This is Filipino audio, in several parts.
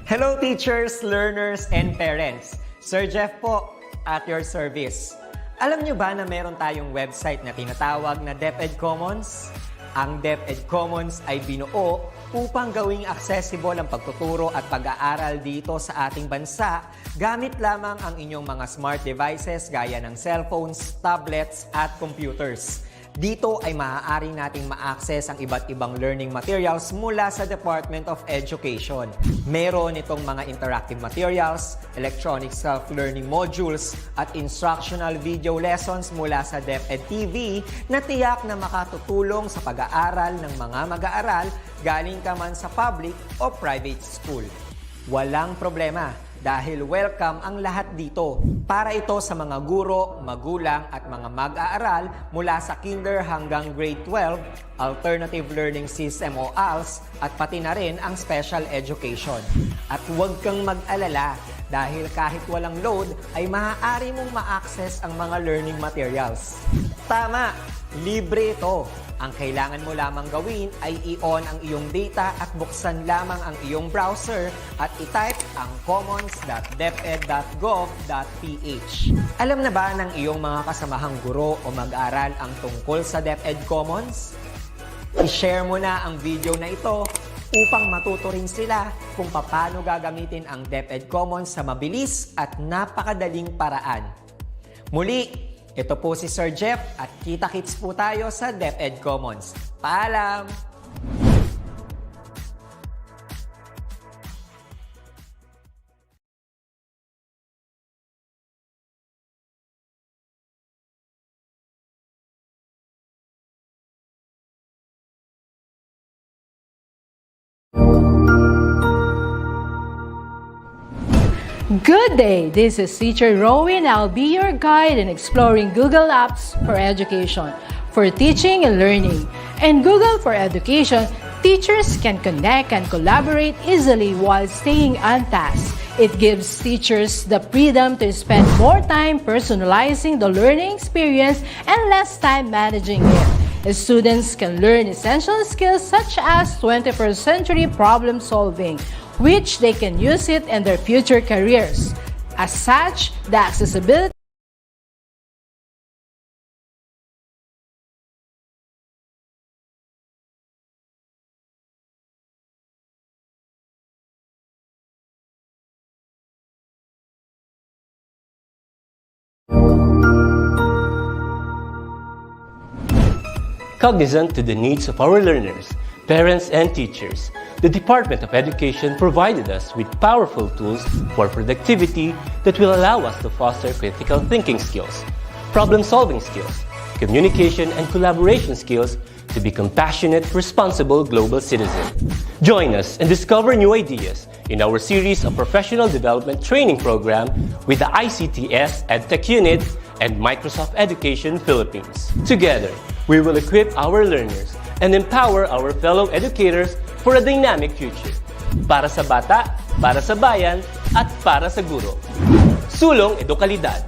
Hello teachers, learners, and parents. Sir Jeff po, at your service. Alam nyo ba na meron tayong website na tinatawag na DepEd Commons? Ang DepEd Commons ay binuo upang gawing accessible ang pagtuturo at pag-aaral dito sa ating bansa gamit lamang ang inyong mga smart devices gaya ng cellphones, tablets, at computers. Dito ay maaari nating ma-access ang iba't ibang learning materials mula sa Department of Education. Meron itong mga interactive materials, electronic self-learning modules, at instructional video lessons mula sa DepEd TV na tiyak na makatutulong sa pag-aaral ng mga mag-aaral galing ka man sa public o private school. Walang problema dahil welcome ang lahat dito. Para ito sa mga guro, magulang at mga mag-aaral mula sa kinder hanggang grade 12, alternative learning system o ALS, at pati na rin ang special education. At huwag kang mag-alala dahil kahit walang load ay maaari mong ma-access ang mga learning materials. Tama! Libre ito. Ang kailangan mo lamang gawin ay i-on ang iyong data at buksan lamang ang iyong browser at i-type ang commons.deped.gov.ph. Alam na ba ng iyong mga kasamahang guro o mag-aral ang tungkol sa DepEd Commons? I-share mo na ang video na ito upang matuto rin sila kung paano gagamitin ang DepEd Commons sa mabilis at napakadaling paraan. Muli, ito po si Sir Jeff at kita-kits po tayo sa DepEd Commons. Paalam! Good day! This is Teacher Rowan. I'll be your guide in exploring Google Apps for education, for teaching and learning. In Google for Education, teachers can connect and collaborate easily while staying on task. It gives teachers the freedom to spend more time personalizing the learning experience and less time managing it. Students can learn essential skills such as 21st century problem solving, which they can use it in their future careers. As such, the accessibility Cognizant to the needs of our learners, parents, and teachers, the Department of Education provided us with powerful tools for productivity that will allow us to foster critical thinking skills, problem-solving skills, communication and collaboration skills to be compassionate, responsible global citizens. Join us and discover new ideas in our series of professional development training program with the ICTS EdTech Unit and Microsoft Education Philippines. Together, we will equip our learners and empower our fellow educators for a dynamic future. Para sa bata, para sa bayan, at para sa guro. Sulong Edukalidad.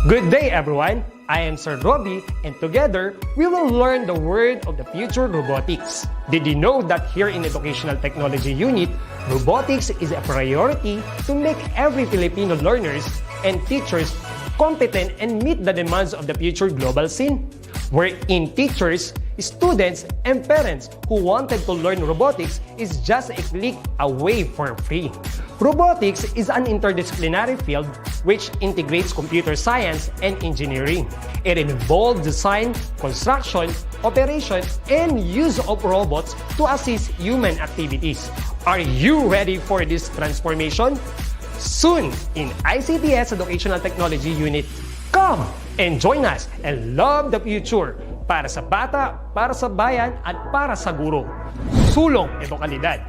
Good day, everyone! I am Sir Robbie, and together, we will learn the word of the future, robotics. Did you know that here in Educational Technology Unit, robotics is a priority to make every Filipino learners and teachers competent and meet the demands of the future global scene? Wherein teachers, students, and parents who wanted to learn robotics is just a click away for free. Robotics is an interdisciplinary field which integrates computer science and engineering. It involves design, construction, operation, and use of robots to assist human activities. Are you ready for this transformation? Soon in ICTS Educational Technology Unit. Come and join us and love the future para sa bata, para sa bayan, at para sa guro. Sulong Edukalidad.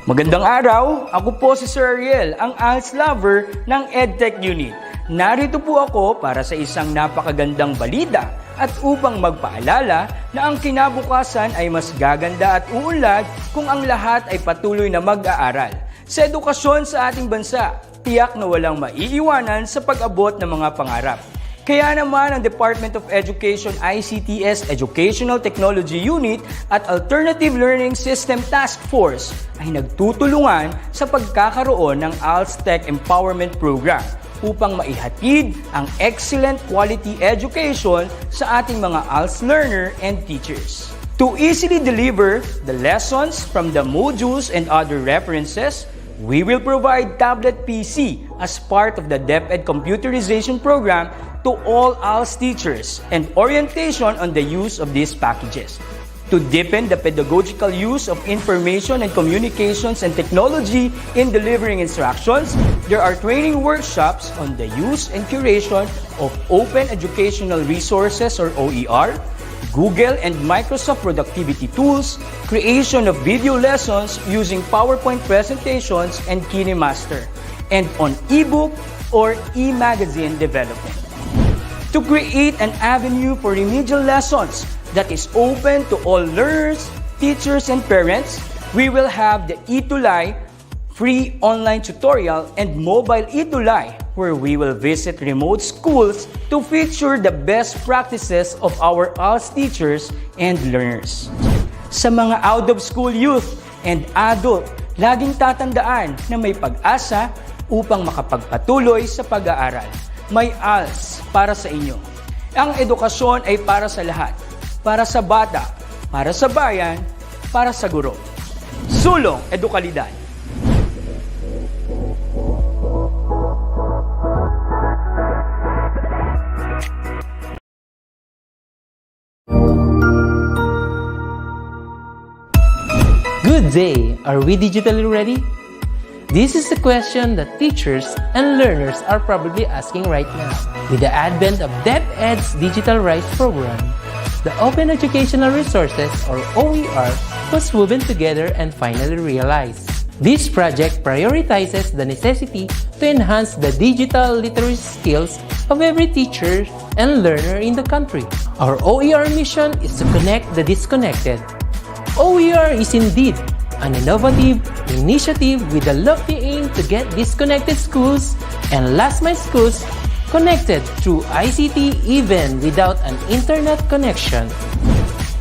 Magandang araw! Ako po si Sir Ariel, ang ALS lover ng EdTech Unit. Narito po ako para sa isang napakagandang balita at upang magpaalala na ang kinabukasan ay mas gaganda at uunlad kung ang lahat ay patuloy na mag-aaral. Sa edukasyon sa ating bansa, tiyak na walang maiiwanan sa pag-abot ng mga pangarap. Kaya naman ang Department of Education ICT's Educational Technology Unit at Alternative Learning System Task Force ay nagtutulungan sa pagkakaroon ng ALS Tech Empowerment Program upang maihatid ang excellent quality education sa ating mga ALS learner and teachers. To easily deliver the lessons from the modules and other references, we will provide tablet PC as part of the DepEd computerization program to all ALS teachers and orientation on the use of these packages. To deepen the pedagogical use of information and communications and technology in delivering instructions, there are training workshops on the use and curation of open educational resources or OER, Google and Microsoft productivity tools, creation of video lessons using PowerPoint presentations and KineMaster, and on ebook or e-magazine development. To create an avenue for remedial lessons that is open to all learners, teachers, and parents, we will have the ETUlay free online tutorial and mobile ETUlay, where we will visit remote schools to feature the best practices of our ALS teachers and learners. Sa mga out-of-school youth and adult, laging tatandaan na may pag-asa upang makapagpatuloy sa pag-aaral. May ALS para sa inyo. Ang edukasyon ay para sa lahat. Para sa bata, para sa bayan, para sa guro. Sulong Edukalidad. Good day! Are we digitally ready? This is a question that teachers and learners are probably asking right now. With the advent of DepEd's Digital Rights Program, the Open Educational Resources, or OER, was woven together and finally realized. This project prioritizes the necessity to enhance the digital literacy skills of every teacher and learner in the country. Our OER mission is to connect the disconnected. OER is indeed an innovative initiative with a lofty aim to get disconnected schools and last-mile schools connected through ICT even without an internet connection.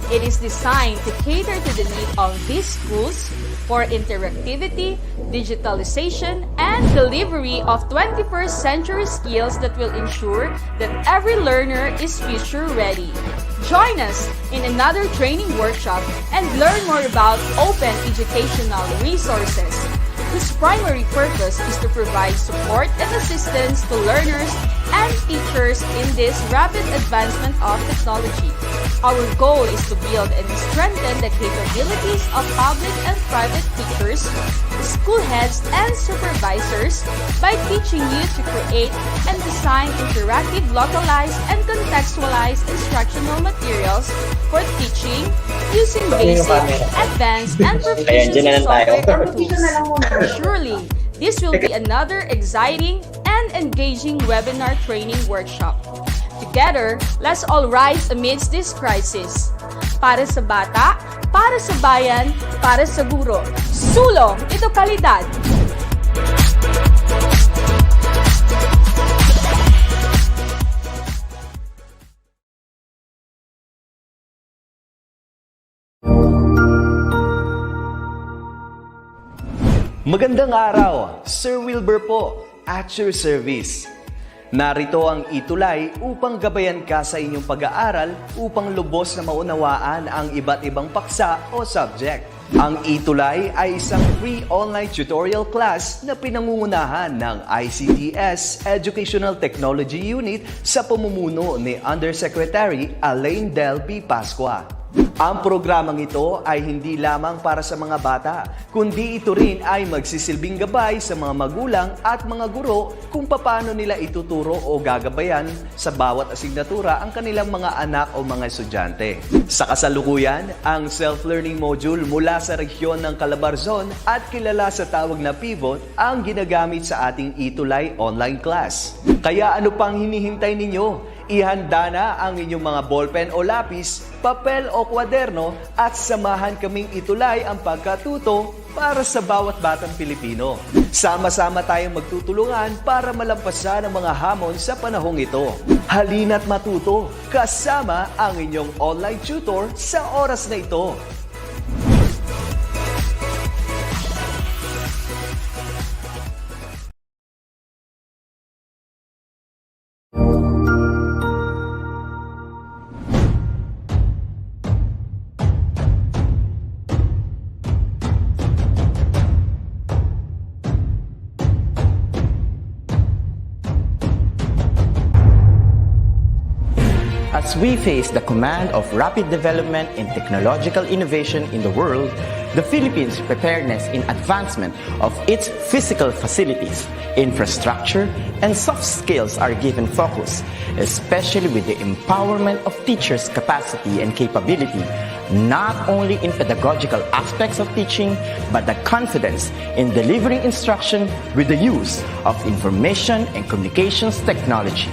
It is designed to cater to the need of these schools for interactivity, digitalization, and delivery of 21st century skills that will ensure that every learner is future ready. Join us in another training workshop and learn more about open educational resources, whose primary purpose is to provide support and assistance to learners and teachers in this rapid advancement of technology. Our goal is to build and strengthen the capabilities of public and private teachers, school heads, and supervisors by teaching you to create and design interactive, localized, and contextualized instructional materials for teaching using basic, advanced, and proficiency software and tools. Surely, this will be another exciting and engaging webinar training workshop. Together, let's all rise amidst this crisis. Para sa bata, para sa bayan, para sa guro. Sulong Edukalidad! Magandang araw, Sir Wilbur po, at your service. Narito ang ETUlay upang gabayan ka sa inyong pag-aaral upang lubos na maunawaan ang iba't ibang paksa o subject. Ang ETUlay ay isang free online tutorial class na pinangungunahan ng ICT's Educational Technology Unit sa pamumuno ni Undersecretary Elaine Del B. Pascua. Ang programang ito ay hindi lamang para sa mga bata, kundi ito rin ay magsisilbing gabay sa mga magulang at mga guro kung paano nila ituturo o gagabayan sa bawat asignatura ang kanilang mga anak o mga estudyante. Sa kasalukuyan, ang self-learning module mula sa rehiyon ng Calabarzon at kilala sa tawag na Pivot ang ginagamit sa ating ETUlay online class. Kaya ano pang hinihintay ninyo? Ihanda na ang inyong mga ballpen o lapis, papel o kwaderno at samahan kaming itulay ang pagkatuto para sa bawat batang Pilipino. Sama-sama tayong magtutulungan para malampasan ang mga hamon sa panahong ito. Halina't matuto kasama ang inyong online tutor sa oras na ito. As we face the command of rapid development and technological innovation in the world, the Philippines' preparedness in advancement of its physical facilities, infrastructure, and soft skills are given focus, especially with the empowerment of teachers' capacity and capability, not only in pedagogical aspects of teaching, but the confidence in delivering instruction with the use of information and communications technology.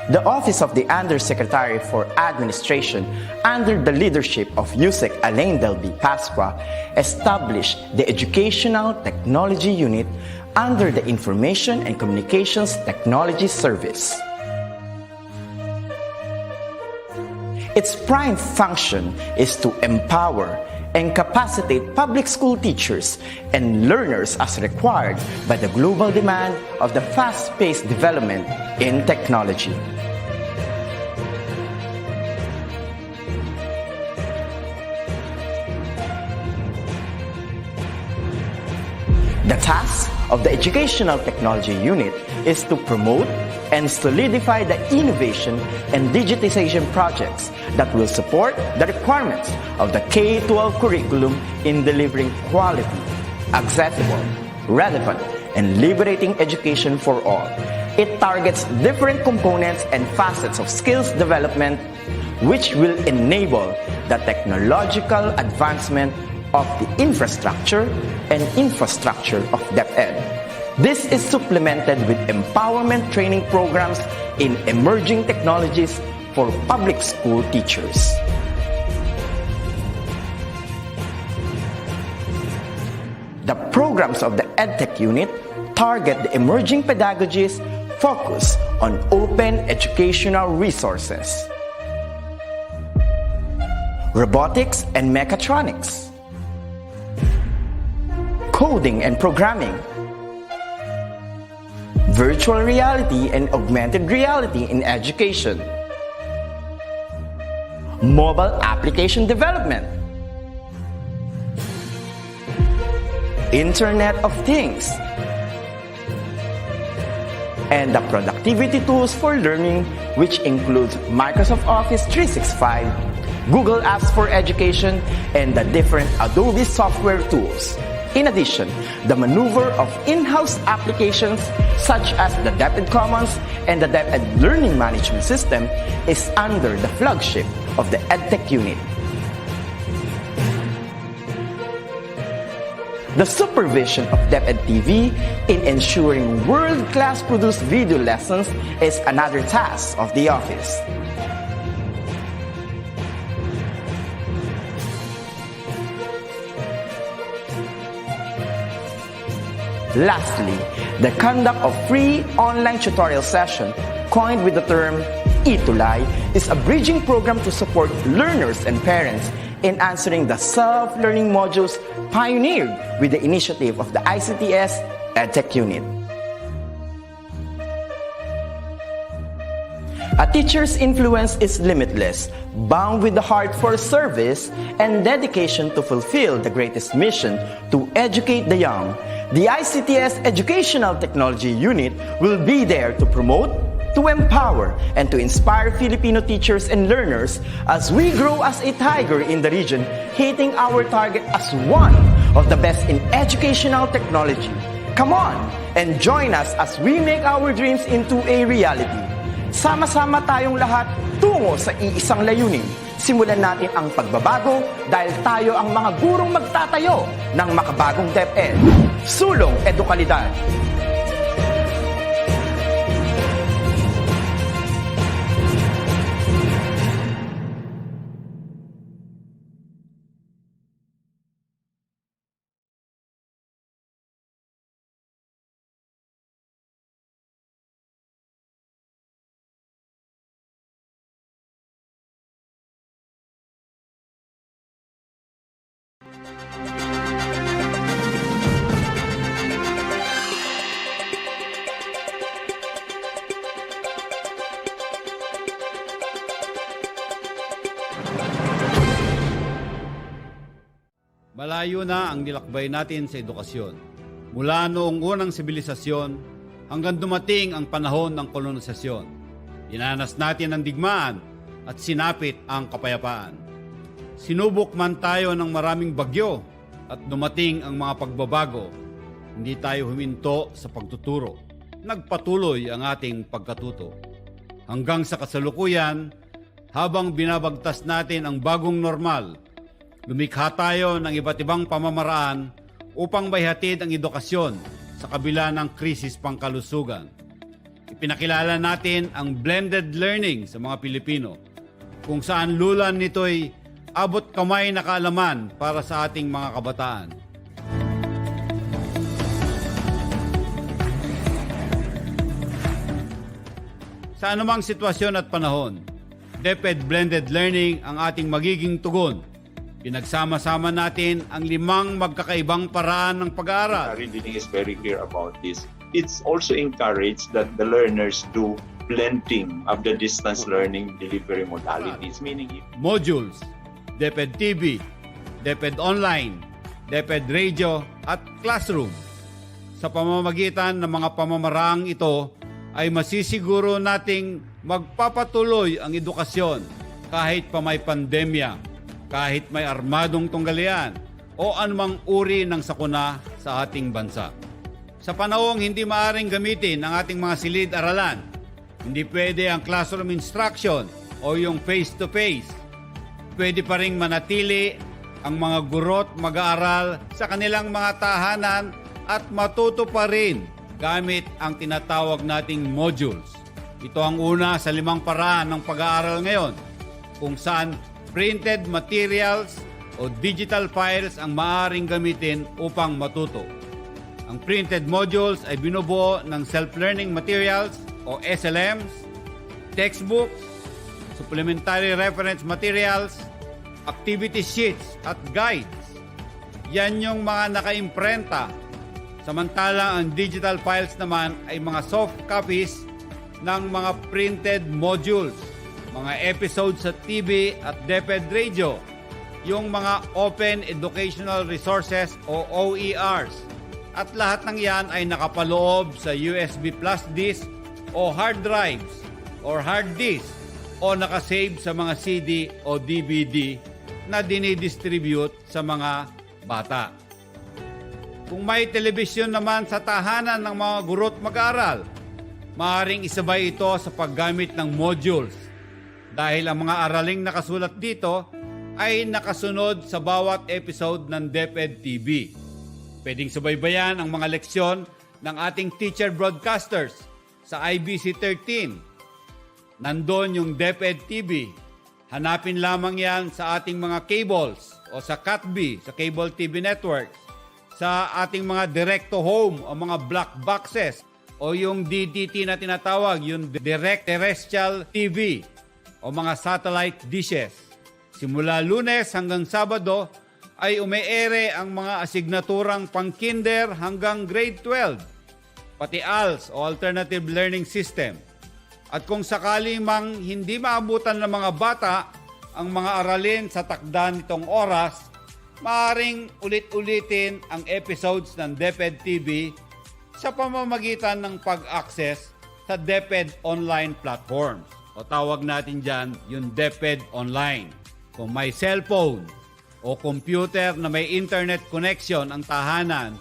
The Office of the Undersecretary for Administration, under the leadership of USEC Alain Delby Pasqua, established the Educational Technology Unit under the Information and Communications Technology Service. Its prime function is to empower and capacitate public school teachers and learners as required by the global demand of the fast-paced development in technology. The task of the Educational Technology Unit is to promote and solidify the innovation and digitization projects that will support the requirements of the K-12 curriculum in delivering quality, accessible, relevant, and liberating education for all. It targets different components and facets of skills development which will enable the technological advancement of the infrastructure of DepEd. This is supplemented with empowerment training programs in emerging technologies for public school teachers. The programs of the EdTech unit target the emerging pedagogies focused on open educational resources, robotics and mechatronics, coding and programming, virtual reality and augmented reality in education, mobile application development, Internet of Things, and the productivity tools for learning, which includes Microsoft Office 365, Google Apps for Education, and the different Adobe software tools. In addition, the maneuver of in-house applications such as the DepEd Commons and the DepEd Learning Management System is under the flagship of the EdTech unit. The supervision of DepEd TV in ensuring world-class produced video lessons is another task of the office. Lastly, the conduct of free online tutorial session, coined with the term ETUlay, is a bridging program to support learners and parents in answering the self-learning modules pioneered with the initiative of the ICTS EdTech unit. A teacher's influence is limitless, bound with the heart for service and dedication to fulfill the greatest mission to educate the young. The ICTS Educational Technology Unit will be there to promote, to empower and to inspire Filipino teachers and learners as we grow as a tiger in the region, hitting our target as one of the best in educational technology. Come on and join us as we make our dreams into a reality. Sama-sama tayong lahat tungo sa iisang layunin. Simulan natin ang pagbabago dahil tayo ang mga gurong magtatayo ng makabagong DepEd. Sulong Edukalidad. Malayo na ang nilakbay natin sa edukasyon. Mula noong unang sibilisasyon hanggang dumating ang panahon ng kolonisasyon. Dinanas natin ang digmaan at sinapit ang kapayapaan. Sinubok man tayo ng maraming bagyo at dumating ang mga pagbabago. Hindi tayo huminto sa pagtuturo. Nagpatuloy ang ating pagkatuto. Hanggang sa kasalukuyan, habang binabagtas natin ang bagong normal, lumikha tayo ng iba't ibang pamamaraan upang maihatid ang edukasyon sa kabila ng krisis pangkalusugan. Ipinakilala natin ang blended learning sa mga Pilipino, kung saan lulan nito'y abot kamay na kaalaman para sa ating mga kabataan. Sa anumang sitwasyon at panahon, DepEd Blended Learning ang ating magiging tugon. Pinagsama-sama natin ang 5 magkakaibang paraan ng pag-aaral. Reading is very clear about this. It's also encouraged that the learners do blending of the distance learning delivery modalities, meaning Modules, DepEd TV, DepEd Online, DepEd Radio at Classroom. Sa pamamagitan ng mga pamamaraang ito ay masisiguro nating magpapatuloy ang edukasyon kahit pa may pandemya, kahit may armadong tunggalian o anumang uri ng sakuna sa ating bansa. Sa panahong hindi maaring gamitin ang ating mga silid-aralan, hindi pwede ang classroom instruction o yung face-to-face. Pwede pa ring manatili ang mga guro't mag-aaral sa kanilang mga tahanan at matuto pa rin gamit ang tinatawag nating modules. Ito ang una sa 5 paraan ng pag-aaral ngayon, kung saan printed materials o digital files ang maaaring gamitin upang matuto. Ang printed modules ay binubuo ng self-learning materials o SLMs, textbooks, supplementary reference materials, activity sheets at guides. Yan yung mga naka-imprenta. Samantalang ang digital files naman ay mga soft copies ng mga printed modules, mga episodes sa TV at DepEd Radio, yung mga Open Educational Resources o OERs. At lahat ng yan ay nakapaloob sa USB plus disk o hard drives or hard disk o nakasave sa mga CD o DVD na dinidistribute sa mga bata. Kung may telebisyon naman sa tahanan ng mga guro't mag-aaral, maaaring isabay ito sa paggamit ng modules dahil ang mga araling nakasulat dito ay nakasunod sa bawat episode ng DepEd TV. Pwedeng subaybayan ang mga leksyon ng ating teacher broadcasters sa IBC 13. Nandun yung DepEd TV. Hanapin lamang yan sa ating mga cables o sa CATV, sa Cable TV Network, sa ating mga direct-to-home o mga black boxes o yung DTT na tinatawag, yung Direct Terrestrial TV o mga satellite dishes. Simula Lunes hanggang Sabado ay umeere ang mga asignaturang pang-kinder hanggang grade 12, pati ALS o Alternative Learning System. At kung sakali mang hindi maabutan ng mga bata ang mga aralin sa takda nitong oras, maaaring ulit-ulitin ang episodes ng DepEd TV sa pamamagitan ng pag-access sa DepEd online platforms. O tawag natin dyan yung DepEd Online. Kung may cellphone o computer na may internet connection ang tahanan,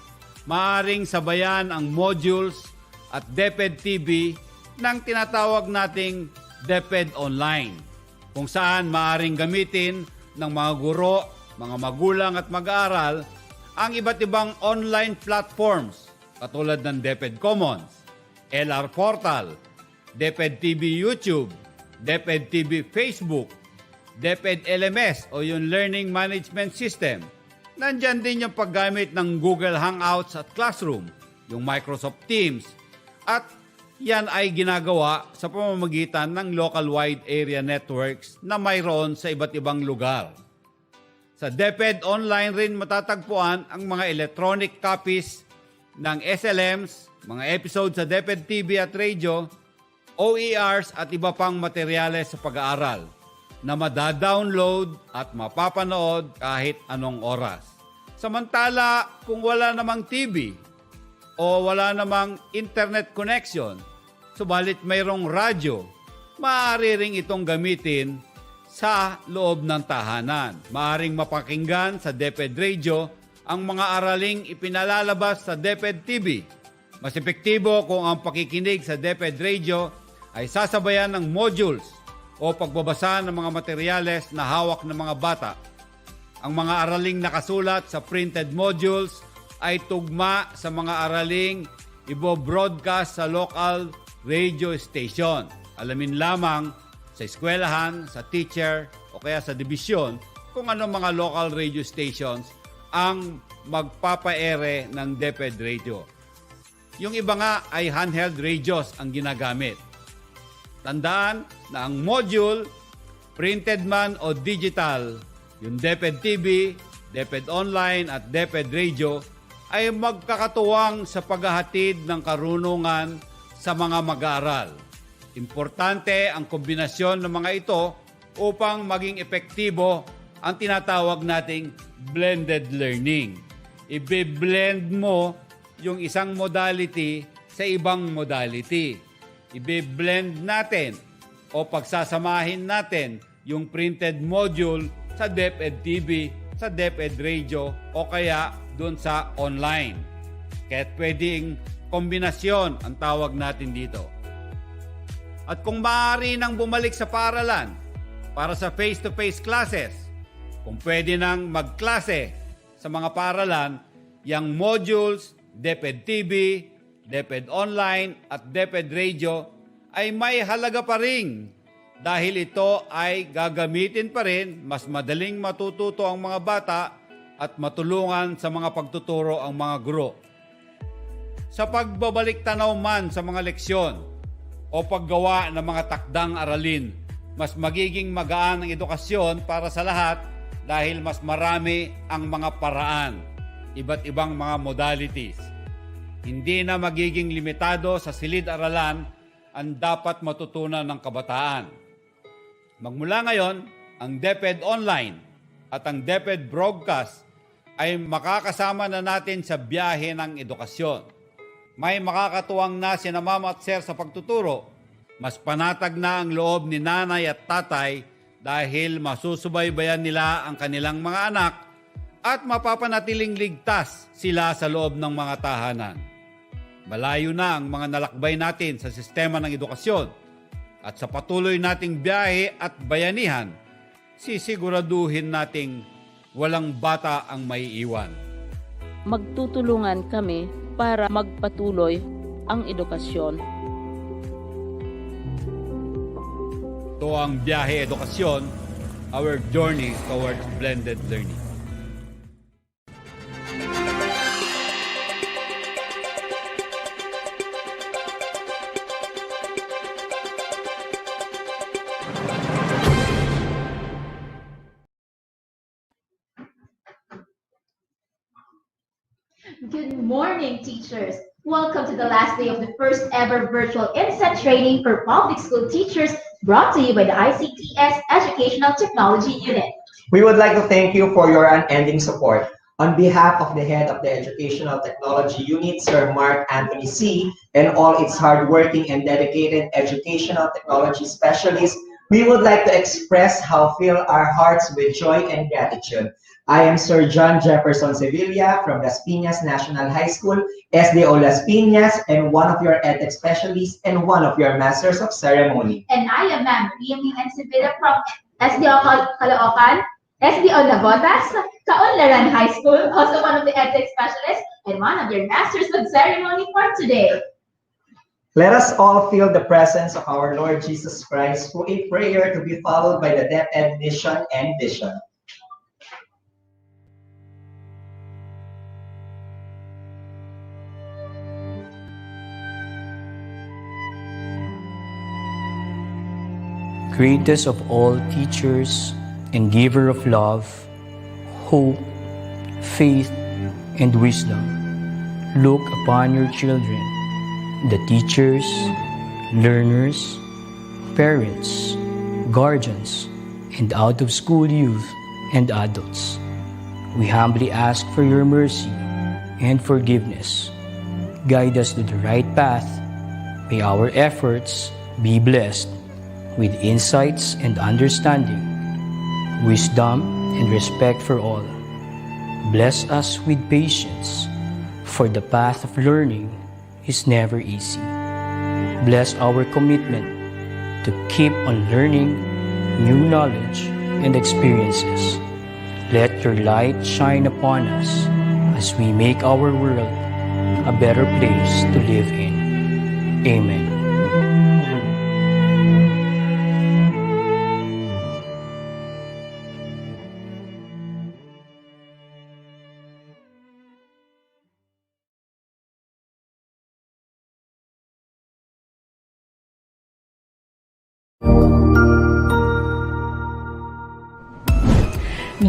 maaaring sabayan ang modules at DepEd TV ng tinatawag nating DepEd Online, kung saan maaaring gamitin ng mga guro, mga magulang at mag-aaral ang iba't ibang online platforms katulad ng DepEd Commons, LR Portal, DepEd TV YouTube, DepEd TV Facebook, DepEd LMS o yung Learning Management System. Nandyan din yung paggamit ng Google Hangouts at Classroom, yung Microsoft Teams, at yan ay ginagawa sa pamamagitan ng local wide area networks na mayroon sa iba't ibang lugar. Sa DepEd Online rin matatagpuan ang mga electronic copies ng SLMs, mga episodes sa DepEd TV at radio, OERs at iba pang materyales sa pag-aaral na madadownload at mapapanood kahit anong oras. Samantala, kung wala namang TV o wala namang internet connection, subalit mayroong radyo, maaari ring itong gamitin sa loob ng tahanan. Maaring mapakinggan sa DepEd Radio ang mga araling ipinalalabas sa DepEd TV. Mas epektibo kung ang pakikinig sa DepEd Radio ay sasabayan ng modules o pagbabasa ng mga materyales na hawak ng mga bata. Ang mga araling nakasulat sa printed modules ay tugma sa mga araling ibo-broadcast sa local radio station. Alamin lamang sa eskwelahan, sa teacher o kaya sa dibisyon kung ano mga local radio stations ang magpapaere ng DepEd Radio. Yung iba nga ay handheld radios ang ginagamit. Tandaan na ang module, printed man o digital, yung DepEd TV, DepEd Online at DepEd Radio ay magkakatuwang sa paghahatid ng karunungan sa mga mag-aaral. Importante ang kombinasyon ng mga ito upang maging epektibo ang tinatawag nating blended learning. Ibe-blend mo yung isang modality sa ibang modality. Ibe-blend natin o pagsasamahin natin yung printed module sa DepEd TV, sa DepEd Radio o kaya doon sa online. Kaya pwedeng kombinasyon ang tawag natin dito. At kung maaari nang bumalik sa paaralan para sa face-to-face classes, kung pwede nang magklase sa mga paaralan, yung modules, DepEd TV, DepEd Online at DepEd Radio ay may halaga pa rin dahil ito ay gagamitin pa rin, mas madaling matututo ang mga bata at matulungan sa mga pagtuturo ang mga guro. Sa pagbabalik tanaw man sa mga leksyon o paggawa ng mga takdang aralin, mas magiging magaan ang edukasyon para sa lahat dahil mas marami ang mga paraan, iba't ibang mga modalities. Hindi na magiging limitado sa silid-aralan ang dapat matutunan ng kabataan. Magmula ngayon, ang DepEd Online at ang DepEd Broadcast ay makakasama na natin sa biyahe ng edukasyon. May makakatuwang na sina mama at sir sa pagtuturo. Mas panatag na ang loob ni nanay at tatay dahil masusubaybayan nila ang kanilang mga anak at mapapanatiling ligtas sila sa loob ng mga tahanan. Malayo na ang mga nalakbay natin sa sistema ng edukasyon at sa patuloy nating biyahe at bayanihan, sisiguraduhin nating walang bata ang maiiwan. Magtutulungan kami para magpatuloy ang edukasyon. Ito ang biyahe edukasyon, our journey towards blended learning. Good morning, teachers. Welcome to the last day of the first ever virtual INSET training for public school teachers brought to you by the ICTS Educational Technology Unit. We would like to thank you for your unending support. On behalf of the head of the Educational Technology Unit, Sir Mark Anthony C., and all its hardworking and dedicated educational technology specialists, we would like to express how fill our hearts with joy and gratitude. I am Sir John Jefferson Sevilla from Las Piñas National High School, SDO Las Piñas, and one of your EdTech specialists and one of your Masters of Ceremony. And I am Ma'am Maria and Sevilla from SDO Caloocan, SDO Navotas, Kaunlaran High School, also one of the EdTech specialists, and one of your Masters of Ceremony for today. Let us all feel the presence of our Lord Jesus Christ through a prayer to be followed by the DepEd mission and vision. Greatest of all teachers and giver of love, hope, faith, and wisdom, look upon your children, the teachers, learners, parents, guardians, and out-of-school youth and adults. We humbly ask for your mercy and forgiveness. Guide us to the right path. May our efforts be blessed with insights and understanding, wisdom and respect for all. Bless us with patience, for the path of learning is never easy. Bless our commitment to keep on learning new knowledge and experiences. Let your light shine upon us as we make our world a better place to live in. Amen.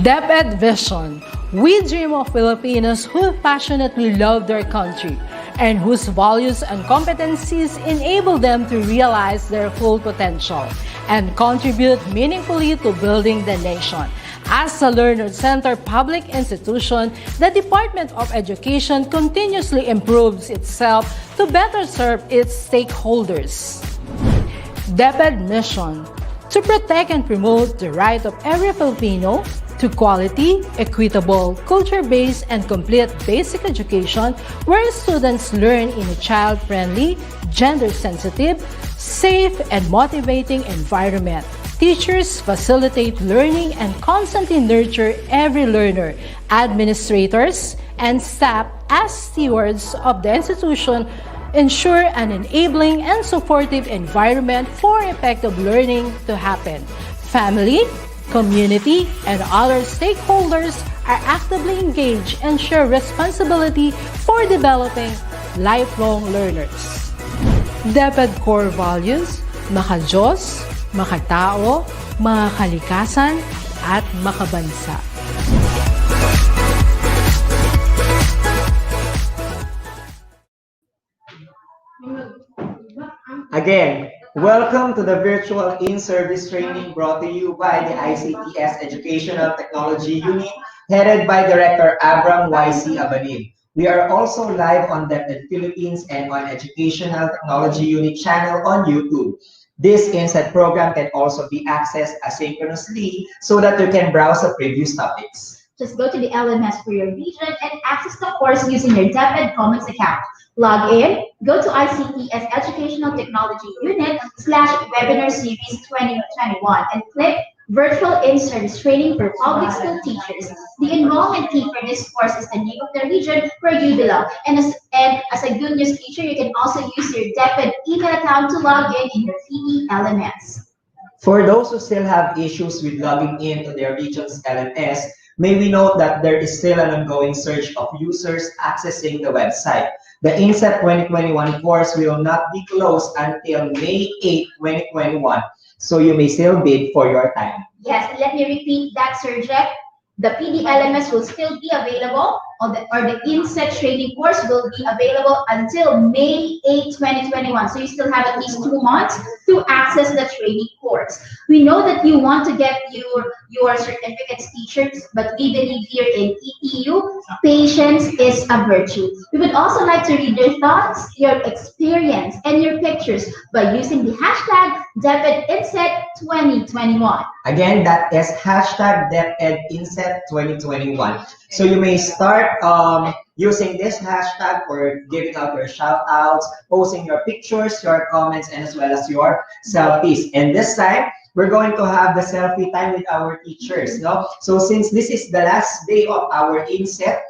DepEd Vision. We dream of Filipinos who passionately love their country and whose values and competencies enable them to realize their full potential and contribute meaningfully to building the nation. As a learner-centered public institution, the Department of Education continuously improves itself to better serve its stakeholders. DepEd Mission: to protect and promote the right of every Filipino to quality, equitable, culture-based, and complete basic education where students learn in a child-friendly, gender-sensitive, safe, and motivating environment. Teachers facilitate learning and constantly nurture every learner. Administrators and staff, as stewards of the institution, ensure an enabling and supportive environment for effective learning to happen. Family, community, and other stakeholders are actively engaged and share responsibility for developing lifelong learners. DepEd core values: maka-Diyos, makatao, makakalikasan, at makabansa. Again, welcome to the virtual in-service training brought to you by the ICTS Educational Technology Unit, headed by Director Abram YC Abanib. We are also live on DepEd Philippines and on Educational Technology Unit channel on YouTube. This INSET program can also be accessed asynchronously so that you can browse the previous topics. Just go to the LMS for your region and access the course using your DepEd Commons account. Log in, go to ICTS Educational Technology Unit /Webinar Series 2021 and click Virtual In-Service Training for Public School Teachers. The enrollment key for this course is the name of the region where you belong. And as a good news teacher, you can also use your DepEd email account to log in your PD LMS. For those who still have issues with logging in to their region's LMS, may we note that there is still an ongoing surge of users accessing the website. The INSET 2021 course will not be closed until May 8, 2021, so you may still bid for your time. Yes, let me repeat that, Sir Jeff. The PD LMS will still be available or the INSET training course will be available until May 8, 2021. So you still have at least 2 months to access the training course. We know that you want to get your certificates, teachers, but we believe here in ETU, patience is a virtue. We would also like to read your thoughts, your experience, and your pictures by using the hashtag DepEdInset 2021. Again, that is hashtag DepEdInset 2021. So you may start using this hashtag for giving out your shout outs, posting your pictures, your comments, and as well as your selfies. And this time, we're going to have the selfie time with our teachers. No? So since this is the last day of our INSET,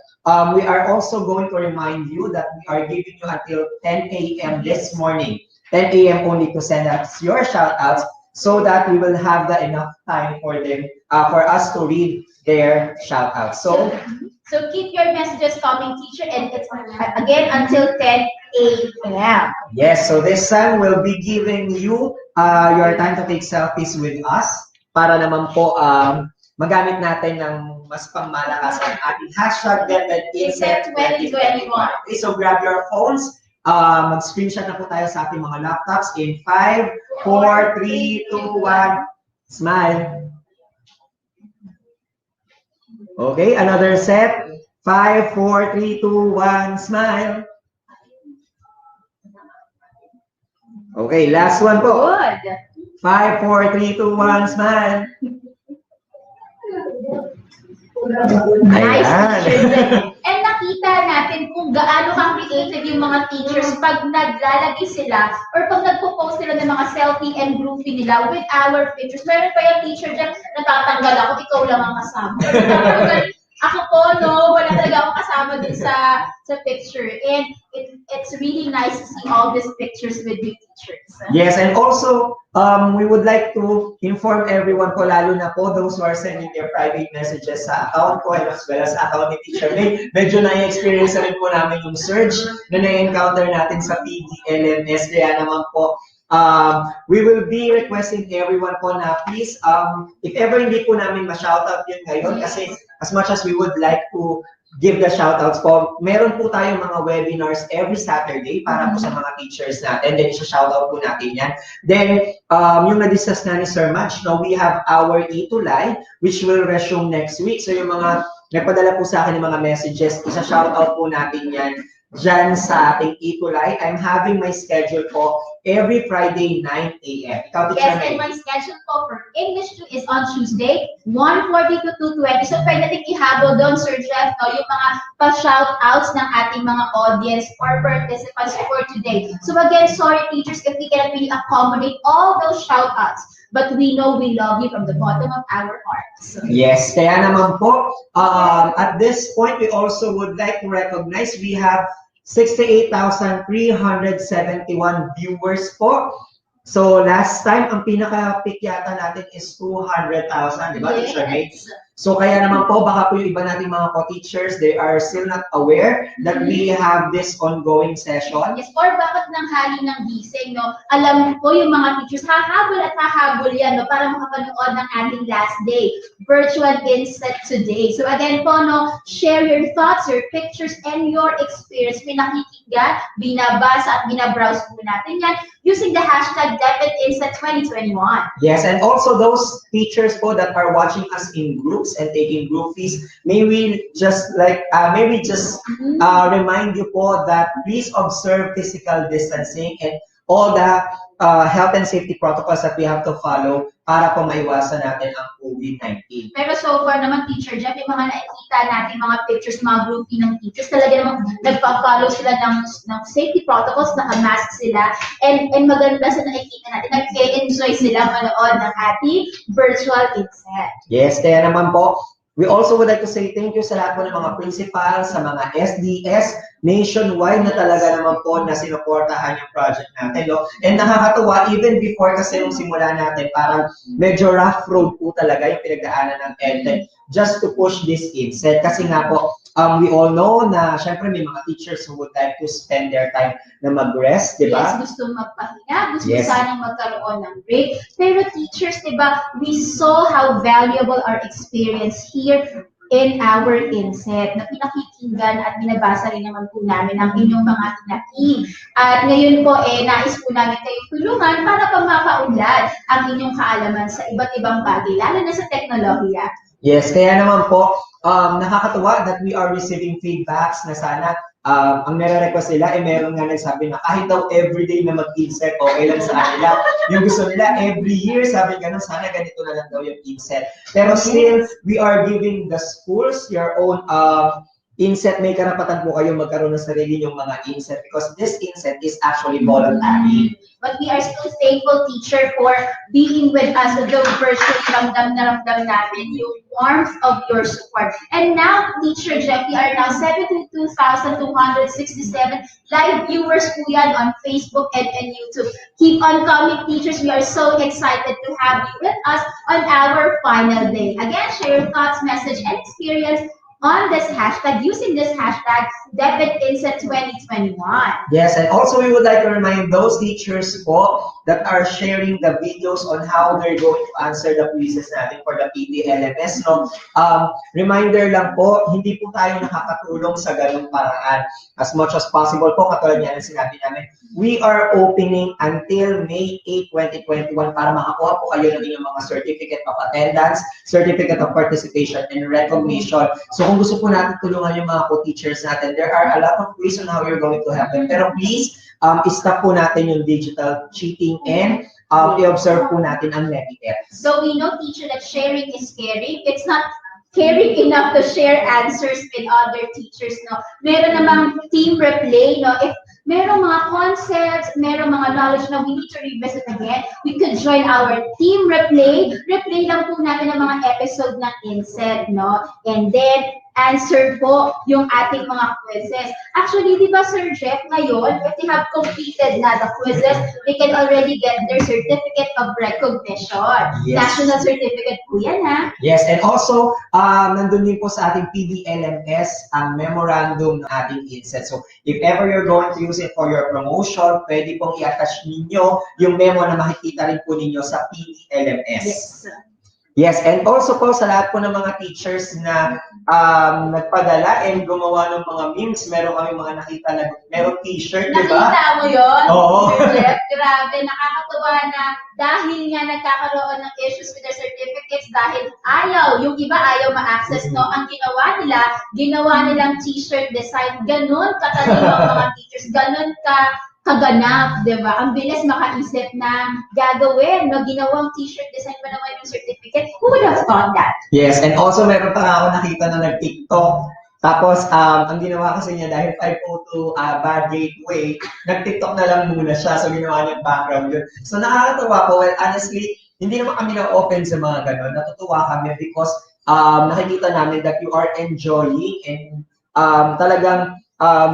we are also going to remind you that we are giving you until 10 a.m. this morning. 10 a.m. only to send us your shout outs so that we will have enough time for them, for us to read their shout outs. So keep your messages coming, teacher, and it's again until 10 a.m. Yes, so this time we'll be giving you your time to take selfies with us para naman po magamit natin ng mas pangmalakas ang ating hashtag DepEdInset 2021. Okay, so grab your phones. Mag-screenshot na po tayo sa ating mga laptops in 5, 4, 3, 2, 1, smile. Okay, another set. 5, 4, 3, 2, 1, smile. Okay, last one po. Good. 5, 4, 3, 2, 1, smile. Nice, Ayan. teacher. And nakita natin kung gaano ka-creative yung mga teachers pag naglalagay sila or pag nagpo-post sila ng mga selfie and groupie nila with our pictures. Meron pa yung teacher dyan, natatanggal ako, ikaw lang ang kasama. Ako po, no, wala talaga akong kasama dun sa picture. And it's really nice to see all these pictures with you teachers. Yes, and also, we would like to inform everyone po, lalo na po those who are sending their private messages sa account ko and as well as sa account ni Teacher May. Medyo na-experience na rin po namin yung surge na na-encounter natin sa PDLMS. Kaya naman po, we will be requesting everyone po na please, if ever hindi po namin ma-shoutout yun ngayon, kasi as much as we would like to give the shoutouts po, meron po tayong mga webinars every Saturday para po sa mga teachers natin. Then, isa-shoutout po natin yan. Then, yung na-discuss na ni Sir Madge, no, we have our ETUlay, which will resume next week. So, yung mga nagpadala po sa akin ng mga messages, isa-shoutout po natin yan dyan sa ating ETUlay. I'm having my schedule po every Friday, 9 a.m. Yes, and my schedule po for English 2 is on Tuesday, 1:40 to 2:20. So pwede natin ihabol doon, Sir Jeff, no, yung mga pa-shoutouts ng ating mga audience or participants for today. So again, sorry teachers if we cannot really accommodate all those shoutouts. But we know we love you from the bottom of our hearts. Yes, kaya naman po, at this point, we also would like to recognize we have 68,371 viewers po. So last time, ang pinaka-pick yata natin is 200,000, di ba? Yes. So kaya naman po, baka po yung iba nating mga co-teachers, they are still not aware that we have this ongoing session. Yes, or bakit nang hali ng gising, no? Alam po yung mga teachers, hahabol at hahabol yan, no? Para makapanood ng ating last day, Virtual INSET today. So again po, no, share your thoughts, your pictures, and your experience. Pinakikinggan, binabasa, at binabrowse po natin yan using the hashtag DepEdInset 2021. Yes, and also those teachers po that are watching us in groups and taking groupies, may we just remind you po that please observe physical distancing and all the health and safety protocols that we have to follow para po maiwasan natin ang COVID-19. Pero so far naman, Teacher Jeff, yung mga nakikita natin, mga pictures, mga groupie ng teachers, talaga naman nagpa-follow sila ng safety protocols, naka-mask sila, and maganda sa nakikita natin, nag-enjoy sila manood ng ating virtual INSET. Yes, kaya naman po, we also would like to say thank you sa lahat po ng mga principal, sa mga SDS, nationwide na talaga naman po na sinuportahan yung project natin. No? And nakakatuwa, even before kasi yung simula natin, parang medyo rough road po talaga yung pinagdaanan ng EdTech just to push this INSET. Kasi nga po, we all know na syempre may mga teachers who would like to spend their time na mag-rest, di ba? Yes, gusto magpahinga, gusto sanang magkaroon ng break. Pero teachers, di ba, we saw how valuable our experience here in our INSET na pinakikinggan at binabasa rin naman po namin ang inyong mga tinapi. At ngayon po, nais po namin kayong tulungan para pa mapaunlad ang inyong kaalaman sa iba't ibang bagay, lalo na sa teknolohiya. Yes, kaya naman po, nakakatuwa that we are receiving feedbacks na sana ang nare-request nila meron nga nagsabi na kahit daw everyday na mag-inset, okay lang sa kanila. Yung gusto nila, every year, sabi ganun, sana ganito na lang daw yung inset. Pero still, we are giving the schools your own inset. May karapatan po kayo magkaroon ng sarili yung mga inset because this inset is actually voluntary. But we are still thankful, teacher, for being with us with the virtual ramdam na ramdam namin, yung warmth of your support. And now, Teacher Jeff, we are now 72,267 live viewers po yan on Facebook and YouTube. Keep on coming, teachers. We are so excited to have you with us on our final day. Again, share your thoughts, message, and experience on this hashtag, using this hashtag, DepEd Inset 2021. Yes, and also we would like to remind those teachers po that are sharing the videos on how they're going to answer the quizzes natin for the PTLMS. No? Reminder lang po, hindi po tayo nakakatulong sa ganung paraan. As much as possible po, katulad niya ang sinabi namin, we are opening until May 8, 2021 para makakuha po kayo ng inyong mga certificate of attendance, certificate of participation, and recognition. So kung gusto po natin tulungan yung mga co-teachers natin, there are a lot of ways on how you're going to help them. Pero please, stop po natin yung digital cheating and i-observe po natin ang netiquette. So we know, teacher, that sharing is caring. It's not caring enough to share answers with other teachers, no? Meron namang team replay, no? If merong mga concepts, merong mga knowledge na we need to revisit again, we could join our team replay. Replay lang po natin ang mga episode ng INSET, no? And then, answer po yung ating mga quizzes. Actually, di ba, Sir Jeff, ngayon, if they have completed na the quizzes, they can already get their certificate of recognition. Yes. National certificate po yan, ha? Yes, and also, nandun din po sa ating PDLMS ang memorandum ng ating INSET. So, if ever you're going to use it for your promotion, pwede pong i-attach ninyo yung memo na makikita rin po ninyo sa PDLMS. Yes. Yes, and also po sa lahat po ng mga teachers na nagpadala and gumawa ng mga memes, meron kami mga nakita na merong t-shirt, di ba? Nakita mo yun? Oo. Grabe, nakakatuwa na dahil nga nagkakaroon ng issues with their certificates dahil yung iba ayaw ma-access, no? Ang ginawa nilang t-shirt design, ganun katalino ang mga teachers, ganun kaganap, di ba? Ang bilis makaisip na gagawin, no? Ginawang t-shirt design pa naman yung certificate. Who would have thought that? Yes, and also meron pa ako nakita na nag-TikTok. Tapos, ang ginawa kasi niya dahil 502 bad gateway, nag-TikTok na lang muna siya. So, ginawa niya background yun. So, nakakatawa po. Well, honestly, hindi naman kami na-open sa mga ganon. Natutuwa kami because nakikita namin that you are enjoying and talagang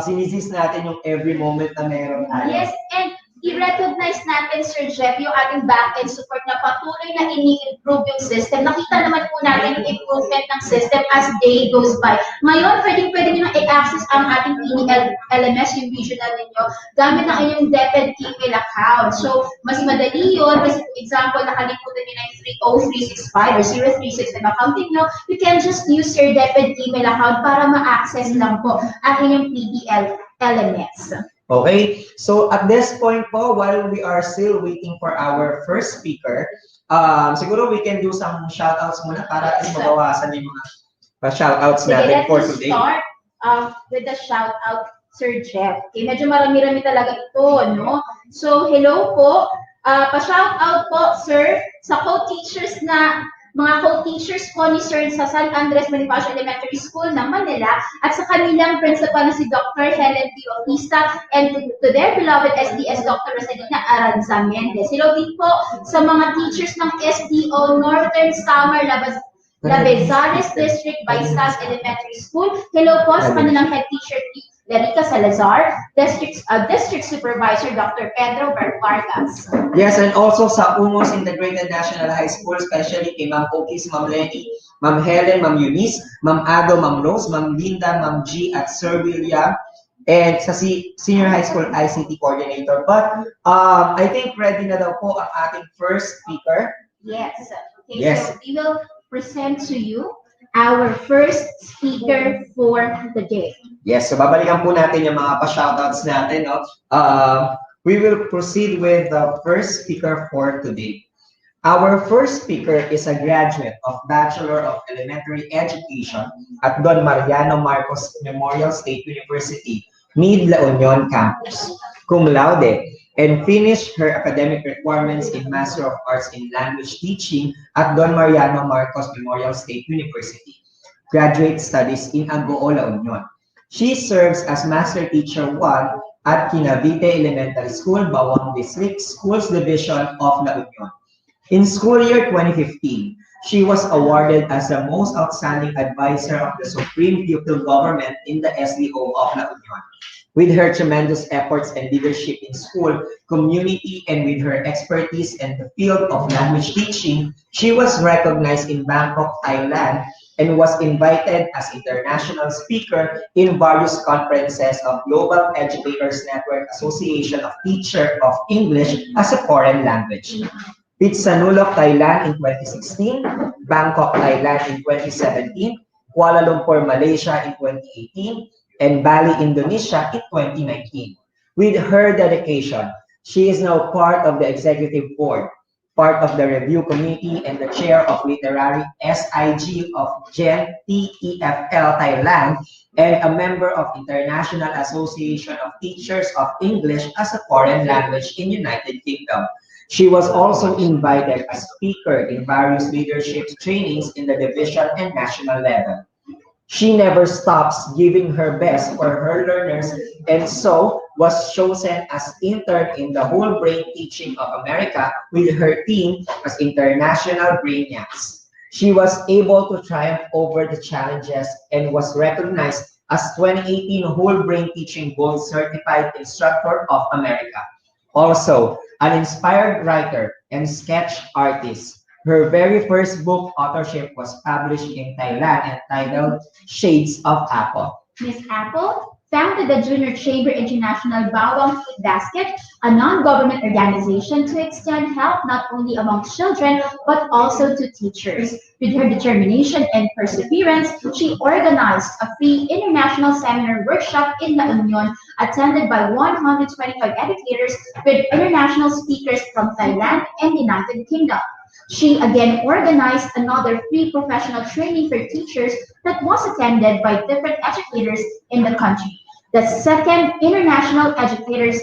sinisis natin yung every moment na meron tayo. Yes, and i-recognize natin, Sir Jeff, yung ating back-end support na patuloy na ini-improve yung system. Nakita naman po natin yung improvement ng system as day goes by. Ngayon, pwede nyo na i-access ang ating PDLMS, yung regional ninyo, gamit ang inyong DepEd email account. So, mas madali yun. For example, nakalimutan nyo na yung 30365 or 0365 accounting nyo, you can just use your DepEd email account para ma-access lang po ang inyong PDLMS. Okay, so at this point po, while we are still waiting for our first speaker, siguro we can do some shoutouts muna para mabawasan yung mga shoutouts natin for today. Let's start with the shoutout, Sir Jeff. Okay, medyo marami-rami talaga ito, no? So, hello po. Pa-shoutout po, Sir, sa co-teachers na mga co-teachers po ni Sir sa San Andres Bonifacio Elementary School ng Manila at sa kanilang principal na si Dr. Helen P. Bautista and to their beloved SDS Dr. Rosalina Aranza Mendez. Hello din po sa mga teachers ng SDO Northern Samar Labezares District Baisas Elementary School. Hello po sa kanilang head teacher Larica Salazar, District Supervisor Dr. Pedro Vargas. Yes, and also sa Umos Integrated National High School, especially kay Ma'am Okis, Ma'am Lenny, Ma'am Helen, Ma'am Eunice, Ma'am Ado, Ma'am Rose, Ma'am Linda, Ma'am G, at Sir William, and sa Senior High School ICT Coordinator. But I think ready na daw po ang ating first speaker. Yes. Okay, yes. So we will present to you our first speaker for the day. Yes, so babalikan po natin yung mga pa-shoutouts natin. No? We will proceed with the first speaker for today. Our first speaker is a graduate of Bachelor of Elementary Education at Don Mariano Marcos Memorial State University, Mid La Union Campus, cum laude, and finished her academic requirements in Master of Arts in Language Teaching at Don Mariano Marcos Memorial State University, Graduate Studies in Agoo, La Union. She serves as Master Teacher 1 at Kinavite Elementary School, Bawang District Schools Division of La Union. In school year 2015, she was awarded as the most outstanding advisor of the Supreme Pupil Government in the SDO of La Union. With her tremendous efforts and leadership in school, community, and with her expertise in the field of language teaching, she was recognized in Bangkok, Thailand, and was invited as international speaker in various conferences of Global Educators Network Association of Teachers of English as a Foreign Language. With Sanulok, Thailand in 2016, Bangkok, Thailand in 2017, Kuala Lumpur, Malaysia in 2018, and Bali, Indonesia in 2019. With her dedication, she is now part of the executive board, part of the review committee, and the chair of literary SIG of GEN TEFL Thailand, and a member of International Association of Teachers of English as a Foreign Language in United Kingdom. She was also invited as speaker in various leadership trainings in the division and national level. She never stops giving her best for her learners, and so was chosen as intern in the Whole Brain Teaching of America with her team as International Brainiacs. She was able to triumph over the challenges and was recognized as 2018 Whole Brain Teaching Gold Certified Instructor of America. Also, an inspired writer and sketch artist. Her very first book authorship was published in Thailand entitled Shades of Apple. Miss Apple founded the Junior Chamber International Bawang Food Basket, a non-government organization to extend help not only among children but also to teachers. With her determination and perseverance, she organized a free international seminar workshop in La Union, attended by 125 educators with international speakers from Thailand and the United Kingdom. She again organized another free professional training for teachers that was attended by different educators in the country. The second International Educators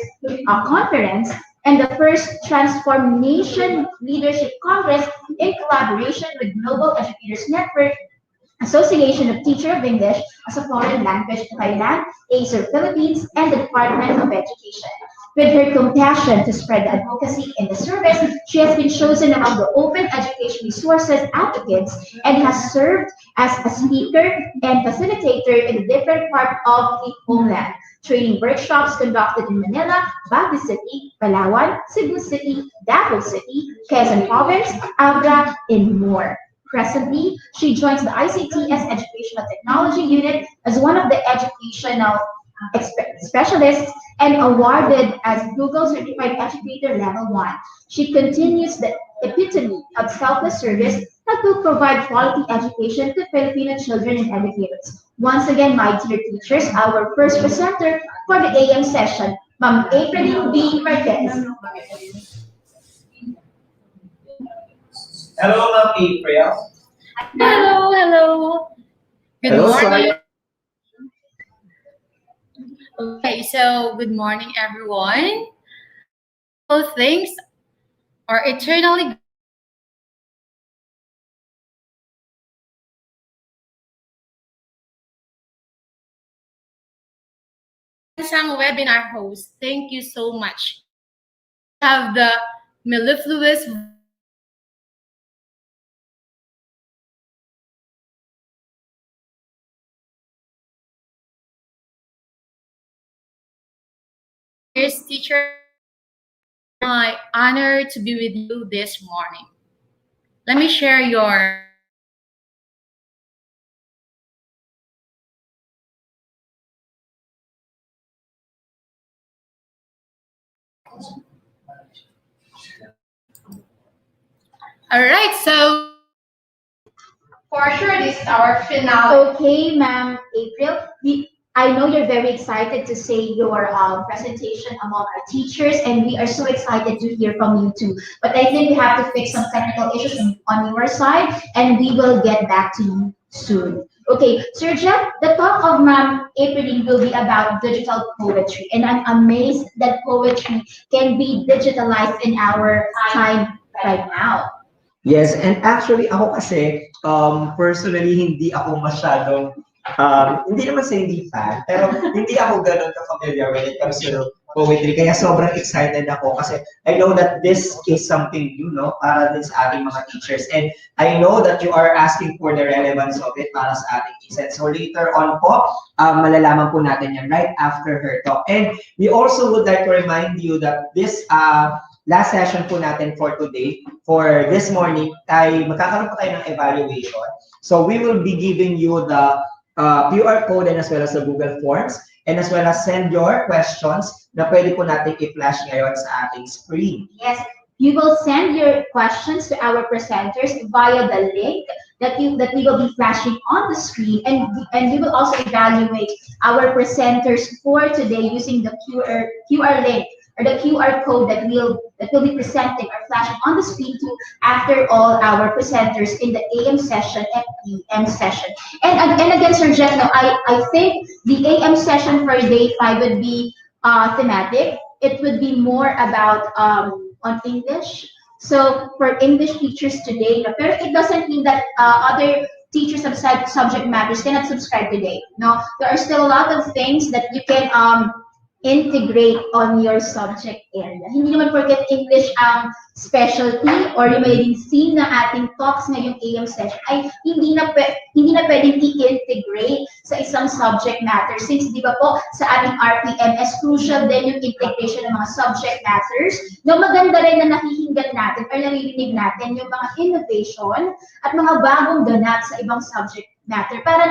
Conference and the first Transformation Leadership Congress in collaboration with Global Educators Network, Association of Teachers of English as a Foreign Language in Thailand, ASER Philippines, and the Department of Education. With her compassion to spread the advocacy in the service, she has been chosen among the Open Education Resources advocates and has served as a speaker and facilitator in the different parts of the homeland, training workshops conducted in Manila, Baguio City, Palawan, Cebu City, Davao City, Quezon Province, Abra, and more. Presently, she joins the ICTS Educational Technology Unit as one of the educational specialists and awarded as Google Certified Educator Level 1. She continues the epitome of selfless service that will provide quality education to Filipino children and educators. Once again, my dear teachers, our first presenter for the AM session, Ma'am April B. Marquez. Hello, Ma'am April. Hello. Good Hello, morning. Sonia. Okay, so good morning, everyone. All things are eternally isang webinar host. Thank you so much. Have the mellifluous teacher. My honor to be with you this morning. Let me share your all right, so For sure, this is our finale. Okay, Ma'am April. I know you're very excited to say your presentation among our teachers, and we are so excited to hear from you too. But I think we have to fix some technical issues on your side, and we will get back to you soon. Okay, Sir Jeff, the talk of Ma'am April will be about digital poetry, and I'm amazed that poetry can be digitalized in our time right now. Yes, and actually ako kasi, personally, hindi ako masyadong, hindi naman sa hindi fan, pero hindi ako ganun ka-familiar when it comes to poetry. Kaya sobrang excited ako kasi I know that this is something new, no? Para din sa ating mga teachers. And I know that you are asking for the relevance of it para sa ating ESET. So later on po, malalaman po natin yan right after her talk. And we also would like to remind you that this last session po natin for today, for this morning, ay magkakaroon po tayo ng evaluation. So we will be giving you the QR code and as well as the Google Forms, and as well as send your questions na pwede po natin i-flash ngayon sa ating screen. Yes, you will send your questions to our presenters via the link that we will be flashing on the screen, and we will also evaluate our presenters for today using the QR link or the QR code that we'll be presenting or flashing on the screen to after all our presenters in the AM session and PM session. And again, Sir Jeff, no, I think the AM session for day 5 would be thematic. It would be more about on English. So for English teachers today, no, pero it doesn't mean that other teachers of subject matters cannot subscribe today. No, there are still a lot of things that you can integrate on your subject area. Hindi naman porket English ang specialty or yung magiging theme ng ating talks ngayong AM session ay hindi na pwedeng i-integrate sa isang subject matter. Since di ba po sa ating RPMS, crucial din yung integration ng mga subject matters. No, maganda rin na nakikinggan natin or naririnig natin yung mga innovation at mga bagong ganap sa ibang subject matter para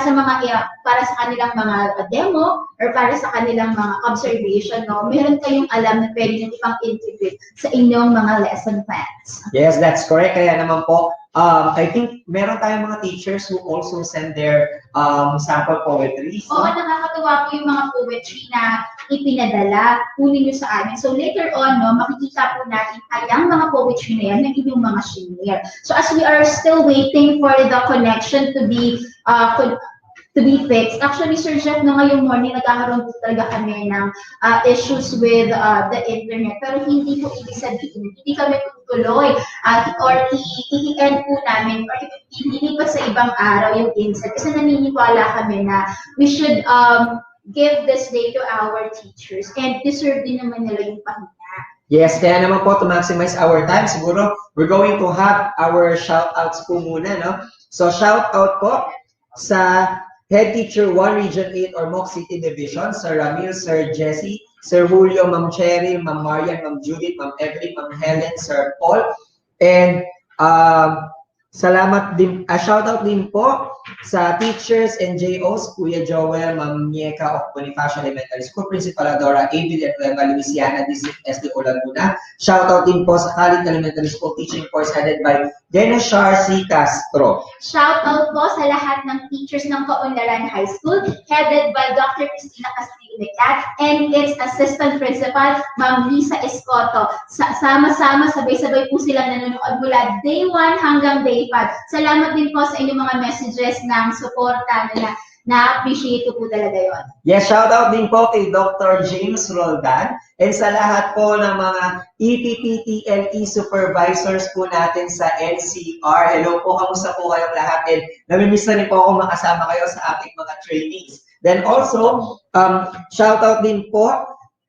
sa kanilang mga demo or para sa kanilang mga observation, no, meron kayong alam na pwede nyo ipang integrate sa inyong mga lesson plans. Yes, that's correct. Kaya naman po, I think meron tayong mga teachers who also send their sample poetry. Oo, nakakatuwa po yung mga poetry na ipinadala, kunin nyo sa amin. So later on, no, makikita po natin ayang mga poetry na yan ng inyong mga senior. So as we are still waiting for the connection to be fixed. Actually, Sir Jeff, no, ngayong morning, nagkakaroon po talaga kami ng issues with the internet. Pero hindi po ibig sabihin, hindi kami tutuloy or i-end po namin or hindi pa sa ibang araw yung INSET. Kasi naniniwala kami na we should give this day to our teachers and deserve din naman nila yung pahinga. Yes, kaya naman po to maximize our time, siguro we're going to have our shout-outs po muna, no? So shout-out po sa Head Teacher 1 Region 8 or MOOC City Division, Sir Ramil, Sir Jesse, Sir Julio, Ma'am Cherry, Ma'am Marian, Ma'am Judith, Ma'am Evelyn, Ma'am Helen, Sir Paul, and salamat din, shoutout din po sa teachers and JOs, Kuya Joel, Ma'am Nieka of Bonifacio Elementary School, Principal Adora, A. Villanueva, Louisiana, District SD Laguna. Shoutout din po sa Khalid Elementary School Teaching Course headed by Denishar C. Castro. Shoutout po sa lahat ng teachers ng Kaunlaran High School headed by Dr. Cristina Castillo and its Assistant Principal, Ma'am Lisa Escoto. Sama-sama, sabay-sabay po silang nanonood mula day 1 hanggang day 5. Salamat din po sa inyong mga messages ng suporta nila. Na-appreciate ko po talaga yun. Yes, shoutout din po kay Dr. James Roldan and sa lahat po ng mga EPPTLE supervisors po natin sa NCR. Hello po, kamusta po kayong lahat? And namimiss na rin po ako makasama kayo sa ating mga trainings. Then also, shoutout din po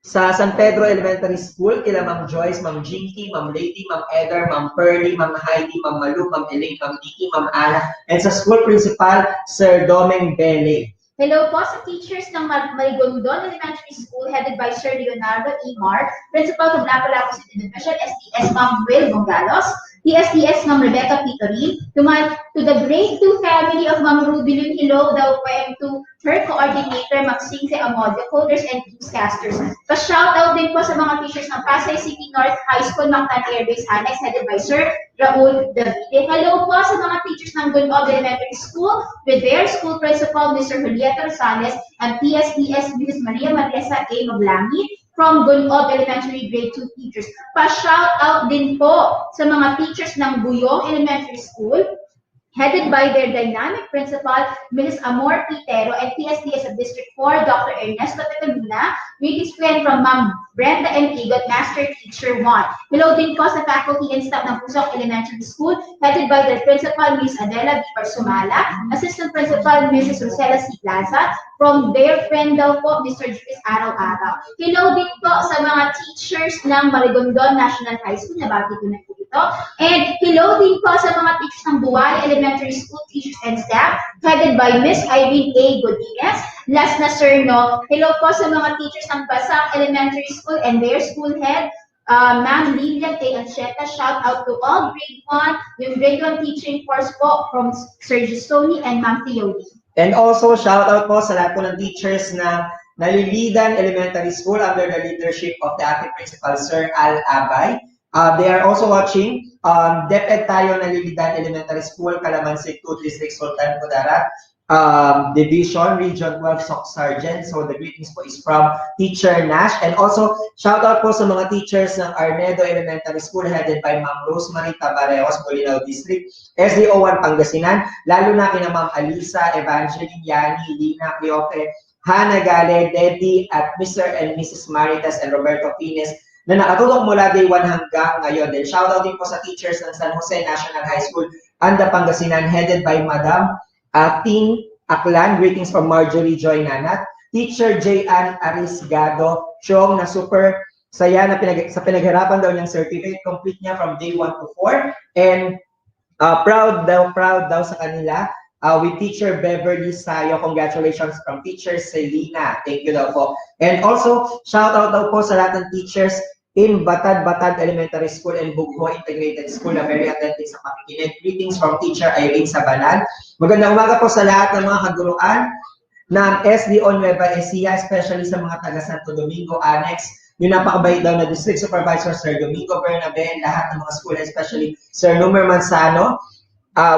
sa San Pedro Elementary School, kila Ma'am Joyce, Ma'am Jinky, Ma'am Lady, Ma'am Eder, Ma'am Pearly, Ma'am Heidi, Ma'am Malu, Ma'am Elaine, Ma'am Diki, Ma'am Ana, and sa School Principal, Sir Domeng Bele. Hello po sa teachers ng Marigondon Elementary School headed by Sir Leonardo E. Mar, Principal of Lapu-Lapu City Division, SDS, Ma'am Will Bongalos, TSTS Ma'am Rebecca Pitori, to the grade 2 family of Ma'am Rubilin, hello daw po, and to her coordinator, Ma'am Singse Amodio, coders and newscasters. Pa-shoutout din po sa mga teachers ng Pasay City North High School, Mactan Air Base Annex, headed by Sir Raul Davide. Hello po sa mga teachers ng Gunog Elementary School with their school principal, Mr. Julieta Rosales, and TSTS Mrs. Maria Marisa A. Maglangit from Gunog Elementary Grade 2 teachers. Pa-shoutout din po sa mga teachers ng Buyong Elementary School, headed by their dynamic principal, Mrs. Amor Pitero, and TSTS of District 4, Dr. Ernesto Tetemina, greetings friend from Ma'am Brenda M. Igot, Master Teacher 1. Hello din po sa faculty and staff ng Pusok Elementary School, headed by their principal, Ms. Adela Vivar Sumala, Assistant Principal, Mrs. Rosella C. Plaza, from their friend daw po, Mr. Juris Araw-Araw. Hello din po sa mga teachers ng Marigondon National High School, nabati ko na po ito. And hello din po sa mga teachers ng Buway Elementary School teachers and staff, headed by Miss Irene A. Godinez. Last na sir, no, hello po sa mga teachers ng Basak Elementary School and their school head, Ma'am Lilian A. Ancheta. Shout out to all grade 1, yung grade 1 teaching course po from Sir Gistoni and Ma'am Theory. And also, shout out po sa lahat po ng teachers na Nalilidan Elementary School under the leadership of the acting principal, Sir Al Abay. They are also watching DepEd tayo Nalilidan Elementary School, Calamansi 2, District Sultan Kudarat, Division, Region 12, Soc Sergeant. So the greetings po is from Teacher Nash. And also, shout out po sa mga teachers ng Arnedo Elementary School headed by Ma'am Rosemary Tabareos, Bolinao District, SDO1 Pangasinan, lalo na kina Ma'am Alisa, Evangeline, Yani, Lina, Cleope, Hannah Gale, Debbie, at Mr. and Mrs. Maritas and Roberto Pines na nakatulong mula day 1 hanggang ngayon. Then shout out din po sa teachers ng San Jose National High School, Anda Pangasinan, headed by Madam Ting Aklan. Greetings from Marjorie Joy Nanat. Teacher J.Ann Arisgado, Chong, na super saya na sa pinaghirapan daw niyang certificate, complete niya from day 1 to 4. And proud daw sa kanila. With Teacher Beverly Sayo, congratulations from Teacher Selena. Thank you daw po. And also, shout out daw po sa lahat ng teachers in Batad Elementary School and Bugho Integrated School na very attentive sa pakikinig. Greetings from Teacher Irene Sabanan. Magandang umaga po sa lahat ng mga kaguruan ng SDO Nueva Ecija, especially sa mga taga Santo Domingo Annex. Yung napakabait daw na District Supervisor, Sir Domingo Bernabe, and lahat ng mga school, especially Sir Numer Manzano,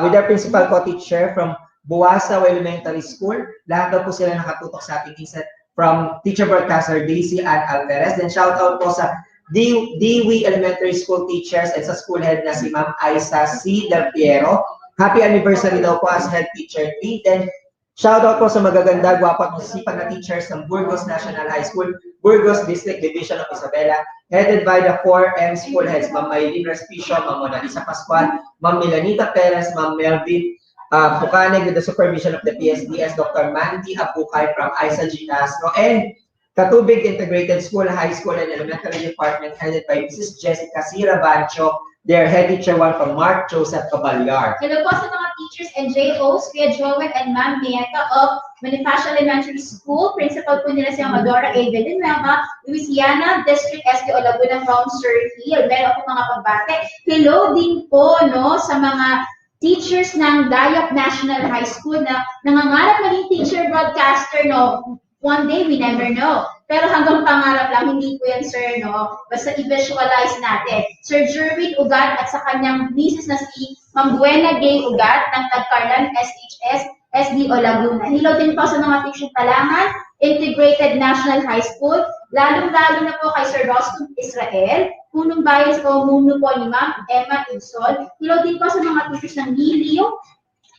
with their principal co-teacher from Buwasa Elementary School. Lahat daw po sila nakatutok sa ating INSET from teacher broadcaster Daisy Ann Alvarez. Then shout out po sa Dewey Elementary School teachers at sa school head na si Ma'am Aisa C. Del Piero. Happy anniversary daw po as head teacher 3. Then shout out po sa magaganda, gwapo at masisipag na teachers ng Burgos National High School, Burgos District Division of Isabela, headed by the 4M school heads, Ma'am Maylene Respicio, Ma'am Mona Lisa Pascual, Ma'am Milanita Perez, Ma'am Melvin Bucanig, with the supervision of the PSDS, Dr. Mandy Abukay from Isa Ginastro, and Katubig Integrated School, High School, and Elementary Department, headed by Mrs. Jessica Sira Bancho, their head teacher 1 from Mark Joseph Caballar. Hello po sa mga teachers and JOs, Kuya Joel and Ma'am Nieta of Bonifacio Elementary School. Principal po nila si Amadora A. Villanueva, Louisiana, District SDO Laguna from Sir Hill. Meron po mga pagbate. Hello din po no, sa mga teachers ng Dayap National High School na nangangarap maging teacher broadcaster, no? One day, we never know. Pero hanggang pangarap lang, hindi po yan, sir, no? Basta i-visualize natin. Sir Jerwin Ugat at sa kanyang misis na si Ma'am Buena Gay Ugat ng Tagcarlan SHS SDO Laguna. Hello din po sa mga teaching Talangan, Integrated National High School, lalong-lalo na po kay Sir Rostum Israel, punong bayan sa pamumuno po ni Ma'am Emma Insol. Hello din po sa mga teachers ng Lilio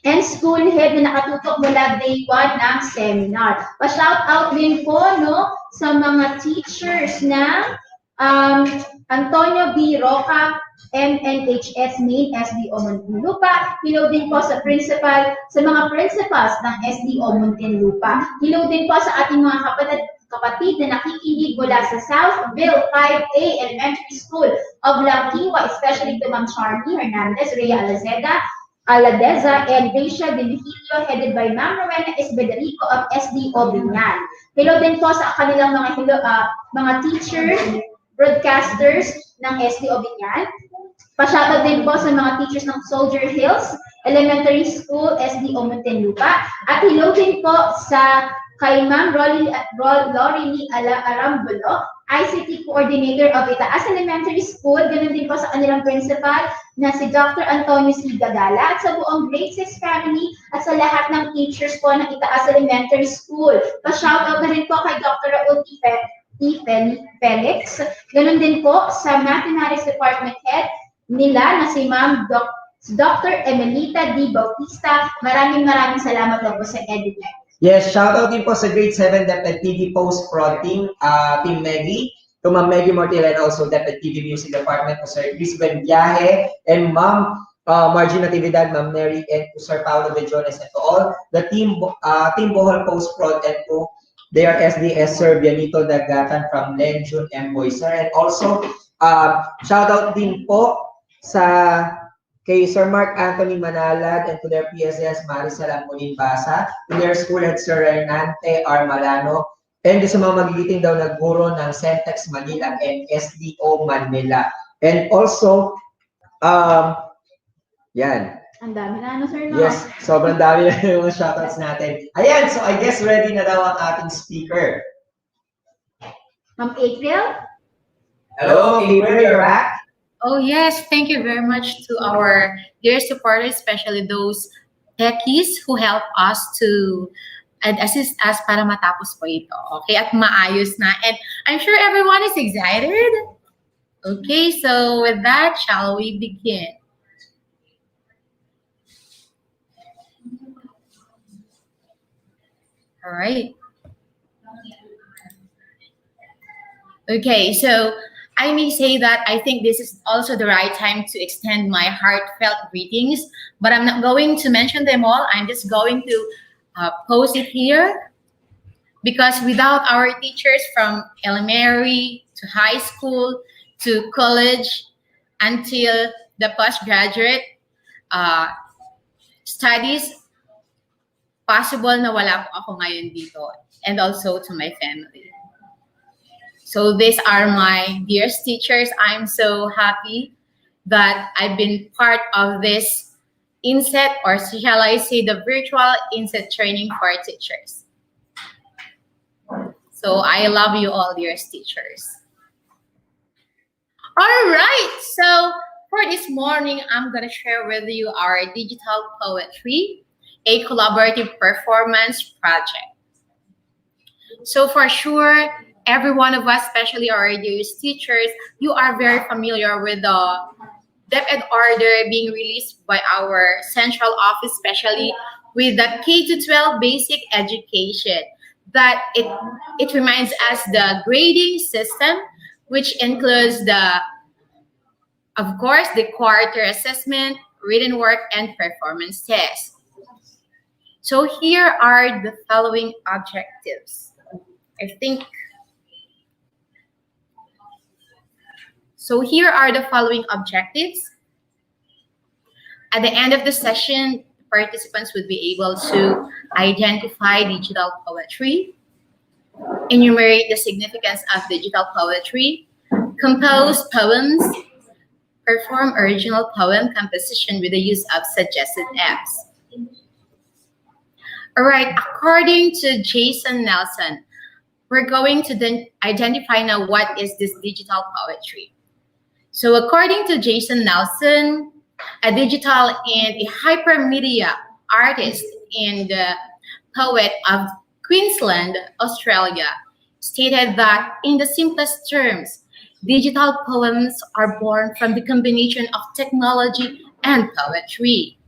and school head na nakatutok mula day 1 ng seminar. Pa-shout out din po no, sa mga teachers ng Antonio B. Roca, MNHS Main, SDO Muntinlupa. Hello din po sa principal, sa mga principals ng SDO Muntinlupa. Hello din po sa ating mga kapatid na nakikinig mula sa Southville 5A Elementary School of Langkiwa, especially to Ma'am Charmy Hernandez, Rhea Aladeza, and Gracia Benefilio, headed by Ma'am Rowena Esbederico of SDO Binyan. Hello din po sa kanilang mga teachers, broadcasters ng SDO Binyan. Pa-shoutout din po sa mga teachers ng Soldier Hills Elementary School, SDO Muntinlupa. At hello din po sa kay Ma'am Lorely Arambulo, ICT Coordinator of Itaas Elementary School. Ganun din po sa kanilang principal na si Dr. Antonio C. Gagala at sa buong grade 6 family at sa lahat ng teachers po ng Itaas Elementary School. Pa-shoutout na rin po kay Dr. Raul Felix. Ganun din po sa Mathematics Department Head nila na si Ma'am Dr. Emelita D. Bautista. Maraming salamat daw po sa EdTech. Yes, shoutout din po sa grade 7 DepEd TV Post-Prod Team, Team Meggy, to Ma'am Meggy Mortila and also DepEd TV Music Department to Sir Chris Benviaje and Ma'am Margie Natividad, Ma'am Mary, and to Sir Paulo Bejones, and to all the team Bohol Post-Prod and to their SDS Sir Bianito Dagatan from Lenjun and Boyser. And also, shoutout din po sa kay Sir Mark Anthony Manalad and to their PSS Maricel Amulin Basa, to their school head Sir Renante R. Malano, and sa mga magigiting daw na guro ng Centex Manila and SDO Manila. And also, yan. Ang dami na sir, no? Yes, sobrang dami na yung shoutouts natin. Ayan, so I guess ready na daw ang ating speaker. Ma'am April? Hello, Ma'am April, you're back? Oh yes, thank you very much to our dear supporters, especially those techies who help us to assist us para matapos po ito. Okay, at maayos na. And I'm sure everyone is excited. Okay, so with that, shall we begin? All right. Okay, so I may say that I think this is also the right time to extend my heartfelt greetings, but I'm not going to mention them all. I'm just going to post it here because without our teachers from elementary to high school to college until the postgraduate studies, possible na wala po ako ngayon dito, and also to my family. So these are my dearest teachers. I'm so happy that I've been part of this INSET, or shall I say the virtual INSET training for teachers. So I love you all, dearest teachers. All right, so for this morning, I'm gonna share with you our digital poetry, a collaborative performance project. So for sure, every one of us, especially our dearest teachers, you are very familiar with the DepEd order being released by our central office, especially with the K-12 basic education. That it reminds us the grading system, which includes of course, the quarter assessment, written work, and performance tests. So here are the following objectives. So here are the following objectives. At the end of the session, participants would be able to identify digital poetry, enumerate the significance of digital poetry, compose poems, perform original poem composition with the use of suggested apps. All right, according to Jason Nelson, we're going to then identify now what is this digital poetry. So according to Jason Nelson, a digital and a hypermedia artist and poet of Queensland, Australia, stated that in the simplest terms, digital poems are born from the combination of technology and poetry,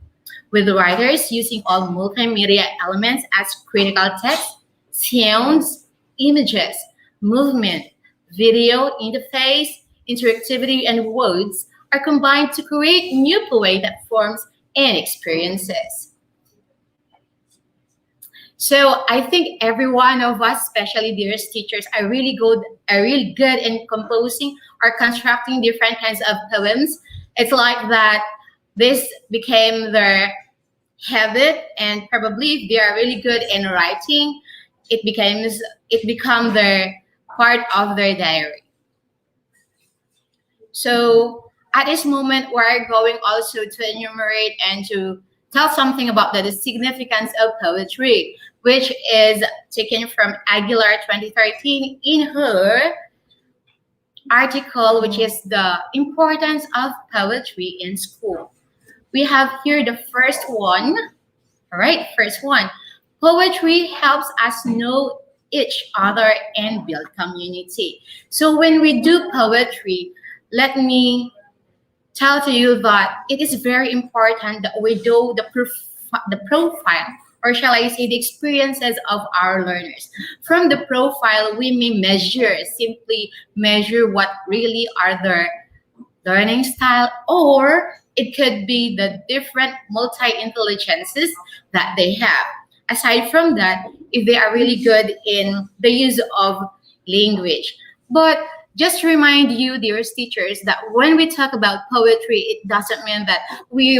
with writers using all multimedia elements as critical text, sounds, images, movement, video interface, interactivity, and words are combined to create new poetic forms and experiences. So I think every one of us, especially dearest teachers, are really good in composing or constructing different kinds of poems. It's like that this became their habit, and probably if they are really good in writing, it becomes their part of their diary. So at this moment, we're going also to enumerate and to tell something about the significance of poetry, which is taken from Aguilar 2013 in her article, which is the importance of poetry in school. We have here the first one. All right, first one. Poetry helps us know each other and build community. So when we do poetry, let me tell to you that it is very important that we do the profile, or shall I say the experiences of our learners. From the profile, we may simply measure what really are their learning style, or it could be the different multi-intelligences that they have. Aside from that, if they are really good in the use of language. But just to remind you, dear teachers, that when we talk about poetry, it doesn't mean that we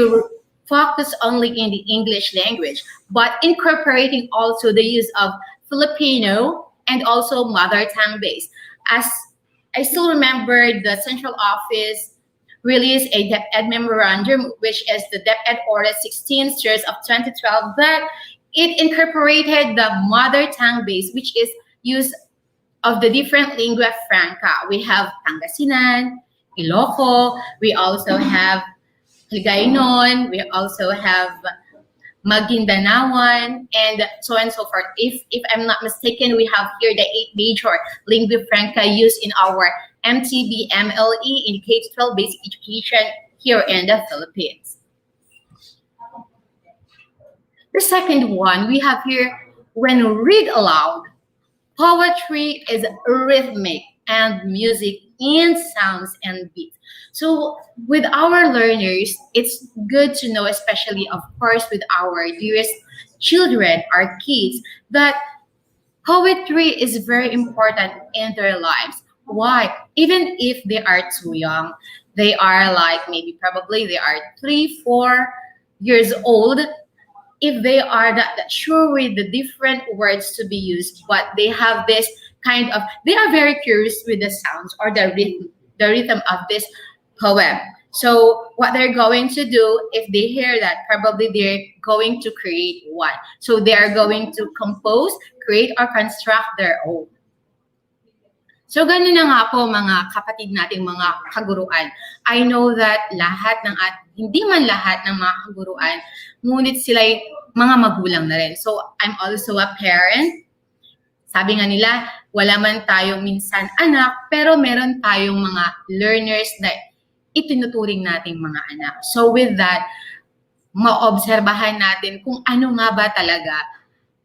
focus only in the English language, but incorporating also the use of Filipino and also mother tongue based. As I still remember, the central office released a DepEd memorandum, which is the DepEd Order 16 series of 2012, that it incorporated the mother tongue base, which is use of the different lingua franca. We have Pangasinan, Iloco, we also have Hiligaynon, we also have Maguindanaoan, and so on and so forth. If I'm not mistaken, we have here the 8 major lingua franca used in our MTB MLE in K-12 basic education here in the Philippines. The second one we have here, when read aloud, poetry is rhythmic and music in sounds and beats. So with our learners, it's good to know, especially of course with our dearest children, our kids, that poetry is very important in their lives. Why? Even if they are too young, they are like probably they are 3-4 years old. If they are not sure with the different words to be used, but they have this kind of, they are very curious with the sounds or the rhythm of this poem. So what they're going to do, if they hear that, probably they're going to create one. So they are going to compose, create, or construct their own. So ganun na nga po mga kapatid nating mga kaguruan. I know that hindi man lahat ng mga kaguruan, ngunit sila'y mga magulang na rin. So I'm also a parent. Sabi nga nila, wala man tayong minsan anak, pero meron tayong mga learners na itinuturing nating mga anak. So with that, maobserbahan natin kung ano nga ba talaga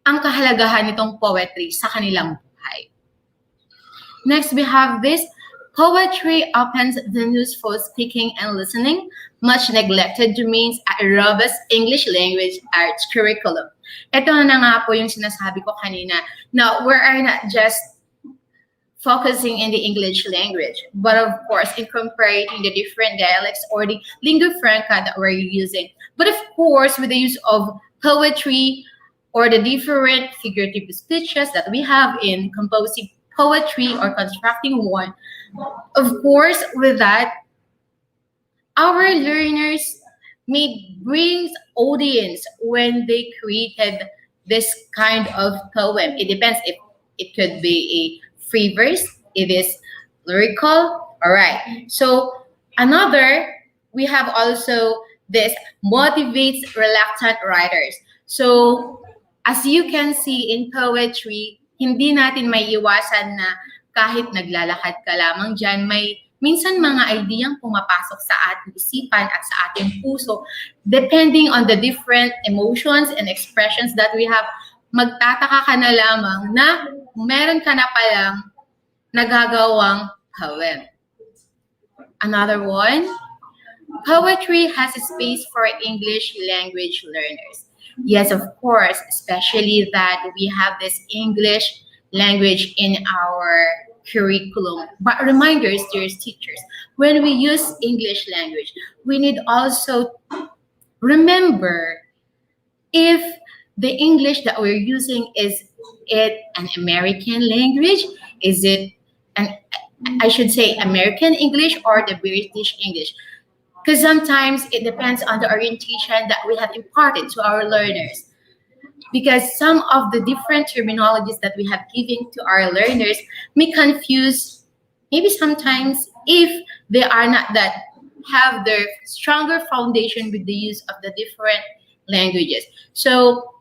ang kahalagahan nitong poetry sa kanilang buhay. Next, we have this. Poetry opens the news for speaking and listening, much neglected domains at a robust English language arts curriculum. Ito na nga po yung sinasabi ko kanina. Now, we are not just focusing in the English language, but of course, incorporating the different dialects or the lingua franca that we're using. But of course, with the use of poetry or the different figurative speeches that we have in composing poetry or constructing one. Of course, with that, our learners may bring audience when they created this kind of poem. It depends if it could be a free verse, it is lyrical. All right. So another, we have also this motivates reluctant writers. So as you can see in poetry, hindi natin may iwasan na kahit naglalakad ka lamang dyan, may minsan mga ideyang pumapasok sa ating isipan at sa ating puso, depending on the different emotions and expressions that we have, magtataka ka na lamang na meron ka na palang nagagawang poem. Another one, poetry has a space for English language learners. Yes, of course, especially that we have this English language in our curriculum. But reminders, dear teachers, when we use English language, we need also remember if the English that we're using, is it an American language? Is it I should say American English or the British English? Because sometimes it depends on the orientation that we have imparted to our learners. Because some of the different terminologies that we have given to our learners may confuse, maybe sometimes, if they are not that have their stronger foundation with the use of the different languages. So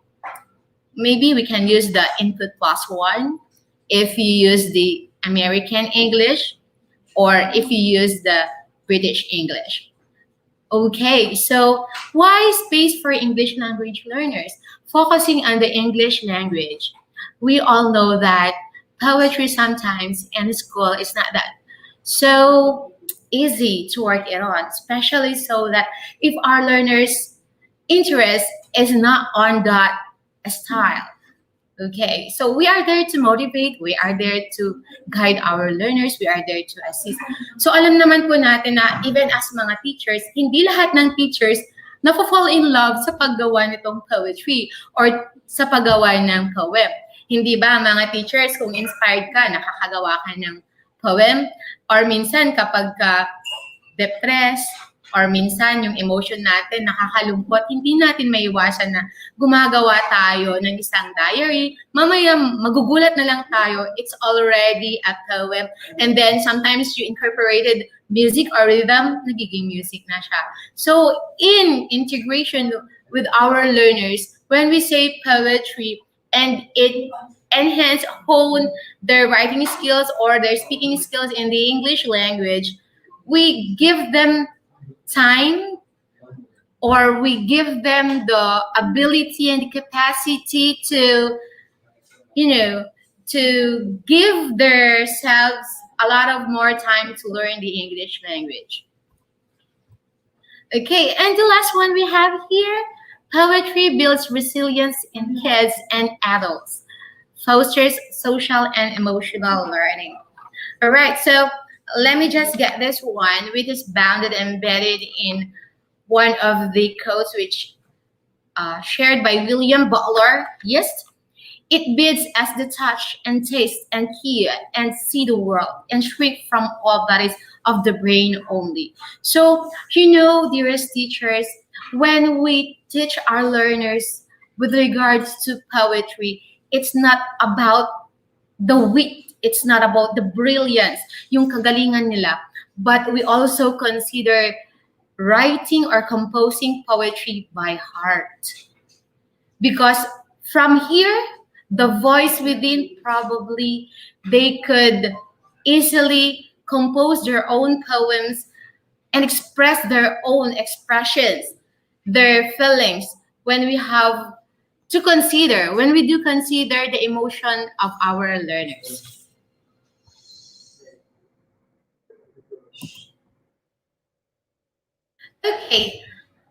maybe we can use the input plus one if you use the American English, or if you use the British English. Okay, so why space for English language learners? Focusing on the English language, we all know that poetry sometimes in school is not that so easy to work it on, especially so that if our learners' interest is not on that style. Okay, so we are there to motivate, we are there to guide our learners, we are there to assist. So alam naman po natin na even as mga teachers, hindi lahat ng teachers na-fall in love sa paggawa nitong poetry or sa paggawa ng poem. Hindi ba mga teachers, kung inspired ka, nakakagawa ka ng poem, or minsan kapag ka depressed, or minsan yung emotion natin nakakalungkot, hindi natin maiwasan na gumagawa tayo ng isang diary. Mamaya magugulat na lang tayo, it's already a poem. And then sometimes you incorporated music or rhythm, nagiging music na siya. So in integration with our learners, when we say poetry and it enhance, hone their writing skills or their speaking skills in the English language, we give them time, or we give them the ability and the capacity to, to give themselves a lot of more time to learn the English language. Okay, and the last one we have here, poetry builds resilience in kids and adults, fosters social and emotional learning. All right, so let me just get this one, which is bounded and embedded in one of the quotes which shared by William Butler. Yes, it bids us to touch and taste and hear and see the world and shrink from all bodies of the brain only. So, dearest teachers, when we teach our learners with regards to poetry, it's not about the wit, it's not about the brilliance, yung kagalingan nila, but we also consider writing or composing poetry by heart. Because from here, the voice within, probably they could easily compose their own poems and express their own expressions, their feelings, when we do consider the emotion of our learners. Okay,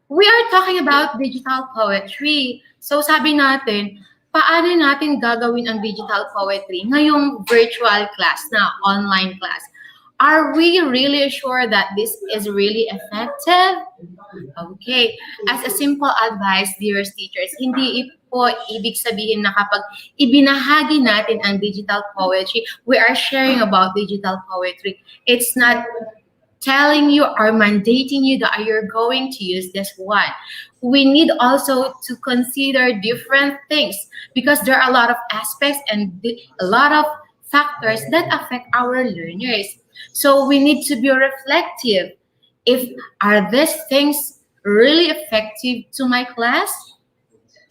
we are talking about digital poetry. So sabi natin, paano natin gagawin ang digital poetry ngayong virtual class na online class? Are we really sure that this is really effective? Okay, as a simple advice, dearest teachers, hindi po ibig sabihin na kapag ibinahagi natin ang digital poetry, we are sharing about digital poetry. It's not telling you or mandating you that you're going to use this one. We need also to consider different things because there are a lot of aspects and a lot of factors that affect our learners. So we need to be reflective. Are these things really effective to my class?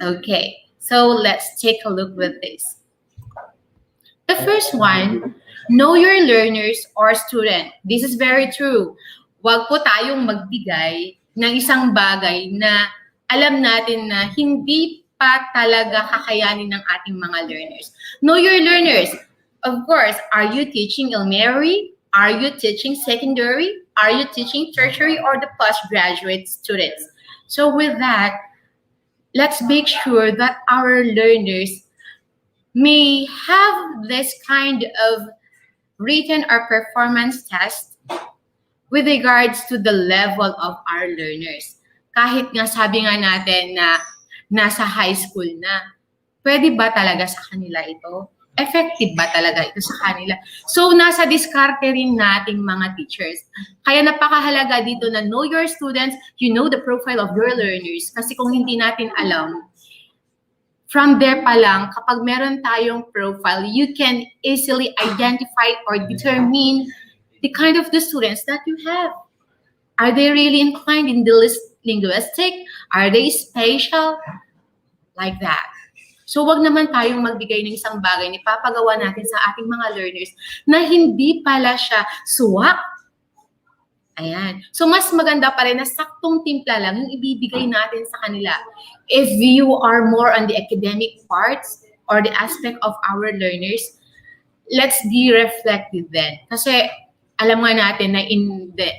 Okay, so let's take a look with this. The first one, know your learners or student. This is very true. Huwag po tayong magbigay ng isang bagay na alam natin na hindi pa talaga kakayanin ng ating mga learners. Know your learners. Of course, are you teaching elementary? Are you teaching secondary? Are you teaching tertiary or the postgraduate students? So with that, let's make sure that our learners may have this kind of written or performance test with regards to the level of our learners. Kahit nga sabi nga natin na nasa high school na, pwede ba talaga sa kanila ito? effective ba talaga ito sa kanila? So, nasa diskarte rin nating mga teachers. Kaya napakahalaga dito na know your students, you know the profile of your learners. Kasi kung hindi natin alam, from there pa lang, kapag meron tayong profile, you can easily identify or determine the kind of the students that you have. Are they really inclined in the linguistic? Are they spatial? Like that. So, wag naman tayong magbigay ng isang bagay na ipapagawa natin sa ating mga learners na hindi pala siya suwak. Ayan. So, mas maganda pa rin na saktong timpla lang yung ibibigay natin sa kanila. If you are more on the academic parts or the aspect of our learners, let's be reflective then. Kasi, alam nga natin na in the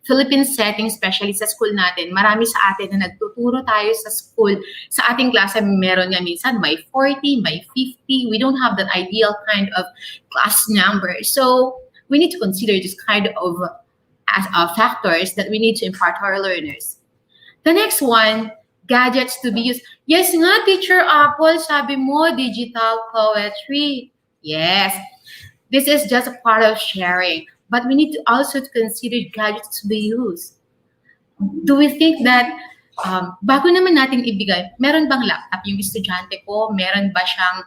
Philippine setting, especially sa school natin, marami sa atin na nagtuturo tayo sa school. Sa ating klase, meron nga minsan may 40, may 50. We don't have that ideal kind of class number. So, we need to consider this kind of factors that we need to impart to our learners. The next one, gadgets to be used. Yes nga, Teacher Apple, sabi mo, digital poetry. Yes, this is just a part of sharing. But we need to also consider gadgets to be used. Do we think that bago naman natin ibigay, meron bang laptop yung estudyante ko? Meron ba siyang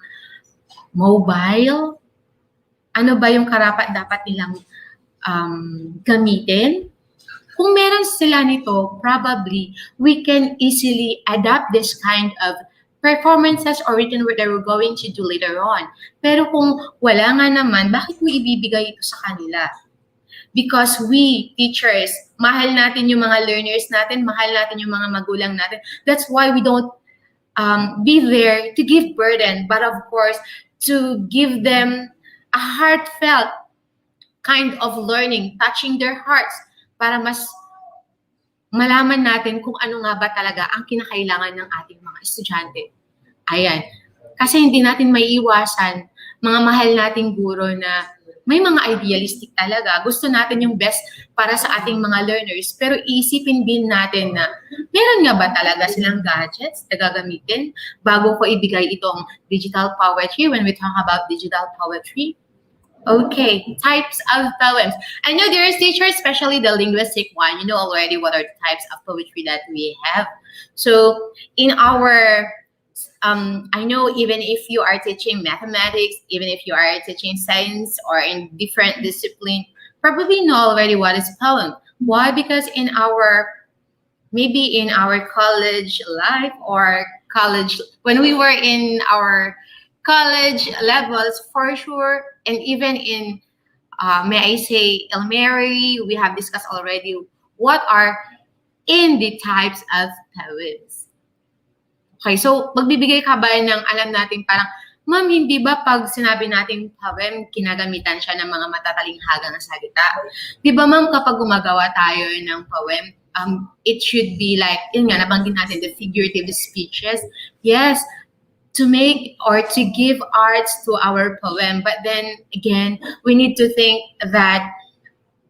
mobile? Ano ba yung karapat dapat nilang gamitin? Kung meron sila nito, probably we can easily adapt this kind of performances or written word that we're going to do later on. Pero kung wala nga naman, bakit mo ibibigay ito sa kanila? Because we, teachers, mahal natin yung mga learners natin, mahal natin yung mga magulang natin. That's why we don't be there to give burden, but of course, to give them a heartfelt kind of learning, touching their hearts, para mas malaman natin kung ano nga ba talaga ang kinakailangan ng ating mga estudyante. Ayan. Kasi hindi natin maiiwasan, mga mahal nating guro na may mga idealistic talaga. Gusto natin yung best para sa ating mga learners. Pero isipin din natin na meron nga ba talaga silang gadgets na gagamitin bago ko ibigay itong digital poetry when we talk about digital poetry? Okay, types of poems. I know there is teachers, especially the linguistic one. You know already what are the types of poetry that we have. So in our I know even if you are teaching mathematics, even if you are teaching science or in different discipline, probably know already what is poem. Why? Because maybe in our college life or college, when we were in our college levels, for sure, and even in, may I say, elementary, we have discussed already what are in the types of poems. Okay, so magbibigay ka ba ng alam natin parang, ma'am, hindi ba pag sinabi natin poem, kinagamitan siya ng mga matatalinghaga na salita? Di ba ma'am, kapag gumagawa tayo ng poem, it should be like, yun nga, nabanggit natin, the figurative speeches. Yes, to make or to give arts to our poem. But then, again, we need to think that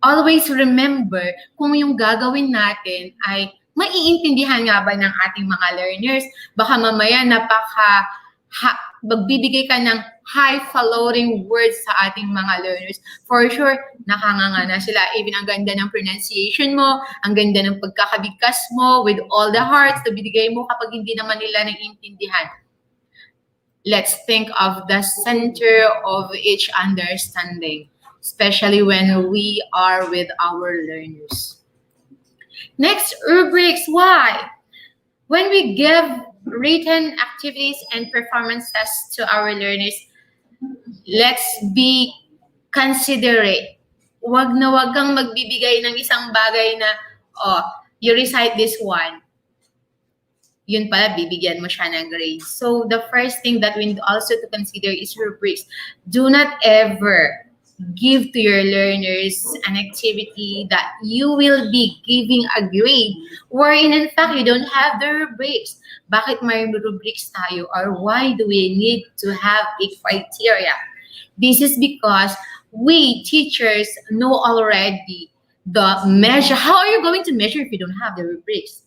always remember kung yung gagawin natin ay maiintindihan nga ba ng ating mga learners? Baka mamaya magbibigay ka ng high-following words sa ating mga learners. For sure, nakanganga na sila. Even ang ganda ng pronunciation mo, ang ganda ng pagkakabigkas mo, with all the hearts na binigay mo kapag hindi naman nila naiintindihan. Let's think of the center of each understanding, especially when we are with our learners. Next, rubrics. Why? When we give written activities and performance tests to our learners, let's be considerate. Wag kang magbibigay ng isang bagay na, you recite this one. Yun pala, bibigyan mo siya ng grade. So, the first thing that we need also to consider is rubrics. Do not ever give to your learners an activity that you will be giving a grade wherein in fact you don't have the rubrics. Bakit may rubrics tayo, or why do we need to have a criteria? This is because we teachers know already the measure. How are you going to measure if you don't have the rubrics?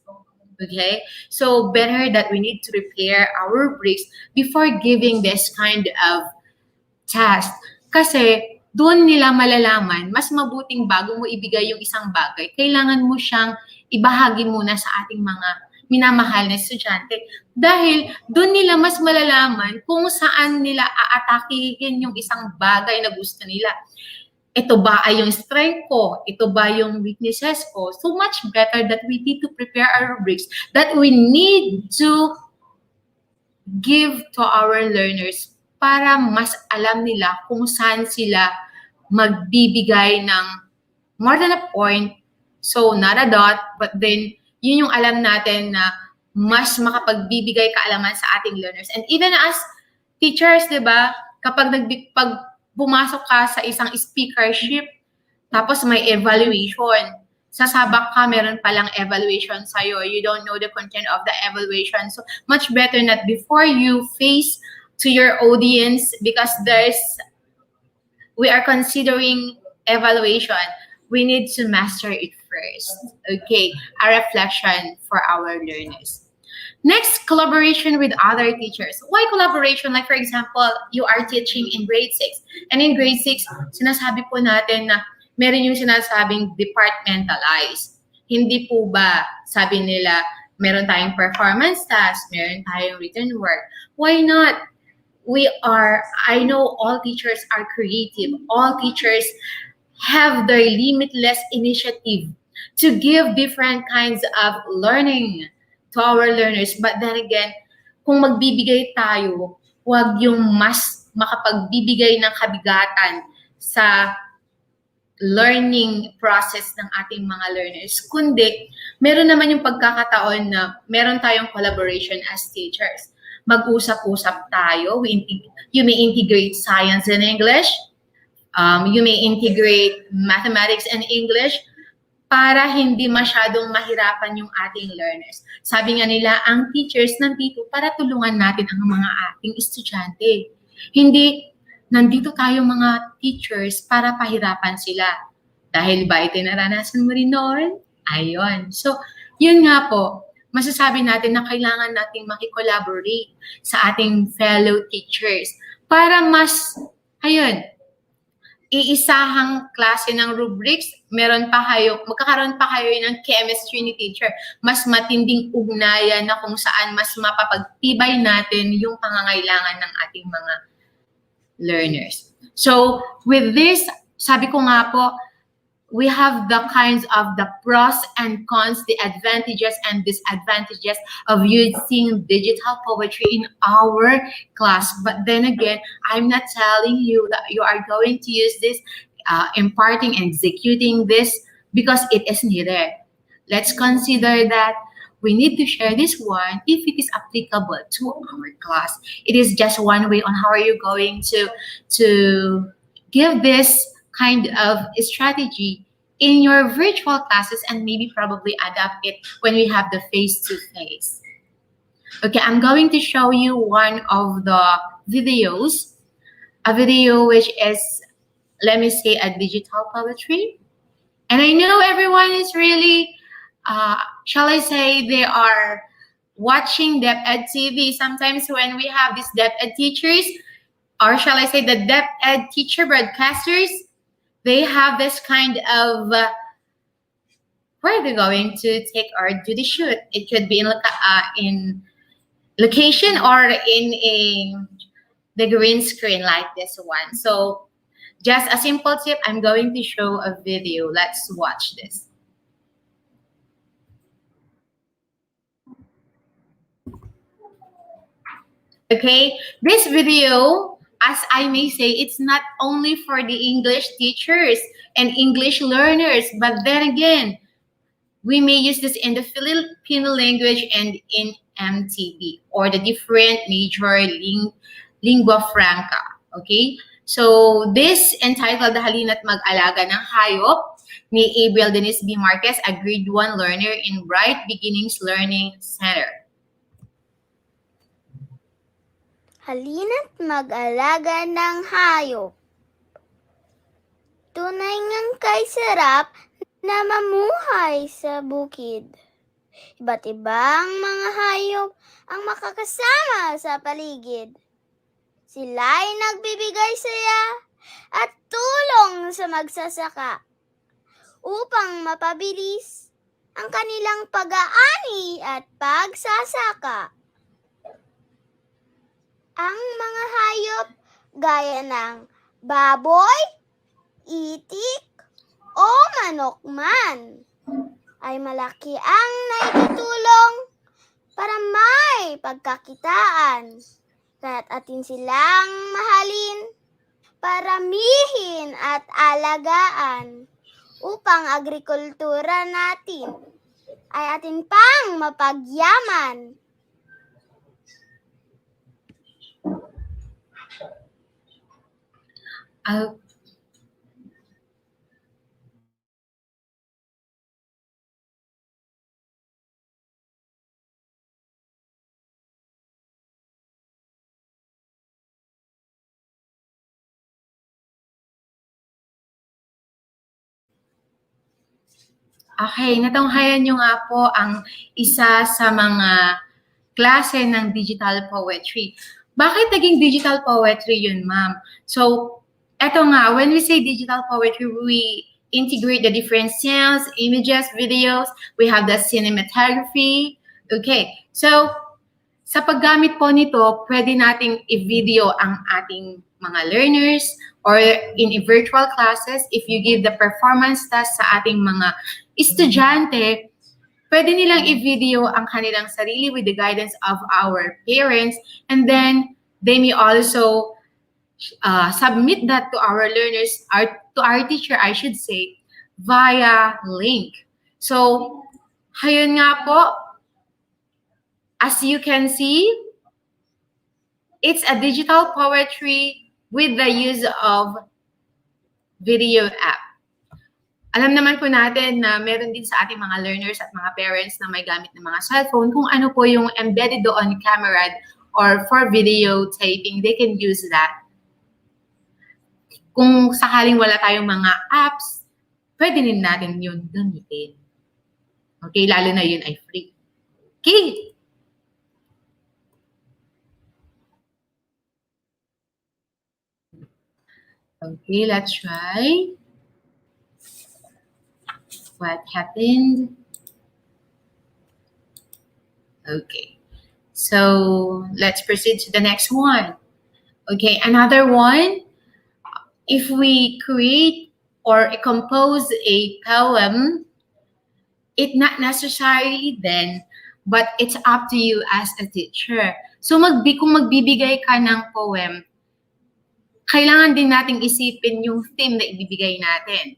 Okay, so better that we need to prepare our rubrics before giving this kind of task. Kasi doon nila malalaman, mas mabuting bago mo ibigay yung isang bagay, kailangan mo siyang ibahagi muna sa ating mga minamahal na estudyante. Dahil doon nila mas malalaman kung saan nila aatakihin yung isang bagay na gusto nila. Ito ba ay yung strength ko? Ito ba yung weaknesses ko? So much better that we need to prepare our rubrics, that we need to give to our learners para mas alam nila kung saan sila magbibigay ng more than a point. So, not a dot, but then, yun yung alam natin na mas makapagbibigay kaalaman sa ating learners. And even as teachers, di ba, kapag pag pumasok ka sa isang speakership, tapos may evaluation, sasabak ka, meron palang evaluation sa'yo. You don't know the content of the evaluation. So, much better that before you face to your audience, because we are considering evaluation, we need to master it first. Okay, a reflection for our learners. Next, collaboration with other teachers. Why collaboration? Like for example, you are teaching in grade 6. And in grade 6, sinasabi po natin na meron yung sinasabing departmentalized. Hindi po ba, sabi nila, meron tayong performance task, meron tayong written work. Why not? I know all teachers are creative. All teachers have their limitless initiative to give different kinds of learning to our learners. But then again, kung magbibigay tayo, huwag yung mas makapagbibigay ng kabigatan sa learning process ng ating mga learners. Kundi, meron naman yung pagkakataon na meron tayong collaboration as teachers. Mag-usap-usap tayo. You may integrate science and English. You may integrate mathematics and English para hindi masyadong mahirapan yung ating learners. Sabi nga nila, ang teachers nandito para tulungan natin ang mga ating estudyante. Hindi nandito tayo mga teachers para pahirapan sila. Dahil ba ito naranasan mo rin noon? Ayun. So, yun nga po. Masasabi natin na kailangan nating makikollaborate sa ating fellow teachers para mas, iisahang klase ng rubrics, magkakaroon pa kayo ng chemistry ni teacher, mas matinding ugnayan na kung saan mas mapapagtibay natin yung pangangailangan ng ating mga learners. So, with this, sabi ko nga po, we have the kinds of the pros and cons, the advantages and disadvantages of using digital poetry in our class. But then again, I'm not telling you that you are going to use this, imparting and executing this because it is needed. Let's consider that we need to share this one if it is applicable to our class. It is just one way on how are you going to give this kind of strategy in your virtual classes and maybe probably adapt it when we have the face-to-face. Okay, I'm going to show you one of the videos, a video which is, let me say, a digital poetry. And I know everyone is really, shall I say, they are watching DepEd TV. Sometimes when we have these DepEd teachers, or shall I say the DepEd teacher broadcasters, they have this kind of, where are they going to take or do the shoot? It could be in location or in the green screen like this one. So just a simple tip, I'm going to show a video. Let's watch this. Okay, this video, as I may say, it's not only for the English teachers and English learners, but then again, we may use this in the Filipino language and in MTB or the different major lingua franca. Okay, so this entitled Halina't Mag-alaga ng Hayop ni Abriel Denise B. Marquez, a grade 1 learner in Bright Beginnings Learning Center. Halina't mag-alaga ng hayop. Tunay ngang kay sarap na mamuhay sa bukid. Iba't ibang mga hayop ang makakasama sa paligid. Sila ay nagbibigay saya at tulong sa magsasaka upang mapabilis ang kanilang pag-aani at pagsasaka. Ang mga hayop gaya ng baboy, itik, o manok man ay malaki ang naitutulong para may pagkakitaan. Kaya't atin silang mahalin, paramihin at alagaan upang agrikultura natin ay atin pang mapagyaman. Okay, natunghayan nyo nga po ang isa sa mga klase ng digital poetry. Bakit naging digital poetry yun, ma'am? So, eto nga, when we say digital poetry, we integrate the different sounds, images, videos. We have the cinematography. Okay, so sa paggamit po nito, pwede nating i-video ang ating mga learners or in virtual classes, if you give the performance test sa ating mga estudyante, pwede nilang i-video ang kanilang sarili with the guidance of our parents, and then they may also submit that to our learners, to our teacher, I should say, via link. So, hayun nga po, as you can see, it's a digital poetry with the use of video app. Alam naman po natin na meron din sa ating mga learners at mga parents na may gamit ng mga cellphone kung ano po yung embedded doon camera or for video taping, they can use that. Kung sakaling wala tayong mga apps, pwede din natin yun gamitin. Okay, lalo na yun ay free. Okay. Okay, let's try. What happened? Okay, so let's proceed to the next one. Okay, another one. If we create or compose a poem, it's not necessary then, but it's up to you as a teacher. So kung magbibigay ka ng poem, kailangan din nating isipin yung theme na ibibigay natin.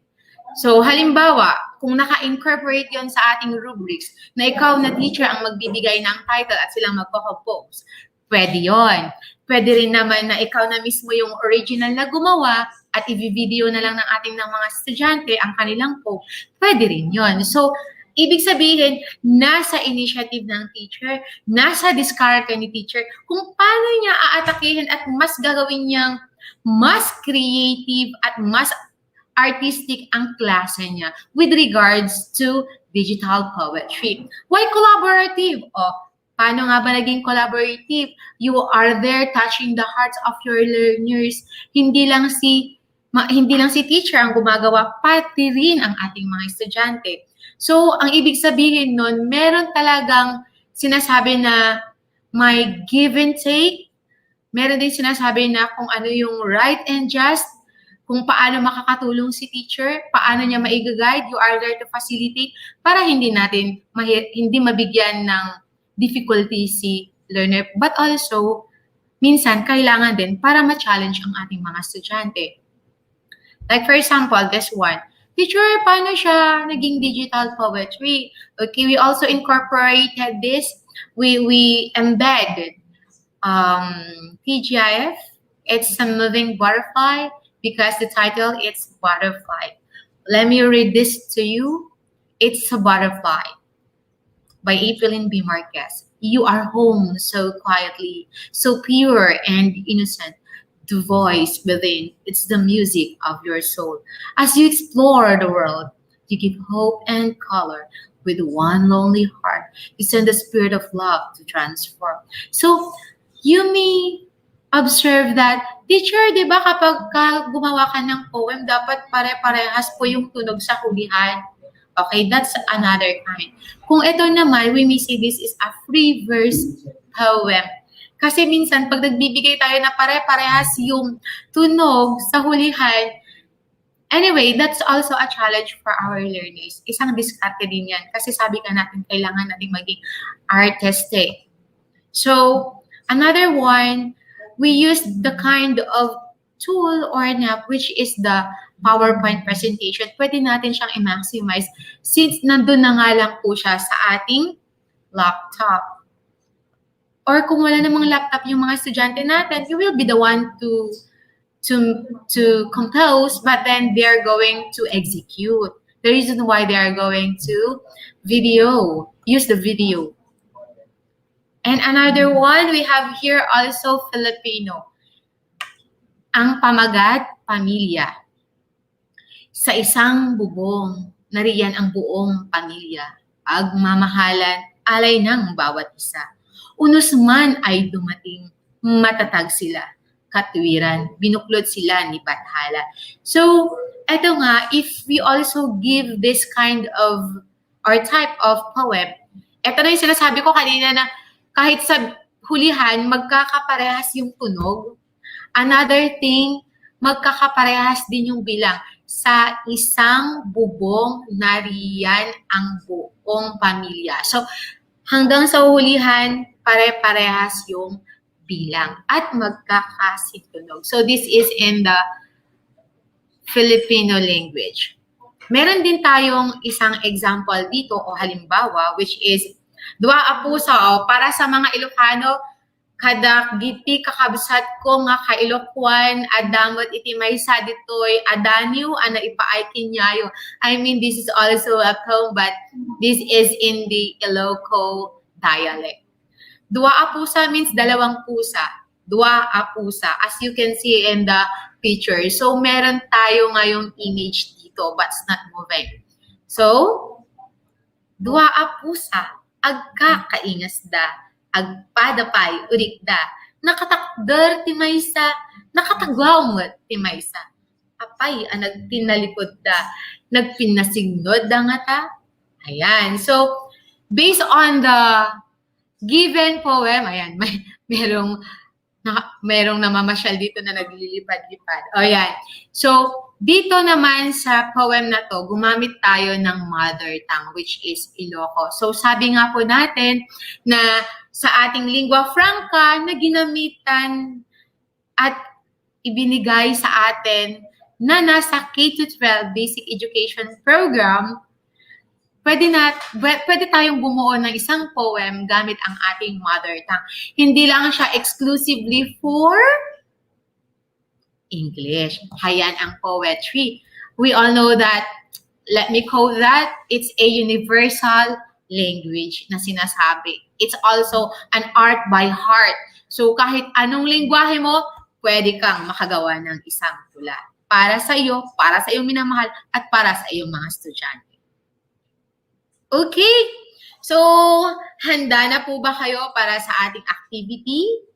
So, halimbawa, kung naka-incorporate yon sa ating rubrics, na ikaw na teacher ang magbibigay ng title at silang magpo-compose, pwede yon. Pwede rin naman na ikaw na mismo yung original na gumawa at i-video na lang ng ating mga estudyante ang kanilang poem. Pwede rin yon. So, ibig sabihin, nasa initiative ng teacher, nasa discard ni teacher, kung paano niya aatakihin at mas gagawin niyang mas creative at mas artistic ang klase niya with regards to digital poetry. Why collaborative? O, paano nga ba naging collaborative? You are there touching the hearts of your learners. Hindi lang si teacher ang gumagawa, pati rin ang ating mga estudyante. So, ang ibig sabihin nun, meron talagang sinasabi na may give and take. Meron din sinasabi na kung ano yung right and just, kung paano makakatulong si teacher, paano niya maiga-guide, you are there to facilitate para hindi mabigyan ng difficulty si learner. But also, minsan, kailangan din para ma-challenge ang ating mga estudyante. Like for example, this one. Teacher, paano siya naging digital poetry? Okay, we also incorporated this. We embedded TGIF. It's a moving butterfly because the title is Butterfly. Let me read this to you. It's a Butterfly by Evelyn B. Marquez. You are home so quietly, so pure and innocent. The voice within, it's the music of your soul. As you explore the world, you give hope and color. With one lonely heart, you send the spirit of love to transform. So, you may observe that, teacher, di ba kapag gumawa ka ng poem, dapat pare-parehas po yung tunog sa hulihan. Okay, that's another kind. Kung ito naman, we may say this is a free verse poem. Kasi minsan, pag nagbibigay tayo na pare-parehas yung tunog sa hulihan, anyway, that's also a challenge for our learners. Isang diskarte din yan. Kasi sabi ka natin, kailangan natin maging artistic. So, another one, we use the kind of tool or an app which is the PowerPoint presentation. Pwede natin siyang i-maximize since nandun na nga lang po siya sa ating laptop. Or kung wala namang laptop yung mga estudyante natin, you will be the one to compose, but then they're going to execute. The reason why they are going to use the video. And another one, we have here also Filipino. Ang pamagat, pamilya. Sa isang bubong, nariyan ang buong pamilya. Pagmamahalan, alay ng bawat isa. Unos man ay dumating, matatag sila. Katwiran, binuklod sila ni Bathala. So, eto nga, if we also give this kind of, or type of poem, eto na yung sinasabi ko kanina na kahit sa hulihan, magkakaparehas yung tunog. Another thing, magkakaparehas din yung bilang. Sa isang bubong, nariyan ang buong pamilya. So, hanggang sa hulihan, pare-parehas yung bilang at magkakasintunog. So, this is in the Filipino language. Meron din tayong isang example dito o halimbawa, which is dua apusa o para sa mga Ilocano, kadak giti kakabsat ko nga kailokwan adamot iti maysa ditoy adanyo ana ipaay kinyayo. I mean, this is also a poem, but this is in the Iloco dialect. Dua apusa means dalawang pusa. Dua apusa, as you can see in the picture. So, meron tayo ngayong image dito, but it's not moving. So, dua apusa, agkakaingasda, agpadapay, urikda, nakatakder ti maysa, nakatagwamot ti maysa. Apay, nagtinalikod da, nagpinasignod da nga ta. Ayan. So, based on the given poem, ayan, merong namamasyal dito na naglilipad-lipad. O yan. So, dito naman sa poem na to, gumamit tayo ng mother tongue, which is Iloco. So, sabi nga po natin na sa ating lingua franca na ginamitan at ibinigay sa atin na nasa K-12 Basic Education Program, pwede tayong bumuo ng isang poem gamit ang ating mother tongue. Hindi lang siya exclusively for English. Hayan ang poetry. We all know that, let me quote that, it's a universal language na sinasabi. It's also an art by heart. So kahit anong lingwahe mo, pwede kang makagawa ng isang tula. Para sa iyo, para sa iyong minamahal, at para sa iyong mga estudyante. Okay, so handa na po ba kayo para sa ating activity?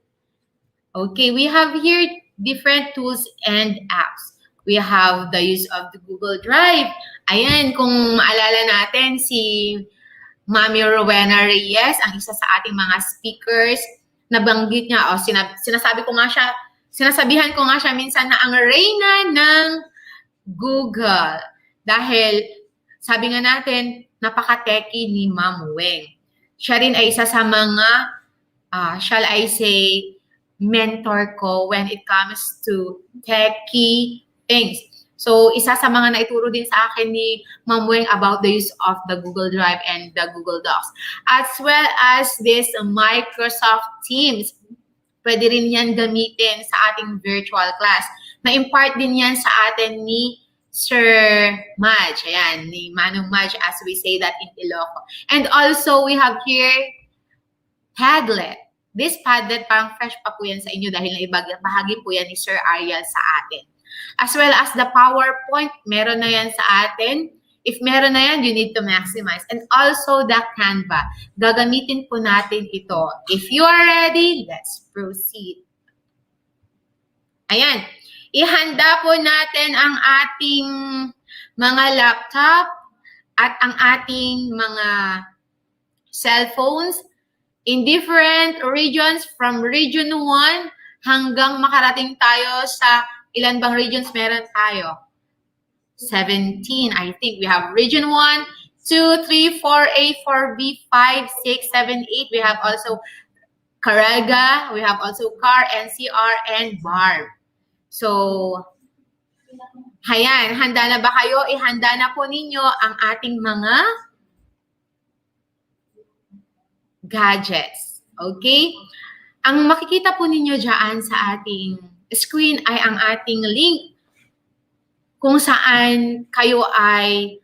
Okay, we have here different tools and apps. We have the use of the Google Drive. Ayan, kung maalala natin si Mami Rowena Reyes, ang isa sa ating mga speakers, nabanggit niya, sinasabihan ko nga siya minsan na ang reyna ng Google. Dahil sabi nga natin, napaka-techy ni Ma'am Weng. Siya rin ay isa sa mga, shall I say, mentor ko when it comes to techy things. So, isa sa mga naituro din sa akin ni Ma'am Weng about the use of the Google Drive and the Google Docs. As well as this Microsoft Teams. Pwede rin yan gamitin sa ating virtual class. Na-impart din yan sa atin ni Sir Madge, ayan, ni Manong Madge, as we say that in Iloco. And also, we have here Padlet. This Padlet, parang fresh pa po yan sa inyo dahil naibahagi po yan ni Sir Ariel sa atin. As well as the PowerPoint, meron na yan sa atin. If meron na yan, you need to maximize. And also the Canva. Gagamitin po natin ito. If you are ready, let's proceed. Ayan. Ihanda po natin ang ating mga laptop at ang ating mga cellphones in different regions from region 1 hanggang makarating tayo sa ilan bang regions meron tayo? 17, I think. We have region 1, 2, 3, 4A, 4B, 5, 6, 7, 8. We have also Caraga, we have also CAR, NCR, and BARB. So, ayan, handa na ba kayo? Ihanda na po ninyo ang ating mga gadgets. Okay? Ang makikita po ninyo dyan sa ating screen ay ang ating link kung saan tayo ay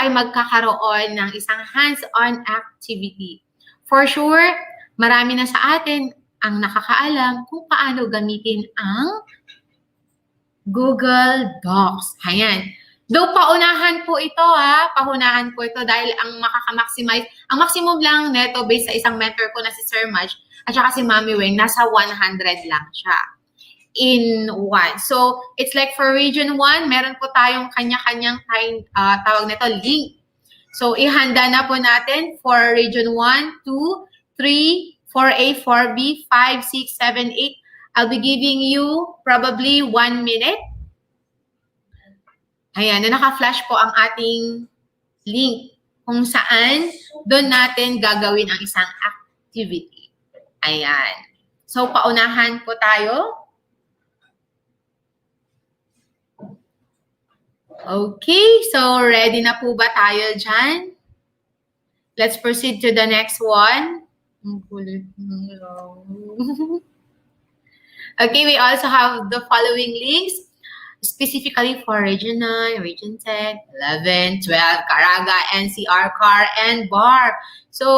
magkakaroon ng isang hands-on activity. For sure, marami na sa atin ang nakakaalam kung paano gamitin ang Google Docs. Ayan. Though paunahan po ito paunahan po ito dahil ang makaka-maximize, ang maximum lang neto based sa isang mentor ko na si Sir Maj at saka si Mami Weng, nasa 100 lang siya in one. So, it's like for region 1, meron po tayong kanya-kanyang tawag nito, link. So, ihanda na po natin for region 1, 2, 3, 4A, 4B, 5, 6, 7, 8. I'll be giving you probably 1 minute. Ayan, na naka-flash po ang ating link kung saan doon natin gagawin ang isang activity. Ayan. So, paunahan po tayo. Okay, so ready na po ba tayo dyan? Let's proceed to the next one. Okay, we also have the following links, specifically for Region 9, Region 10, 11, 12, Caraga, NCR, CAR, and BAR. So,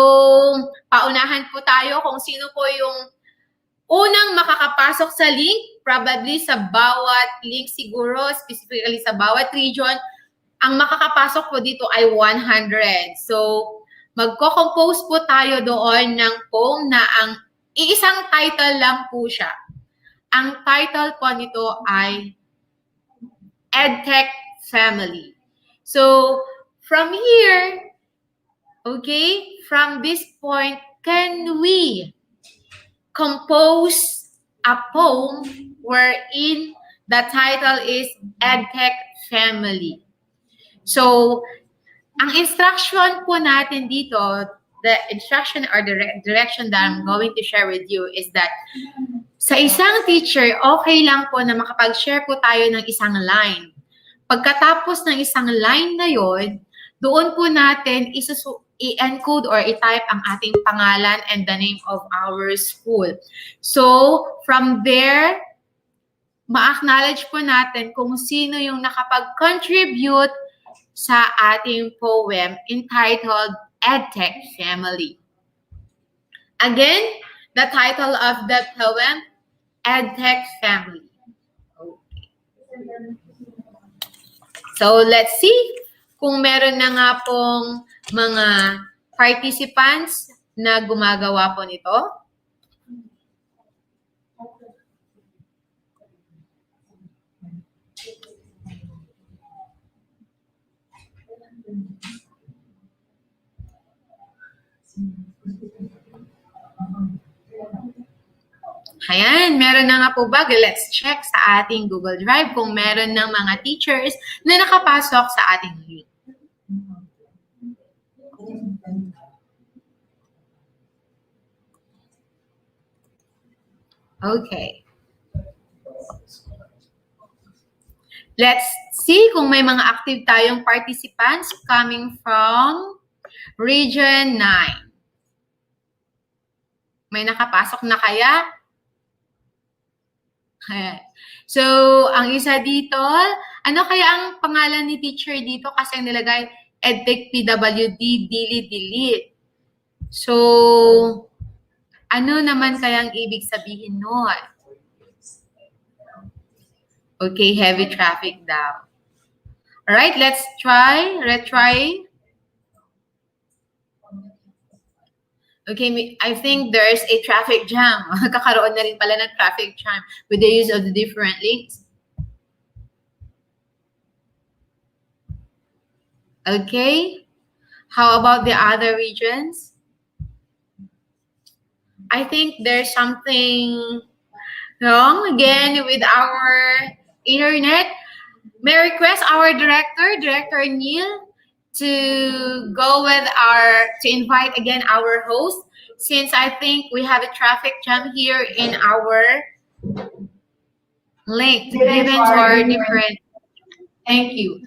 paunahan po tayo kung sino po yung unang makakapasok sa link, probably sa bawat link siguro, specifically sa bawat region, ang makakapasok po dito ay 100. So, magko-compose po tayo doon ng poem na ang iisang title lang po siya. Ang title po nito ay EdTech Family. So, from here, okay, from this point, can we compose a poem wherein the title is EdTech Family? So, ang instruction po natin dito, the instruction or the direction that I'm going to share with you is that sa isang teacher, okay lang po na makapag-share po tayo ng isang line. Pagkatapos ng isang line na yon, doon po natin i-encode or i-type ang ating pangalan and the name of our school. So, from there, ma-acknowledge po natin kung sino yung nakapag-contribute sa ating poem entitled EdTech Family. Again, the title of the poem, EdTech Family. Okay. So, let's see kung meron na nga pong mga participants na gumagawa po nito. Ayan, meron na nga po ba? Let's check sa ating Google Drive kung meron ng mga teachers na nakapasok sa ating link. Okay. Let's see kung may mga active tayong participants coming from Region 9. May nakapasok na kaya? So, ang isa dito, ano kaya ang pangalan ni teacher dito? Kasi ang nilagay, EdTech PWD, delete. So, ano naman kayang ibig sabihin nun? Okay, heavy traffic daw. Alright, let's try. Okay, I think there's a traffic jam. Kakaroon na rin pala ng traffic jam with the use of the different links. Okay, how about the other regions? I think there's something wrong again with our internet. May I request our Director Neil, to go with to invite again our host, since I think we have a traffic jam here in our link given to our different. Thank you.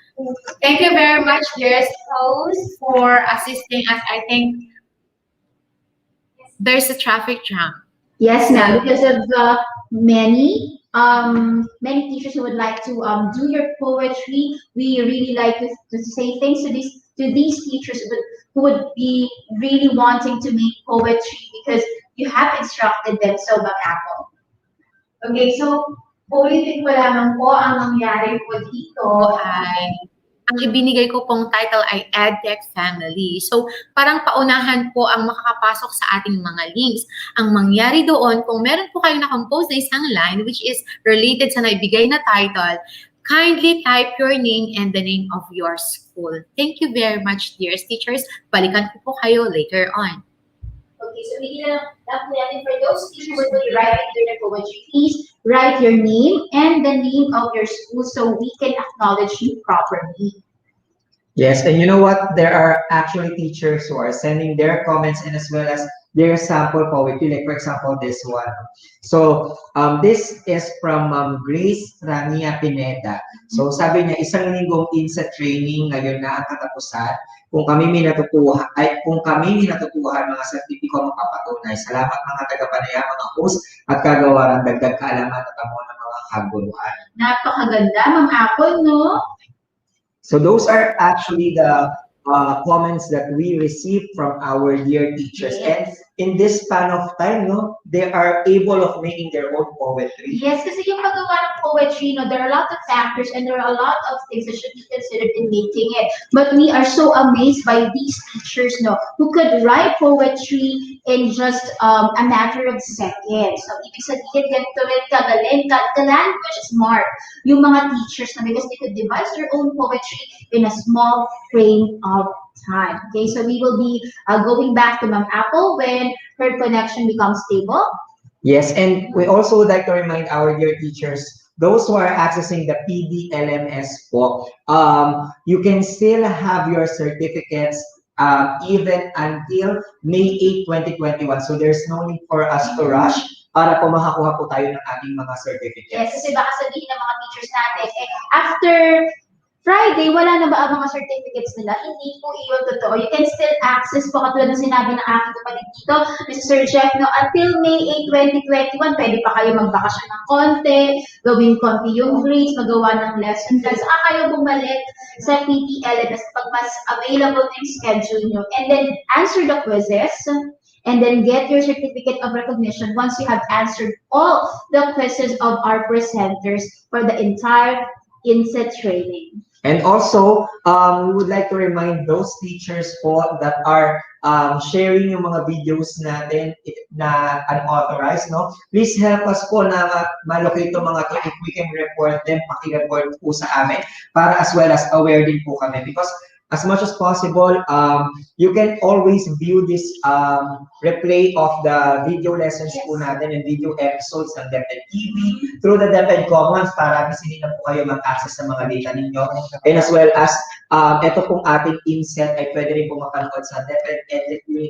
Thank you very much, dearest host, for assisting us. I think there's a traffic jam. Yes, ma'am, because of the many teachers who would like to do your poetry. We really like to say thanks to these teachers who would be really wanting to make poetry because you have instructed them so, Ma'am Apple. Okay, so ulitin ko lamang po ang nangyari po dito. Ang ibinigay ko pong title ay EdTech Family. So, parang paunahan po ang makakapasok sa ating mga links. Ang mangyari doon, kung meron po kayo na-compose na isang line which is related sa naibigay na title, kindly type your name and the name of your school. Thank you very much, dear teachers. Balikan ko po kayo later on. Okay, so we lang po natin for those teachers who will be writing their poetry. Please write your name and the name of your school so we can acknowledge you properly. Yes, and you know what? There are actually teachers who are sending their comments and as well as their sample poetry. Like for example, this one. So this is from Grace Rania Pineda. So sabi niya, isang linggong INSET training ngayon na ang katapusan. Kung kami may natutuhan, mga sertipiko mapapatunay. Salamat mga tagapanaya, mga host at kagawaran, dagdag kaalaman at amo ng mga kaguluhan. Napakaganda, Ma'am Apple, no? So those are actually the comments that we received from our dear teachers. Yes. And in this span of time, no, they are able of making their own poetry. Yes, kasi yung paggawa ng poetry, no, there are a lot of factors and there are a lot of things that should be considered in making it. But we are so amazed by these teachers, no, who could write poetry in just a matter of seconds. So, ibig sabihin, ganito rin kagaling, ka-language smart yung mga teachers na because they could devise their own poetry in a small frame of time. Okay, so we will be going back to Ma'am Apple when her connection becomes stable. Yes, and we also would like to remind our dear teachers, those who are accessing the PDLMS po, you can still have your certificates even until May 8, 2021. So there's no need for us to rush para po makakuha po tayo ng ating mga certificates. Yes, kasi baka sabihin ng mga teachers natin, after Friday, wala na ba ang mga certificates nila? Hindi po iyon totoo. You can still access po, katulad ng sinabi ng aking kapatid dito, Mr. Sir Jeff, no, until May 8, 2021, pwede pa kayo magbakasyon ng konti, gawing konti yung grades, magawa ng lesson plans, kayo bumalik sa PTLMS pag mas available na yung schedule nyo. And then answer the quizzes, and then get your certificate of recognition once you have answered all the quizzes of our presenters for the entire INSET training. And also, we would like to remind those teachers po that are sharing yung mga videos natin na unauthorized, no? Please help us po na malocate yung mga to. If we can report them, paki-report po sa amin para as well as aware din po kami. Because as much as possible, you can always view this replay of the video lessons po natin and video episodes ng DepEd TV through the DepEd Commons para bisinin na po kayo mag-access sa mga data ninyo. And as well as, ito pong ating INSET ay pwede rin po mapanood sa DepEd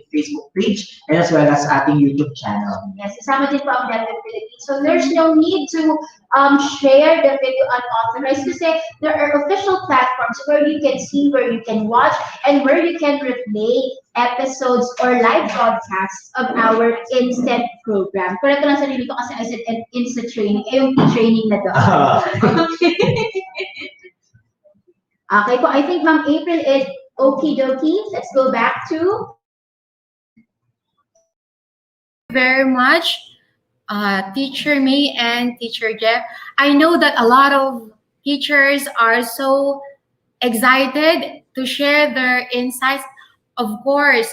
Facebook page and as well as ating YouTube channel. Yes, kasama din po ang DepEd Philippines. So there's no need to share the video unauthorized kasi there are official platforms where you can see, where you can watch, and where you can replay episodes or live broadcasts of our INSET program. Correct lang sarili ko kasi I said INSET training, yung training na doon. Okay po, I think Ma'am April is okie dokie. Let's go back to very much, Teacher May and Teacher Jeff. I know that a lot of teachers are so excited to share their insights. Of course,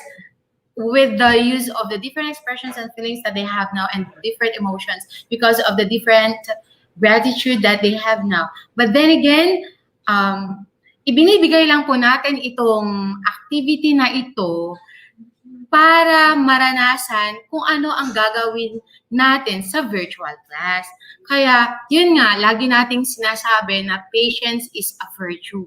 with the use of the different expressions and feelings that they have now and different emotions because of the different gratitude that they have now. But then again, ibinibigay lang po natin itong activity na ito para maranasan kung ano ang gagawin natin sa virtual class. Kaya, yun nga, lagi nating sinasabi na patience is a virtue.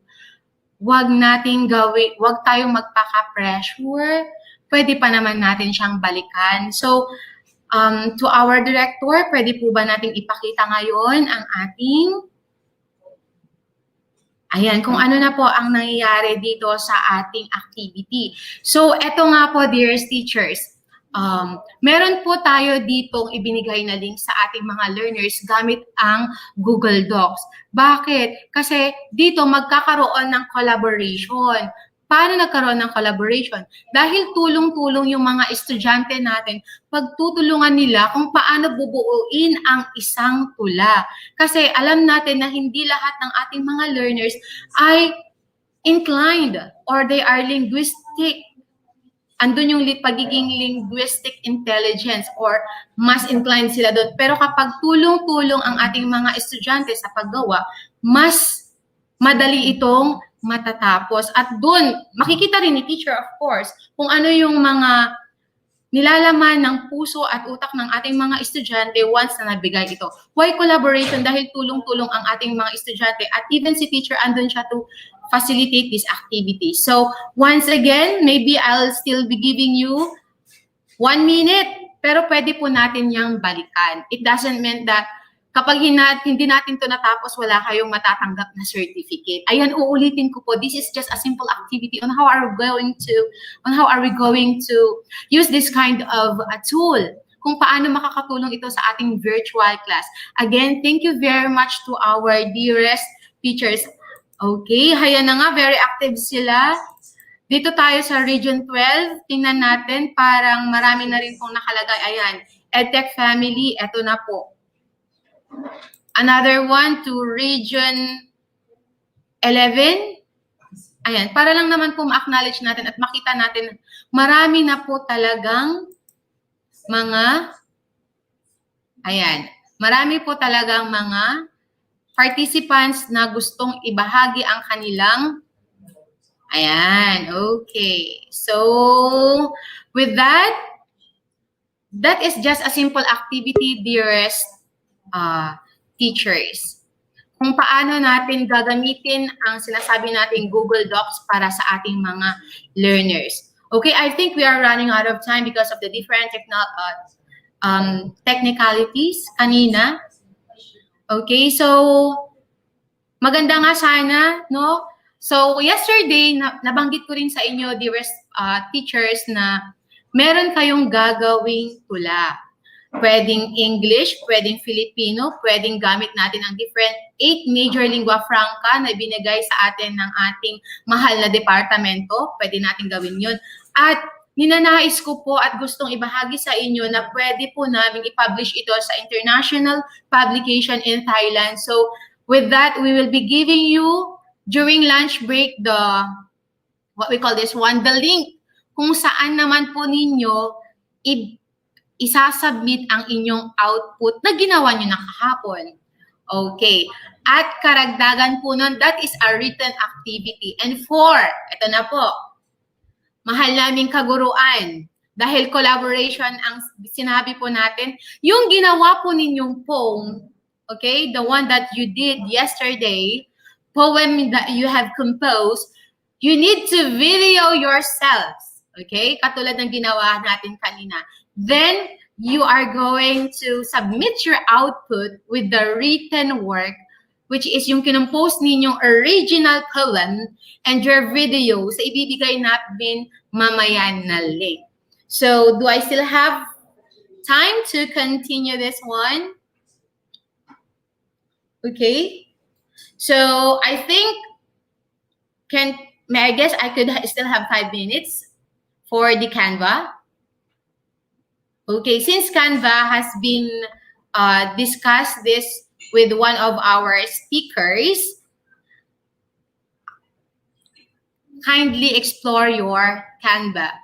Wag tayong magpaka-pressure. Pwede pa naman natin siyang balikan. So, to our director, pwede po ba nating ipakita ngayon ang ating kung ano na po ang nangyayari dito sa ating activity. So, eto nga po, dearest teachers. Meron po tayo ditong ibinigay na link sa ating mga learners gamit ang Google Docs. Bakit? Kasi dito magkakaroon ng collaboration. Paano nagkaroon ng collaboration? Dahil tulong-tulong yung mga estudyante natin, pagtutulungan nila kung paano bubuuin ang isang tula. Kasi alam natin na hindi lahat ng ating mga learners ay inclined or they are linguistic. Andun yung pagiging linguistic intelligence or mas inclined sila doon. Pero kapag tulong-tulong ang ating mga estudyante sa paggawa, mas madali itong matatapos. At doon, makikita rin ni teacher, of course, kung ano yung mga nilalaman ng puso at utak ng ating mga estudyante once na nabigay ito. Why collaboration? Dahil tulong-tulong ang ating mga estudyante at even si teacher andun siya to facilitate this activity. So, once again, maybe I'll still be giving you 1 minute, pero pwede po natin yang balikan. It doesn't mean that kapag hindi natin to natapos, wala kayong matatanggap na certificate. Ayan, uulitin ko po. This is just a simple activity on how are we going to use this kind of a tool. Kung paano makakatulong ito sa ating virtual class. Again, thank you very much to our dearest teachers. Okay, haya na nga, very active sila. Dito tayo sa Region 12. Tingnan natin, parang marami na rin pong nakalagay. Ayan, EdTech family, eto na po. Another one to Region 11. Ayan, para lang naman po ma-acknowledge natin at makita natin, marami na po talagang marami po talagang mga participants na gustong ibahagi ang kanilang okay. So, with that is just a simple activity, dearest teachers. Kung paano natin gagamitin ang sinasabi nating Google Docs para sa ating mga learners. Okay, I think we are running out of time because of the different technicalities kanina. Okay, so maganda nga sana, no? So yesterday, nabanggit ko rin sa inyo, dearest teachers, na meron kayong gagawing tula. Pwedeng English, pwedeng Filipino, pwedeng gamit natin ang different 8 major lingua franca na binigay sa atin ng ating mahal na departamento. Pwede natin gawin yun. At ninanais ko po at gustong ibahagi sa inyo na pwede po namin i-publish ito sa international publication in Thailand. So with that, we will be giving you during lunch break the link kung saan naman po ninyo isasubmit ang inyong output na ginawa nyo na kahapon. Okay. At karagdagan po nun, that is a written activity. And 4, ito na po, mahal naming kaguruan, dahil collaboration ang sinabi po natin, yung ginawa po ninyong poem, okay, the one that you did yesterday, poem that you have composed, you need to video yourselves. Okay? Katulad ng ginawa natin kanina. Then, you are going to submit your output with the written work, which is yung kinompose ninyong original poem and your video sa ibibigay natin mamaya na link. So, do I still have time to continue this one? Okay. So, I think, I guess I could still have 5 minutes for the Canva. Okay, since Canva has been discussed this with one of our speakers, kindly explore your Canva.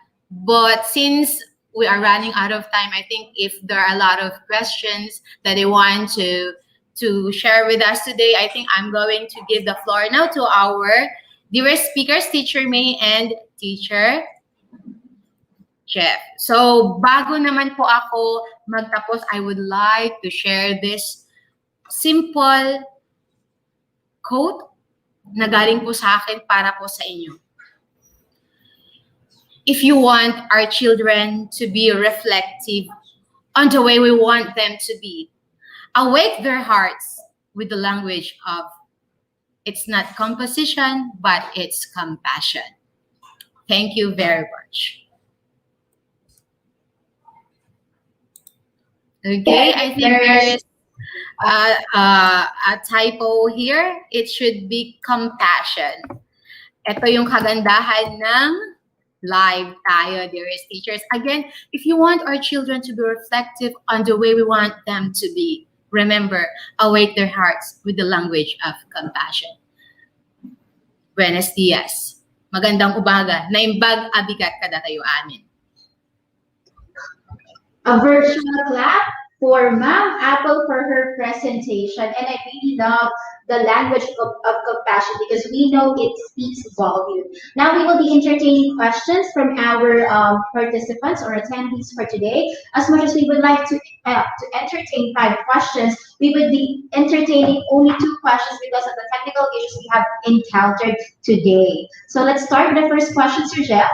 But since we are running out of time, I think if there are a lot of questions that they want to share with us today, I think I'm going to give the floor now to our dearest speakers, Teacher May and Teacher Jeff. So bago naman po ako magtapos, I would like to share this simple quote na galing po sa akin para po sa inyo. If you want our children to be reflective on the way we want them to be, awake their hearts with the language of it's not composition, but it's compassion. Thank you very much. Okay, I think there is a typo here. It should be compassion. Ito yung kagandahan ng live tayo, dearest teachers. Again, if you want our children to be reflective on the way we want them to be, remember, awake their hearts with the language of compassion. Buenos dias. Magandang umaga. Naimbag abigat kada tayo amin. A virtual clap for Ma'am Apple for her presentation. And I really love the language of compassion because we know it speaks volume. Now we will be entertaining questions from our participants or attendees for today. As much as we would like to entertain 5 questions, we would be entertaining only 2 questions because of the technical issues we have encountered today. So let's start with the first question, Sir Jeff.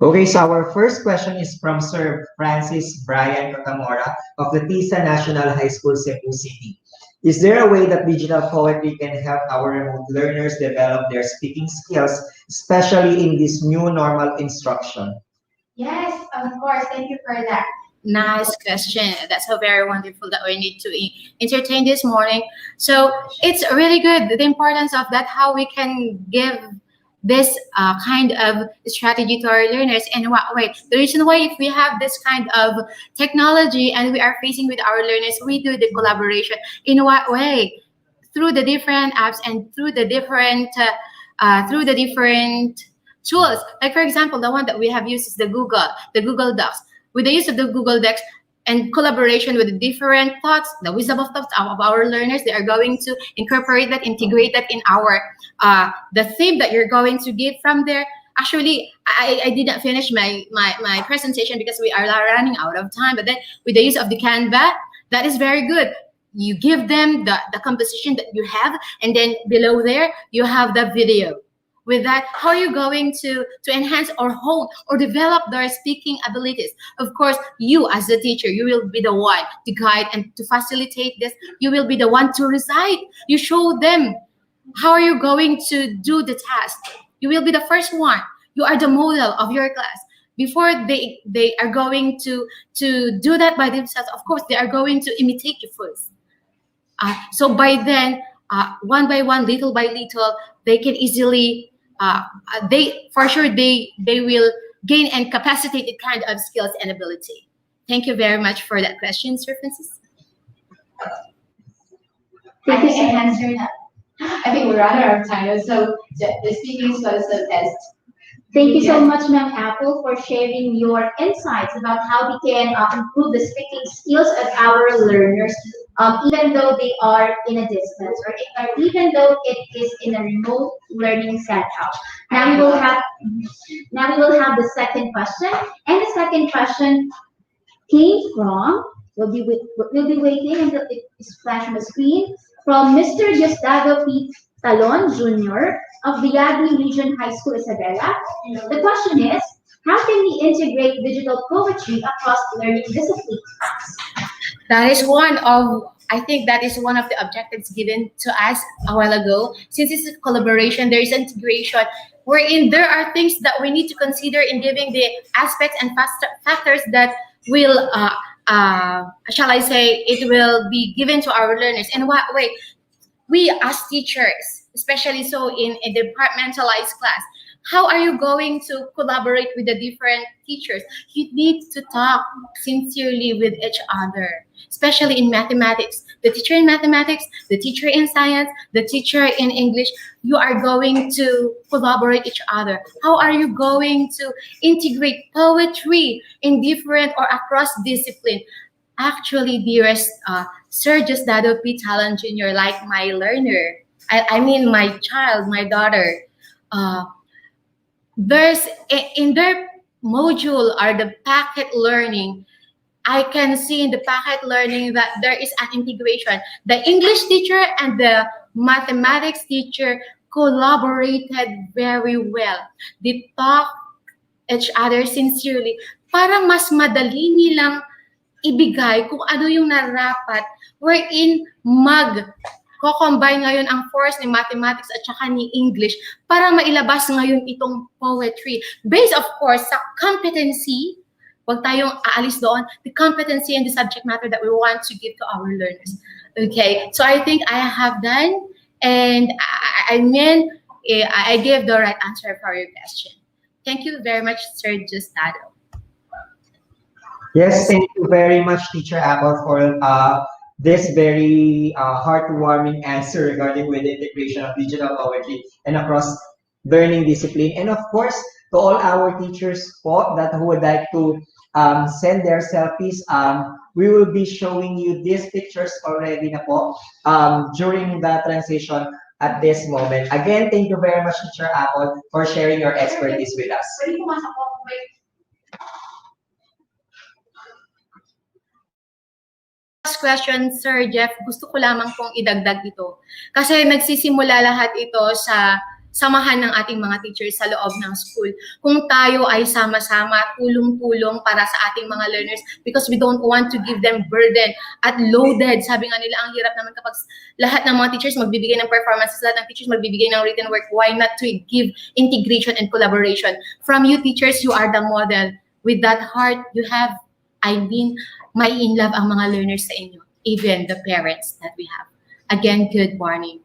Okay, so our first question is from Sir Francis Brian Katamora of the TISA National High School, Cebu City. Is there a way that digital poetry can help our remote learners develop their speaking skills, especially in this new normal instruction? Yes, of course. Thank you for that. Nice question. That's so very wonderful that we need to entertain this morning. So it's really good, the importance of that, how we can give this kind of strategy to our learners. And what way? The reason why if we have this kind of technology and we are facing with our learners, we do the collaboration. In what way? Through the different apps and through the different tools. Like for example, the one that we have used is the Google Docs. With the use of the Google Docs and collaboration with the different thoughts, the wisdom of thoughts of our learners, they are going to incorporate that, integrate that in our the theme that you're going to give from there. Actually, I did not finish my presentation because we are running out of time. But then with the use of the Canva, that is very good. You give them the composition that you have, and then below there you have the video. With that, how are you going to enhance or hone or develop their speaking abilities? Of course, you as the teacher, you will be the one to guide and to facilitate this. You will be the one to recite. You show them how are you going to do the task. You will be the first one. You are the model of your class. Before they are going to do that by themselves, of course, they are going to imitate you first. So by then, one by one, little by little, they can easily they will gain and capacitate the kind of skills and ability. Thank you very much for that question, Sir Francis. I think I answered that. I think we're out of time, so the speaking skills test. Thank you so much, Ma'am Apple, for sharing your insights about how we can improve the speaking skills of our learners, even though they are in a distance or even though it is in a remote learning setup. Now we will have the second question, and the second question came from. We'll be waiting until it is flashed on the screen from Mr. Gustavo P. Talon Jr. of the Yagi Region High School, Isabela. The question is, how can we integrate digital poetry across learning disciplines? That is one of, I think that is one of the objectives given to us a while ago. Since it's a collaboration, there is integration, wherein there are things that we need to consider in giving the aspects and factors that will, shall I say, it will be given to our learners. In what way? We as teachers, especially so in a departmentalized class, How are you going to collaborate with the different teachers? You need to talk sincerely with each other, especially in mathematics. The teacher in mathematics, the teacher in science, the teacher in English, you are going to collaborate each other. How are you going to integrate poetry in different or across discipline? Actually, dearest Sir Justado P. Talon Jr., like my learner, I mean my child, my daughter, there's in their module or the packet learning, I can see in the packet learning that there is an integration. The English teacher and the mathematics teacher collaborated very well. They talk each other sincerely para mas madali nilang ibigay kung ano yung narapat wherein mag-combine ngayon ang force ni mathematics at saka ni English para mailabas ngayon itong poetry. Based, of course, sa competency, wag tayong aalis doon, the competency and the subject matter that we want to give to our learners. Okay, so I think I have done, and I gave the right answer for your question. Thank you very much, Sir Justado. Yes, thank you very much, Teacher Apple, for this very heartwarming answer regarding with the integration of digital poetry and across learning discipline. And of course, to all our teachers po that who would like to send their selfies, we will be showing you these pictures already na po during the transition at this moment. Again, thank you very much, Teacher Apple, for sharing your expertise with us. Last question, Sir Jeff, gusto ko lamang pong idagdag ito. Kasi nagsisimula lahat ito sa samahan ng ating mga teachers sa loob ng school. Kung tayo ay sama-sama, tulong-tulong para sa ating mga learners because we don't want to give them burden at loaded. Sabi nga nila, ang hirap naman kapag lahat ng mga teachers magbibigay ng performances, lahat ng teachers magbibigay ng written work. Why not to give integration and collaboration? From you teachers, you are the model. With that heart you have, may in love ang mga learners sa inyo, even the parents that we have. Again, good morning.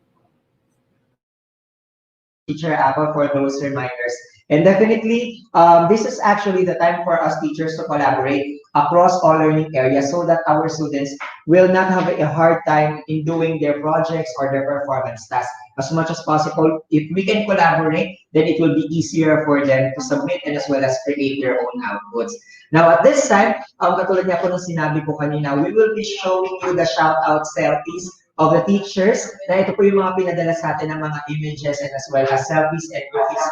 Teacher Apple for those reminders. And definitely, this is actually the time for us teachers to collaborate across all learning areas so that our students will not have a hard time in doing their projects or their performance tasks. As much as possible, if we can collaborate, then it will be easier for them to submit and as well as create their own outputs. Now, at this time, katulad niya po ng sinabi ko kanina, we will be showing you the shout-out selfies of the teachers. Na ito po yung mga pinadala sa atin ng mga images and as well as selfies and graphics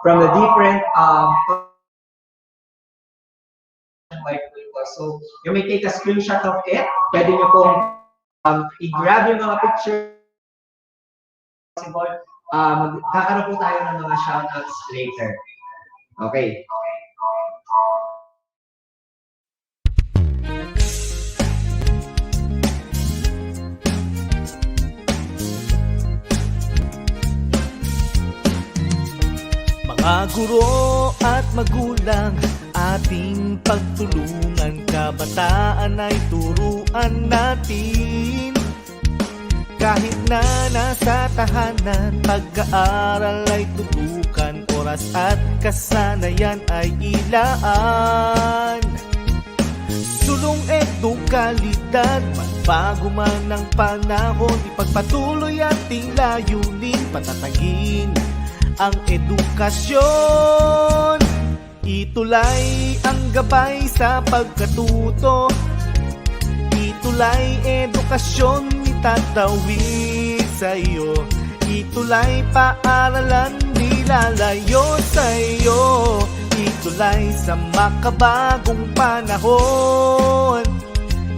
from the different so you may take a screenshot of it. Pwede nyo pong i-grab yung mga pictures. Kakaroon po tayo ng mga shoutouts later. Okay. Mga guro at magulang, ating pagtulungan, kabataan ay turuan natin. Kahit na nasa tahanan, pag-aaral ay tutukan, oras at kasanayan ay ilaan. Sulong edukalidad, magbago man ang panahon, ipagpatuloy ating layunin, patatagin ang edukasyon. ETUlay ang gabay sa pagkatuto, ETUlay edukasyon itatawid sa'yo, ETUlay paaralan nilalayo sa'yo, ETUlay sa makabagong panahon,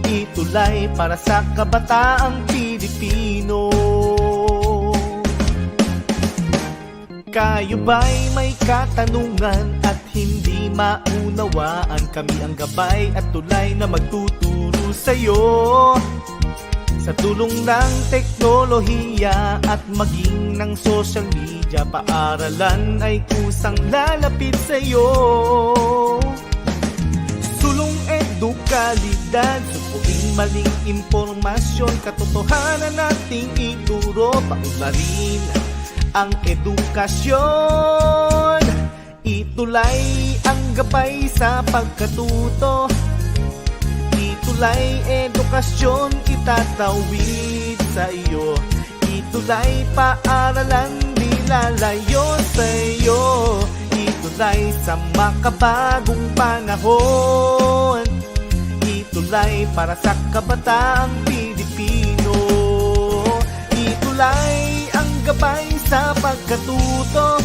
ETUlay para sa kabataang Pilipino. Kayo ba'y may katanungan at hindi maunawaan? Kami ang gabay at tulay na magtuturo sa'yo. Sa tulong ng teknolohiya at maging ng social media, paaralan ay kusang lalapit sa'yo. Sulong edukalidad, supuing maling impormasyon, katotohanan nating ituro, paunlarin ang edukasyon. Itulay ang gabay sa pagkatuto. Itulay edukasyon itatawid sa iyo. Itulay paaralan di lalayo sa iyo. Itulay sa makabagong panahon. Itulay para sa kabataang Pilipino. Itulay ang gabay sa pagkatuto.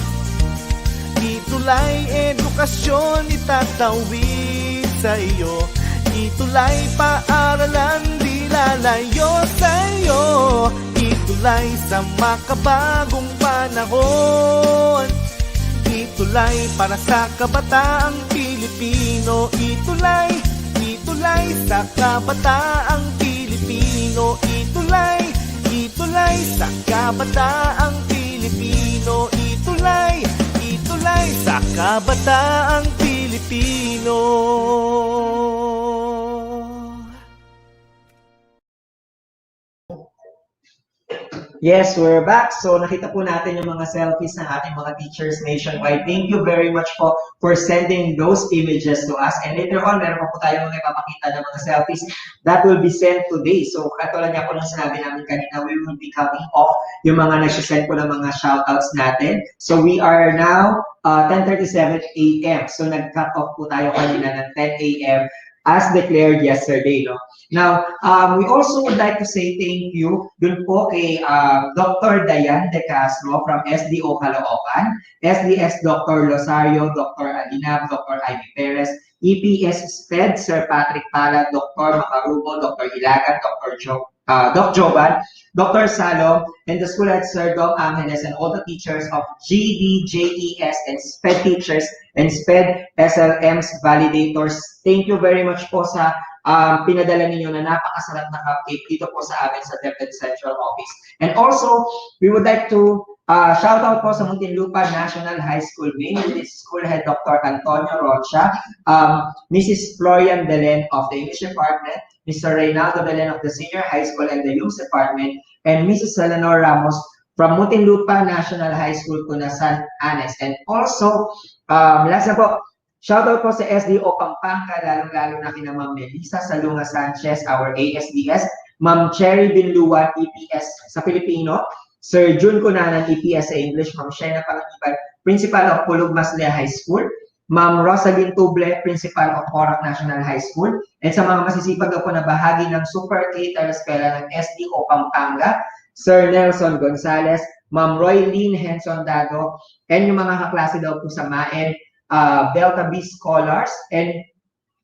Itulay edukasyon itatawid sa iyo. Itulay paaralan di lalayo sa iyo. Itulay sa makabagong panahon. Itulay para sa kabataang Pilipino. Itulay, itulay sa kabataang Pilipino. Itulay, itulay sa kabataang Pilipino. Itulay, itulay sa kabataang Pilipino. Yes, we're back. So nakita po natin yung mga selfies ng ating mga teachers nationwide. Thank you very much po for sending those images to us. And later on, meron pa po tayo mga ipapakita ng mga selfies that will be sent today. So katulad niya po nung sinabi namin kanina, we will be cutting off yung mga nagsisend po ng mga shoutouts natin. So we are now 10:37 a.m. So nag-cut off po tayo kanina ng 10 a.m. as declared yesterday, no? Now, we also would like to say thank you dun po kay Dr. Dayan De Castro from SDO Caloocan, SDS Dr. Losario, Dr. Alinab, Dr. Ivy Perez, EPS SPED, Sir Patrick Pala, Dr. Macarubo, Dr. Ilagan, Doc Jovan, Dr. Salom, and the school head Sir Dom Angeles, and all the teachers of GD, JES, and SPED teachers, and SPED SLMs, validators. Thank you very much po sa pinadala ninyo na napakasarap na cupcake dito po sa amin sa DepEd Central Office. And also, we would like to shout out po sa Muntinlupa National High School Main, this school head Dr. Antonio Rocha, Mrs. Florian Belen of the English Department, Mr. Reynaldo Belen of the Senior High School and the Youth Department, and Mrs. Eleanor Ramos from Muntinlupa National High School, Cunasan Annex. And also, last na po, shoutout po sa SDO Pampanga, lalong-lalo na kina Ma'am Melissa Salunga Sanchez, our ASDS, Ma'am Cherry Binluan, EPS sa Filipino, Sir Jun Cunanan, EPS sa English, Ma'am Shena Panganiban, Principal of Pulug Masle High School, Ma'am Rosalyn Tuble, Principal of Porac National High School, and sa mga masisipag po na bahagi ng Super Cater Eskwela ng SDO Pampanga, Sir Nelson Gonzalez, Ma'am Roylene Henson Dado, and yung mga kaklase daw po sa MAEN, Delta B Scholars, and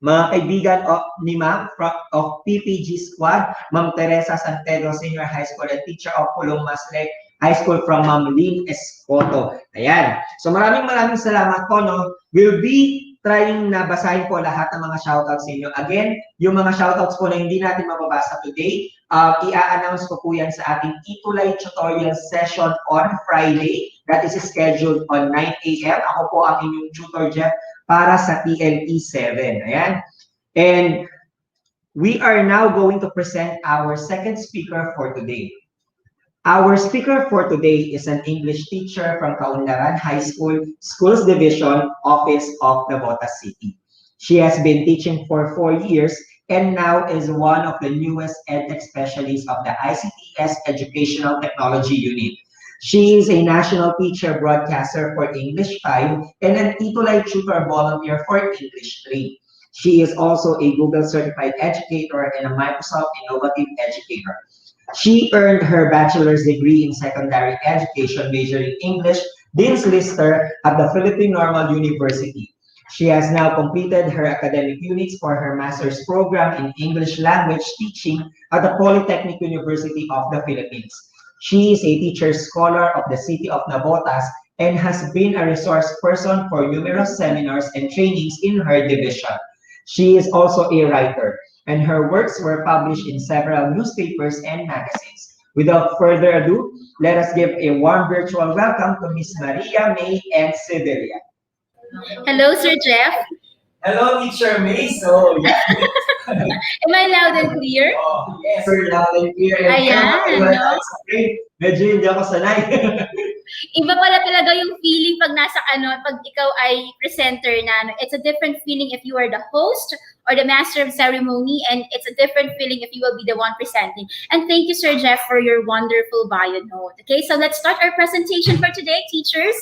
mga kaibigan ni Ma'am of PPG Squad, Ma'am Teresa San Pedro Senior High School, and teacher of Pulong Masle High School from Ma'am Lynn Escoto. Ayan. So maraming salamat po, no? We'll be trying na basahin po lahat ng mga shoutouts sa inyo. Again, yung mga shoutouts po na hindi natin mababasa today, i-a-announce ko po yan sa ating ETUlay tutorial session on Friday. That is scheduled on 9 a.m. Ako po ang inyong tutor, Jeff, para sa TLE 7. Ayan. And we are now going to present our second speaker for today. Our speaker for today is an English teacher from Kaunlaran High School, Schools Division, Office of Navotas City. She has been teaching for 4 years and now is one of the newest EdTech specialists of the ICTS Educational Technology Unit. She is a national teacher broadcaster for English 5 and an ETUlay tutor volunteer for English 3. She is also a Google certified educator and a Microsoft Innovative Educator. She earned her bachelor's degree in secondary education, majoring English, Dean's Lister at the Philippine Normal University. She has now completed her academic units for her master's program in English language teaching at the Polytechnic University of the Philippines. She is a teacher scholar of the city of Navotas and has been a resource person for numerous seminars and trainings in her division. She is also a writer, and her works were published in several newspapers and magazines. Without further ado, let us give a warm virtual welcome to Miss Maria May and Severia. Hello, Sir Jeff. Hello, Teacher May. So, yeah. Am I loud and clear? Oh, yes, we're loud and clear. Ayan, no? Medyo hindi ako sanay. Iba pala talaga yung feeling pag pag ikaw ay presenter na. It's a different feeling if you are the host or the master of ceremony, and it's a different feeling if you will be the one presenting. And thank you, Sir Jeff, for your wonderful bio note. Okay, so let's start our presentation for today, teachers.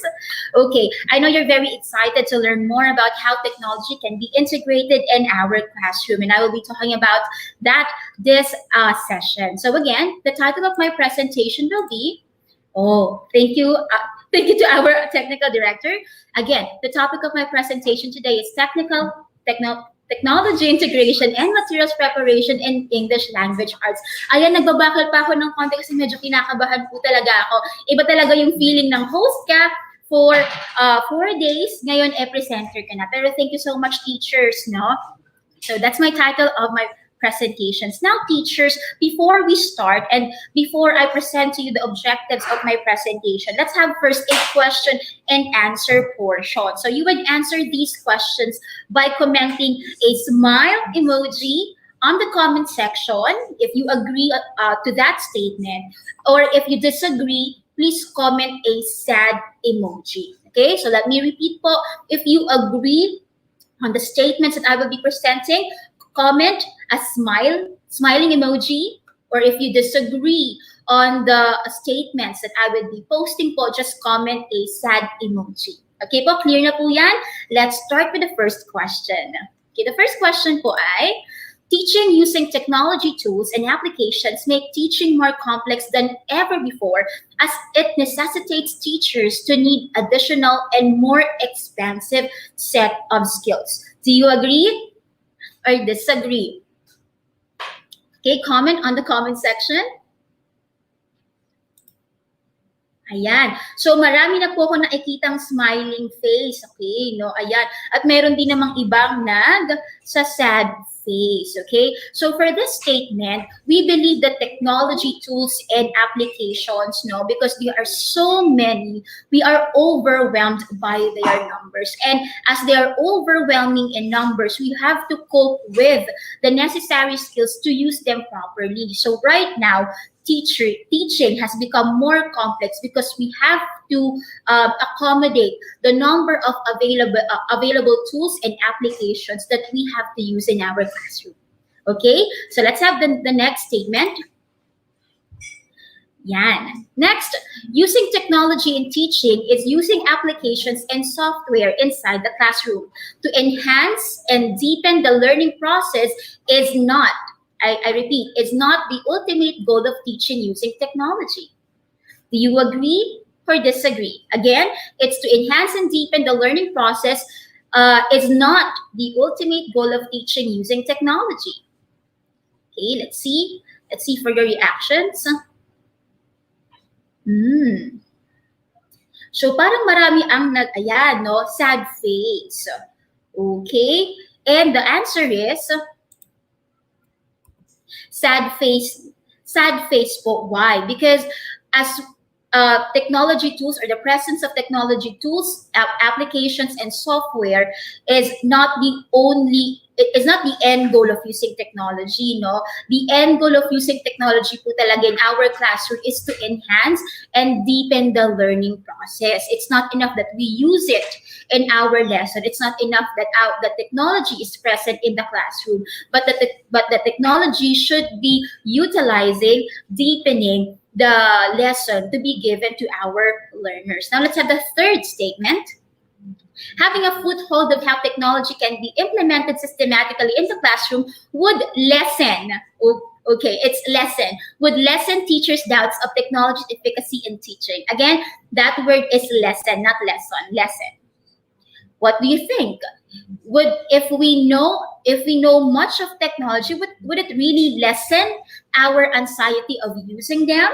Okay, I know you're very excited to learn more about how technology can be integrated in our classroom, and I will be talking about that this session. So again, the title of my presentation will be, thank you to our technical director. Again, the topic of my presentation today is technology integration and materials preparation in English language arts. Ayan, nagbabakal pa ako ng konti kasi medyo kinakabahan po talaga ako. Iba talaga yung feeling ng host ka for 4 days. Ngayon, presenter ka na. Pero thank you so much, teachers, no? So that's my title of my presentations. Now, teachers, before we start and before I present to you the objectives of my presentation, let's have first a question and answer portion. So you would answer these questions by commenting a smile emoji on the comment section if you agree to that statement, or if you disagree, please comment a sad emoji. Okay, so let me repeat po. If you agree on the statements that I will be presenting, comment a smiling emoji, or if you disagree on the statements that I will be posting po, just comment a sad emoji. Okay po, clear na po yan? Let's start with the first question. Okay, the first question po ay, teaching using technology tools and applications make teaching more complex than ever before, as it necessitates teachers to need additional and more expansive set of skills. Do you agree or disagree? Okay, comment on the comment section. Ayan. So, marami na po ako nakikitang smiling face. Okay, no? Ayan. At meron din namang ibang sa sad face. Okay? So, for this statement, we believe that technology tools and applications, no, because there are so many, we are overwhelmed by their numbers. And as they are overwhelming in numbers, we have to cope with the necessary skills to use them properly. So, right now, teaching has become more complex because we have to accommodate the number of available tools and applications that we have to use in our classroom. Okay, so let's have the next statement. Yan. Next, using technology in teaching is using applications and software inside the classroom to enhance and deepen the learning process is not, I repeat, is not the ultimate goal of teaching using technology. Do you agree or disagree? Again, it's to enhance and deepen the learning process is not the ultimate goal of teaching using technology. Okay, let's see. Let's see for your reactions. So parang marami ang ayan, no? Sad face. Okay, and the answer is sad face po. Why? Because as technology tools, or the presence of technology tools, applications, and software is not the only, it's not the end goal of using technology, no? The end goal of using technology po talaga in our classroom is to enhance and deepen the learning process. It's not enough that we use it in our lesson. It's not enough that the technology is present in the classroom, but the technology should be utilizing, deepening the lesson to be given to our learners. Now let's have the third statement. Having a foothold of how technology can be implemented systematically in the classroom would lessen, would lessen teachers' doubts of technology's efficacy in teaching. Again, that word is lessen, not lesson, lessen. What do you think? If we know much of technology, would it really lessen our anxiety of using them?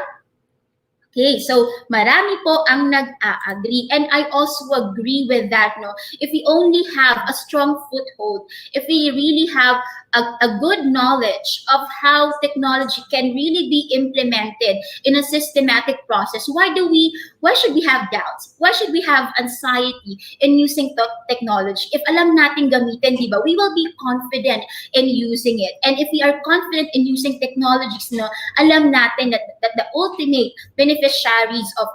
Okay, so marami po ang nag-agree, and I also agree with that, no? If we only have a strong foothold, if we really have a good knowledge of how technology can really be implemented in a systematic process, why should we have doubts? Why should we have anxiety in using technology? If alam natin gamitin, di ba, we will be confident in using it. And if we are confident in using technologies, no, alam natin that the ultimate benefit beneficiaries of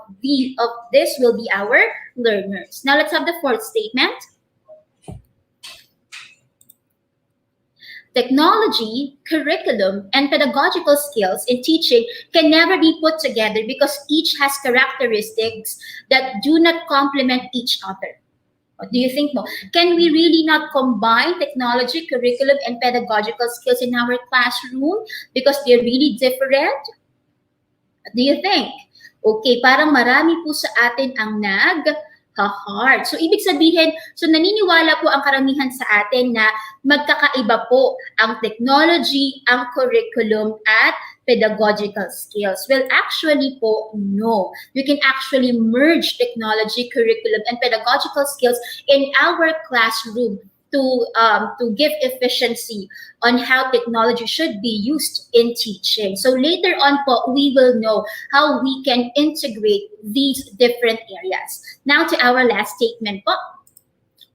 this will be our learners. Now let's have the fourth statement. Technology, curriculum, and pedagogical skills in teaching can never be put together because each has characteristics that do not complement each other. What do you think, Mo? Can we really not combine technology, curriculum, and pedagogical skills in our classroom because they're really different? What do you think? Okay, parang marami po sa atin ang nag-hard. So, ibig sabihin, so naniniwala po ang karamihan sa atin na magkakaiba po ang technology, ang curriculum, at pedagogical skills. Well, actually po, no. You can actually merge technology, curriculum, and pedagogical skills in our classroom to give efficiency on how technology should be used in teaching. So later on po, we will know how we can integrate these different areas. Now to our last statement po.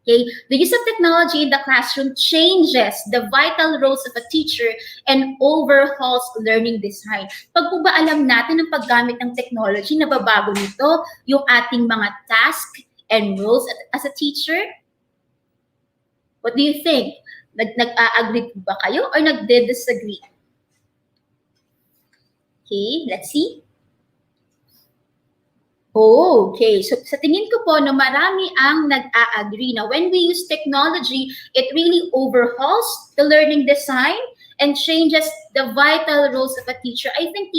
Okay, the use of technology in the classroom changes the vital roles of a teacher and overhauls learning design. Pag po ba alam natin ang paggamit ng technology, nababago nito yung ating mga task and roles as a teacher? What do you think? Nag-agree ba kayo or nag-disagree? Okay, let's see. Okay, so sa tingin ko po na marami ang nag-a-agree na when we use technology, it really overhauls the learning design and changes the vital roles of a teacher. I think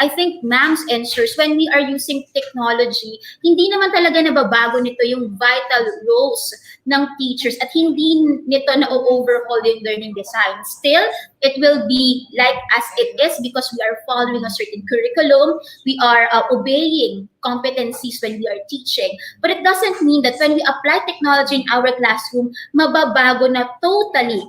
I think ma'am's answers, when we are using technology, hindi naman talaga nababago nito yung vital roles ng teachers at hindi nito na-overhaul yung learning design. Still, it will be like as it is because we are following a certain curriculum, we are obeying competencies when we are teaching. But it doesn't mean that when we apply technology in our classroom, mababago na totally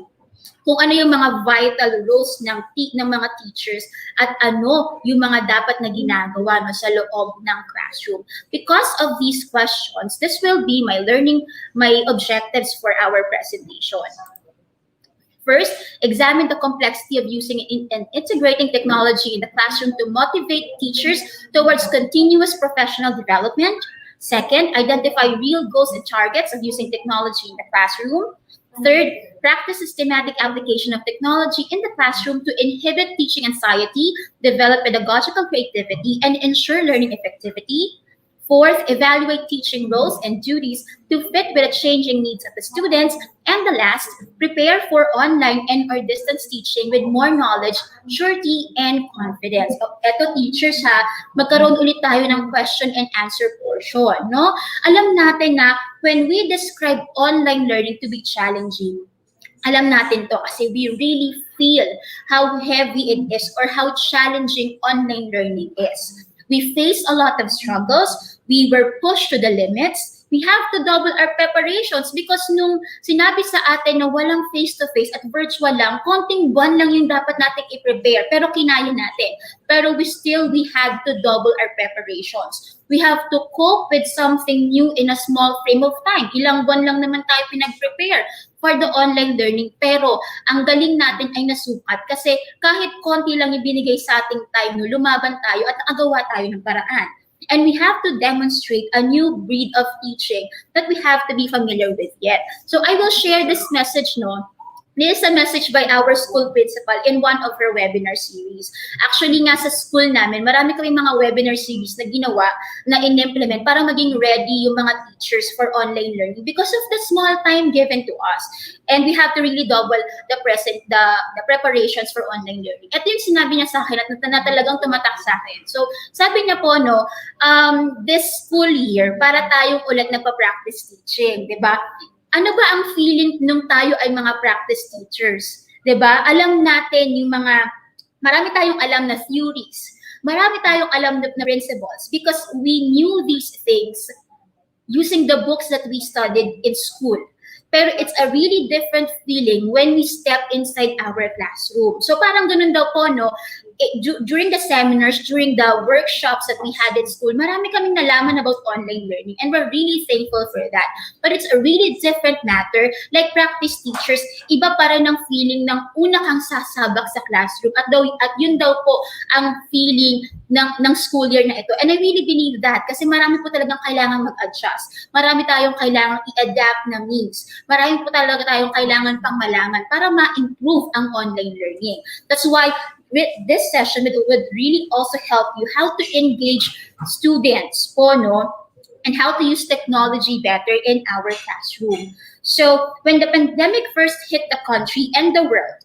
kung ano yung mga vital roles ng mga teachers at ano yung mga dapat na ginagawa sa loob ng classroom. Because of these questions, this will be my objectives for our presentation. First, examine the complexity of using and integrating technology in the classroom to motivate teachers towards continuous professional development. Second, identify real goals and targets of using technology in the classroom. Third, practice systematic application of technology in the classroom to inhibit teaching anxiety, develop pedagogical creativity, and ensure learning effectivity. Fourth, evaluate teaching roles and duties to fit with the changing needs of the students. And the last, prepare for online and or distance teaching with more knowledge, surety, and confidence. So, eto teachers ha, magkaroon ulit tayo ng question and answer portion, no? Alam natin na when we describe online learning to be challenging, alam natin to kasi we really feel how heavy it is or how challenging online learning is. We face a lot of struggles. We were pushed to the limits. We have to double our preparations because nung sinabi sa atin na walang face-to-face at virtual lang, konting buwan lang yung dapat natin i-prepare, pero kinaya natin. Pero we had to double our preparations. We have to cope with something new in a small frame of time. Ilang buwan lang naman tayo pinag-prepare for the online learning. Pero ang galing natin ay nasukat kasi kahit konti lang yung binigay sa ating time, no, lumaban tayo at nakagawa tayo ng paraan. And we have to demonstrate a new breed of teaching that we have to be familiar with yet. So I will share this message, no? This is a message by our school principal in one of her webinar series. Actually nga sa school namin, marami kami mga webinar series na ginawa, na in-implement para maging ready yung mga teachers for online learning because of the small time given to us. And we have to really double the preparations for online learning. Ito yung sinabi niya sa akin at na talagang tumatak sa akin. So sabi niya po, no, this school year, para tayong ulit nagpa-practice teaching, di ba? Ano ba ang feeling nung tayo ay mga practice teachers? 'Di ba? Alam natin yung marami tayong alam na theories. Marami tayong alam na principles because we knew these things using the books that we studied in school. Pero it's a really different feeling when we step inside our classroom. So parang ganun daw po, no? During the seminars, during the workshops that we had in school, marami kaming nalaman about online learning, and we're really thankful for that. But it's a really different matter. Like practice teachers, iba pa rin ang feeling ng una kang sasabak sa classroom, at yun daw po ang feeling ng school year na ito. And I really believe that kasi marami po talagang kailangan mag-adjust. Marami tayong kailangan i-adapt na means. Marami po talaga tayong kailangan pang malaman para ma-improve ang online learning. That's why with this session, it would really also help you how to engage students po, no? And how to use technology better in our classroom. So when the pandemic first hit the country and the world,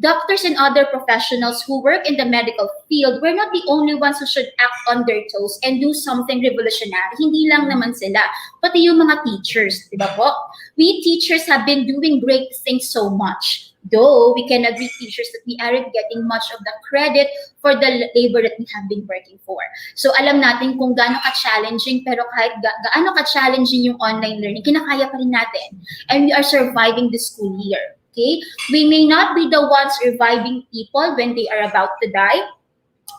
doctors and other professionals who work in the medical field were not the only ones who should act on their toes and do something revolutionary. Hindi lang naman sila, pati yung mga teachers, di ba po? We teachers have been doing great things so much. Though we can agree, teachers, that we aren't getting much of the credit for the labor that we have been working for. So alam natin kung gaano ka-challenging, pero kahit gaano ka-challenging yung online learning, kinakaya pa rin natin. And we are surviving the school year. Okay? We may not be the ones reviving people when they are about to die,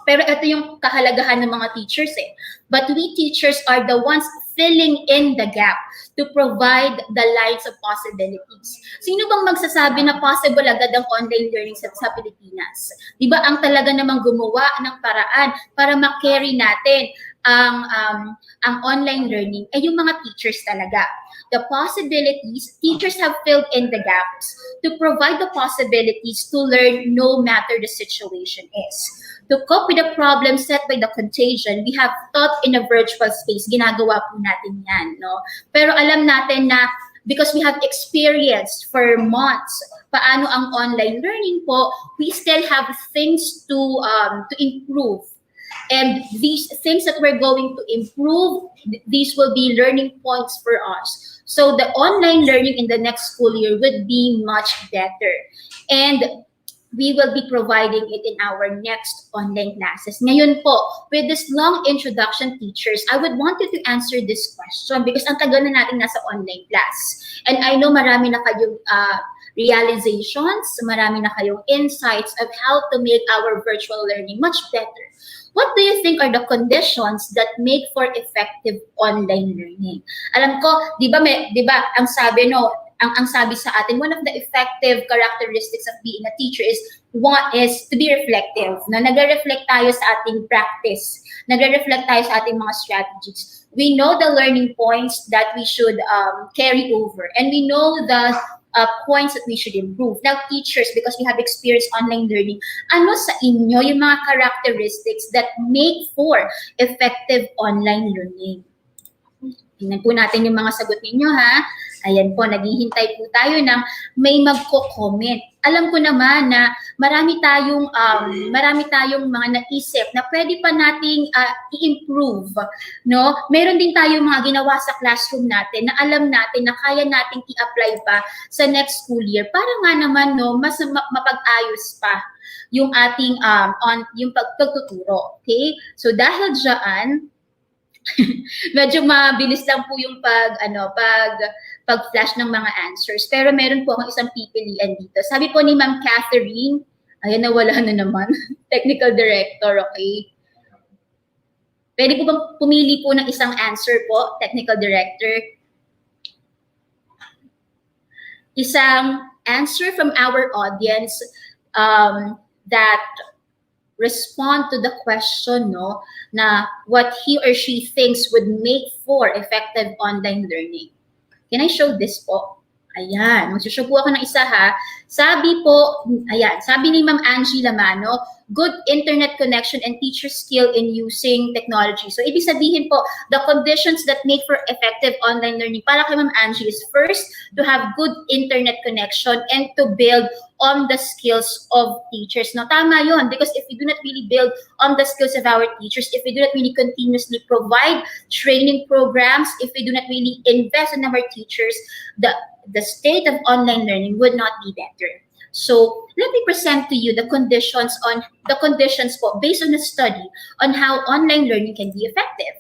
pero ito yung kahalagahan ng mga teachers eh. But we teachers are the ones filling in the gap to provide the lines of possibilities. Sino bang magsasabi na possible agad ang online learning sa Pilipinas? Di ba ang talaga namang gumawa ng paraan para ma-carry natin ang online learning ay yung mga teachers talaga. The possibilities, teachers have filled in the gaps to provide the possibilities to learn no matter the situation is. To cope with the problem set by the contagion, we have taught in a virtual space. Ginagawa po natin yan, no? Pero alam natin na because we have experienced for months paano ang online learning po, we still have things to improve. And these things that we're going to improve, these will be learning points for us. So the online learning in the next school year would be much better. And we will be providing it in our next online classes. Ngayon po, with this long introduction, teachers, I would want you to answer this question because ang tagal na natin nasa online class. And I know marami na kayong realizations, marami na kayong insights of how to make our virtual learning much better. What do you think are the conditions that make for effective online learning? Alam ko, di ba ang sabi ang sabi sa atin, one of the effective characteristics of being a teacher is to be reflective. No? Nagre-reflect tayo sa ating practice. Nagre-reflect tayo sa ating mga strategies. We know the learning points that we should carry over. And we know the points that we should improve. Now, teachers, because we have experienced online learning, ano sa inyo yung mga characteristics that make for effective online learning? Tingnan po natin yung mga sagot ninyo, ha? Ayan po, naghihintay po tayo ng may magko-comment. Alam ko naman na marami tayong mga naisip na pwede pa nating i-improve, no? Meron din tayong mga ginawa sa classroom natin na alam natin na kaya nating i-apply pa sa next school year para nga naman, no, mas mapag-ayos pa yung ating yung pagtuturo. Okay? So dahil diyan, medyo mabilis lang po yung pag-flash ng mga answers. Pero meron po akong isang pipilian dito. Sabi po ni Ma'am Catherine, ayan, nawala na naman. Technical Director, okay? Pwede po bang pumili po ng isang answer po, Technical Director? Isang answer from our audience that respond to the question, no, na what he or she thinks would make for effective online learning. Can I show this po? Ayan, mag-show po ako ng isa, ha. Sabi po, ayan, sabi ni Ma'am Angie Lamano, good internet connection and teacher skill in using technology. So, ibig sabihin po, the conditions that make for effective online learning para kay Ma'am Angie is first, to have good internet connection and to build on the skills of teachers. No, tama yun, because if we do not really build on the skills of our teachers, if we do not really continuously provide training programs, if we do not really invest in our teachers, the state of online learning would not be better. So let me present to you the conditions po, based on a study on how online learning can be effective.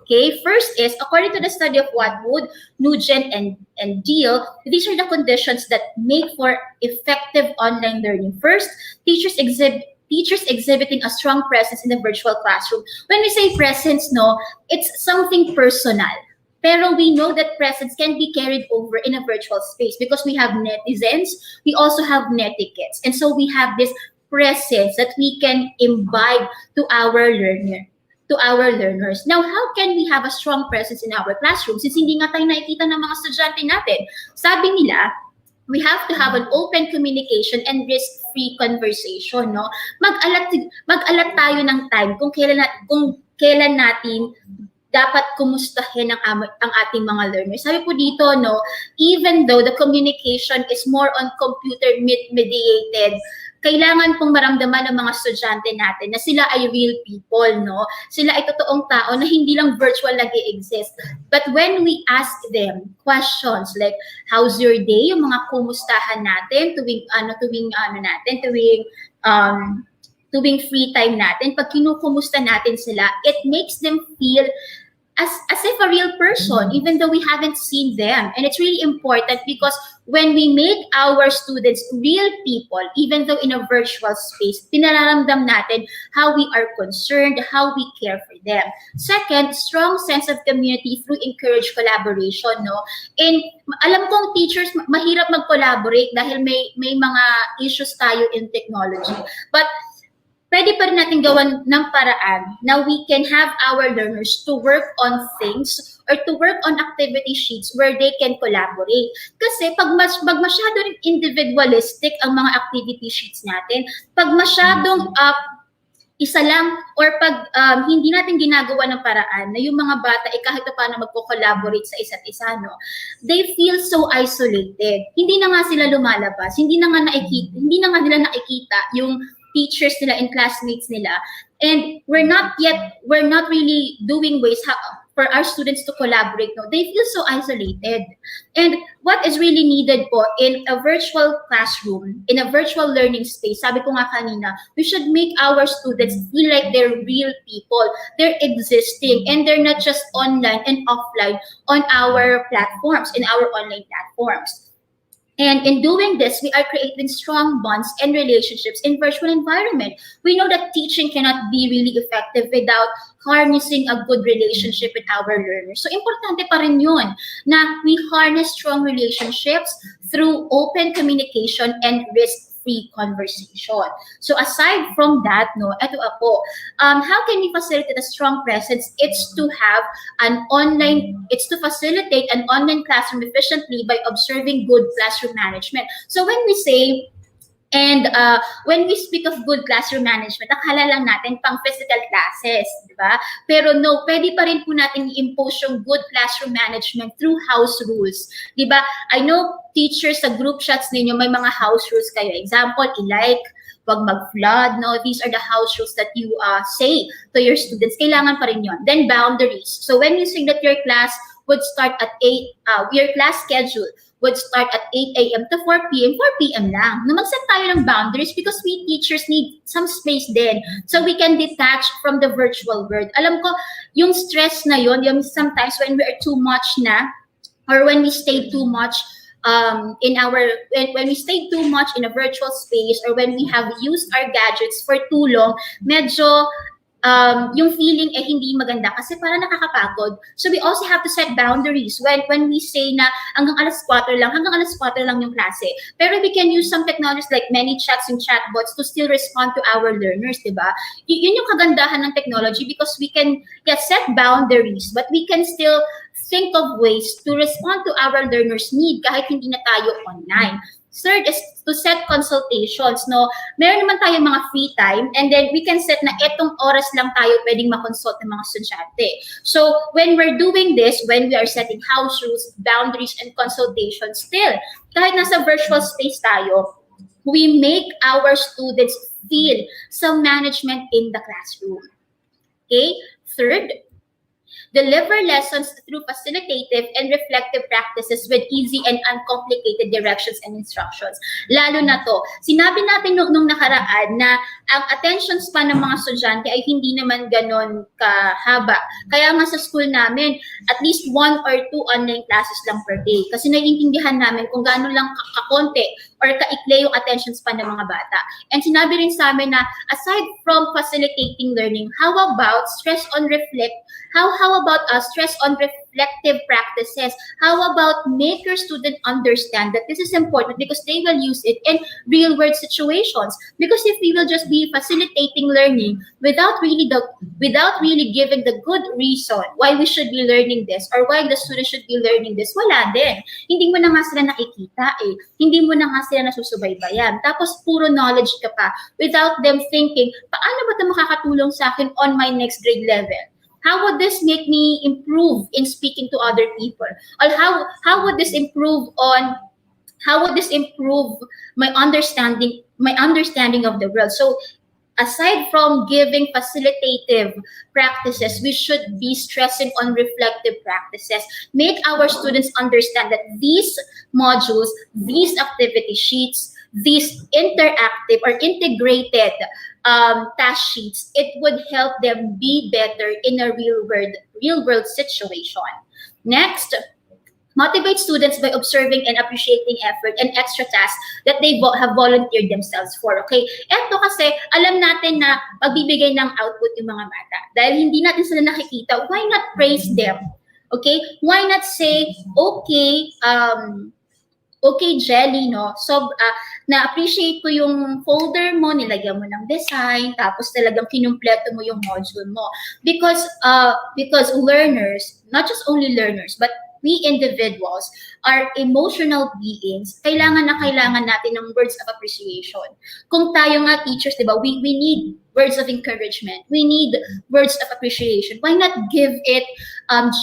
Okay, first is, according to the study of Watwood, Nugent, and Deal, these are the conditions that make for effective online learning. First, teachers exhibiting a strong presence in the virtual classroom. When we say presence, no, it's something personal. Pero we know that presence can be carried over in a virtual space because we have netizens, we also have netiquettes. And so we have this presence that we can imbibe to our learners. Now, how can we have a strong presence in our classroom since hindi nga tayo nakikita ng mga estudyante natin? Sabi nila, we have to have an open communication and risk-free conversation, no? Mag-alat tayo ng time kung kailan natin dapat kumustahin ang ating mga learners. Sabi po dito, no, even though the communication is more on computer mediated, kailangan pong maramdaman ng mga estudyante natin na sila ay real people, no? Sila ay totoong tao na hindi lang virtual nag-i-exist. But when we ask them questions like, how's your day? Yung mga kumustahan natin tuwing free time natin, pag kinukumusta natin sila, it makes them feel as if a real person, even though we haven't seen them. And it's really important because when we make our students real people, even though in a virtual space, pinararamdam natin how we are concerned, how we care for them. Second, strong sense of community through encouraged collaboration, no? And alam kong teachers, mahirap mag-collaborate dahil may mga issues tayo in technology. But pwede pa rin natin gawan ng paraan na we can have our learners to work on things or to work on activity sheets where they can collaborate. Kasi pag masyado rin individualistic ang mga activity sheets natin, pag masyadong isa lang or pag hindi natin ginagawa ng paraan na yung mga bata kahit paano magko-collaborate sa isa't isa, no? They feel so isolated. Hindi na nga sila lumalabas, hindi na nga nila nakikita yung teachers nila and classmates nila, and we're not really doing ways for our students to collaborate. No, they feel so isolated. And what is really needed po in a virtual classroom, in a virtual learning space, sabi ko nga kanina, we should make our students feel like they're real people. They're existing and they're not just online and offline on our platforms, in our online platforms. And in doing this, we are creating strong bonds and relationships in virtual environment. We know that teaching cannot be really effective without harnessing a good relationship with our learners. So, importante pa rin yun na we harness strong relationships through open communication and risk-free conversation. So, aside from that, no, eto po, how can we facilitate a strong presence? It's to facilitate an online classroom efficiently by observing good classroom management. So, when we say, when we speak of good classroom management, akala lang natin pang physical classes, di ba? Pero no, pwede pa rin po natin i-impose yung good classroom management through house rules. Di ba? I know teachers sa group chats ninyo, may mga house rules kayo. Example, i-like, wag mag-flood, no? These are the house rules that you say to your students. Kailangan pa rin yun. Then boundaries. So when you say that your class would start at 8, your class schedule would start at 8 a.m. to 4 p.m. 4 p.m. lang. No, mag-set tayo ng boundaries because we teachers need some space din so we can detach from the virtual world. Alam ko, yung stress na yun, yung sometimes when we are too much na, or when we stay too much when we stay too much in a virtual space, or when we have used our gadgets for too long, medyo yung feeling hindi maganda kasi parang nakakapagod. So we also have to set boundaries when we say na hanggang alas 4 lang yung klase. Pero we can use some technologies like many chats and chatbots to still respond to our learners, diba? Yun yung kagandahan ng technology because we can set boundaries, but we can still think of ways to respond to our learners' need kahit hindi na tayo online. Third is to set consultations, no? Meron naman tayong mga free time and then we can set na etong oras lang tayo pwedeng makonsult ng mga estudyante. So, when we're doing this, when we are setting house rules, boundaries, and consultations, still, kahit nasa virtual space tayo, we make our students feel some management in the classroom. Okay? Third, Deliver lessons through facilitative and reflective practices with easy and uncomplicated directions and instructions. Lalo na to, sinabi natin nung nakaraan na ang attention span ng mga estudyante ay hindi naman ganon kahaba. Kaya nga sa school namin, at least 1 or 2 online classes lang per day. Kasi naiintindihan namin kung gaano lang kakonti or kaikli yung attention span ng mga bata. And sinabi rin sa amin na aside from facilitating learning, how about stress on reflective practices? How about make your student understand that this is important because they will use it in real world situations? Because if we will just be facilitating learning without really giving the good reason why we should be learning this or why the student should be learning this, wala din. Hindi mo na nga sila nakikita eh. Hindi mo na nga sila nasusubaybayan. Tapos puro knowledge ka pa without them thinking, paano ba ito makakatulong sa akin on my next grade level? How would this make me improve in speaking to other people? Or how would this improve my understanding of the world? So aside from giving facilitative practices, we should be stressing on reflective practices. Make our students understand that these modules, these activity sheets, these interactive or integrated task sheets, it would help them be better in a real world situation. Next, motivate students by observing and appreciating effort and extra tasks that they have volunteered themselves for. Okay? Eto kasi, alam natin na pagbibigay ng output yung mga bata. Dahil hindi natin sila nakikita, why not praise them? Okay? Why not say, okay, Jelly, no? So, na-appreciate ko yung folder mo, nilagyan mo ng design, tapos talagang kinumpleto mo yung module mo. Because learners, not just only learners, but we individuals are emotional beings, kailangan natin ng words of appreciation. Kung tayo nga teachers, di ba, we need words of encouragement. We need words of appreciation. Why not give it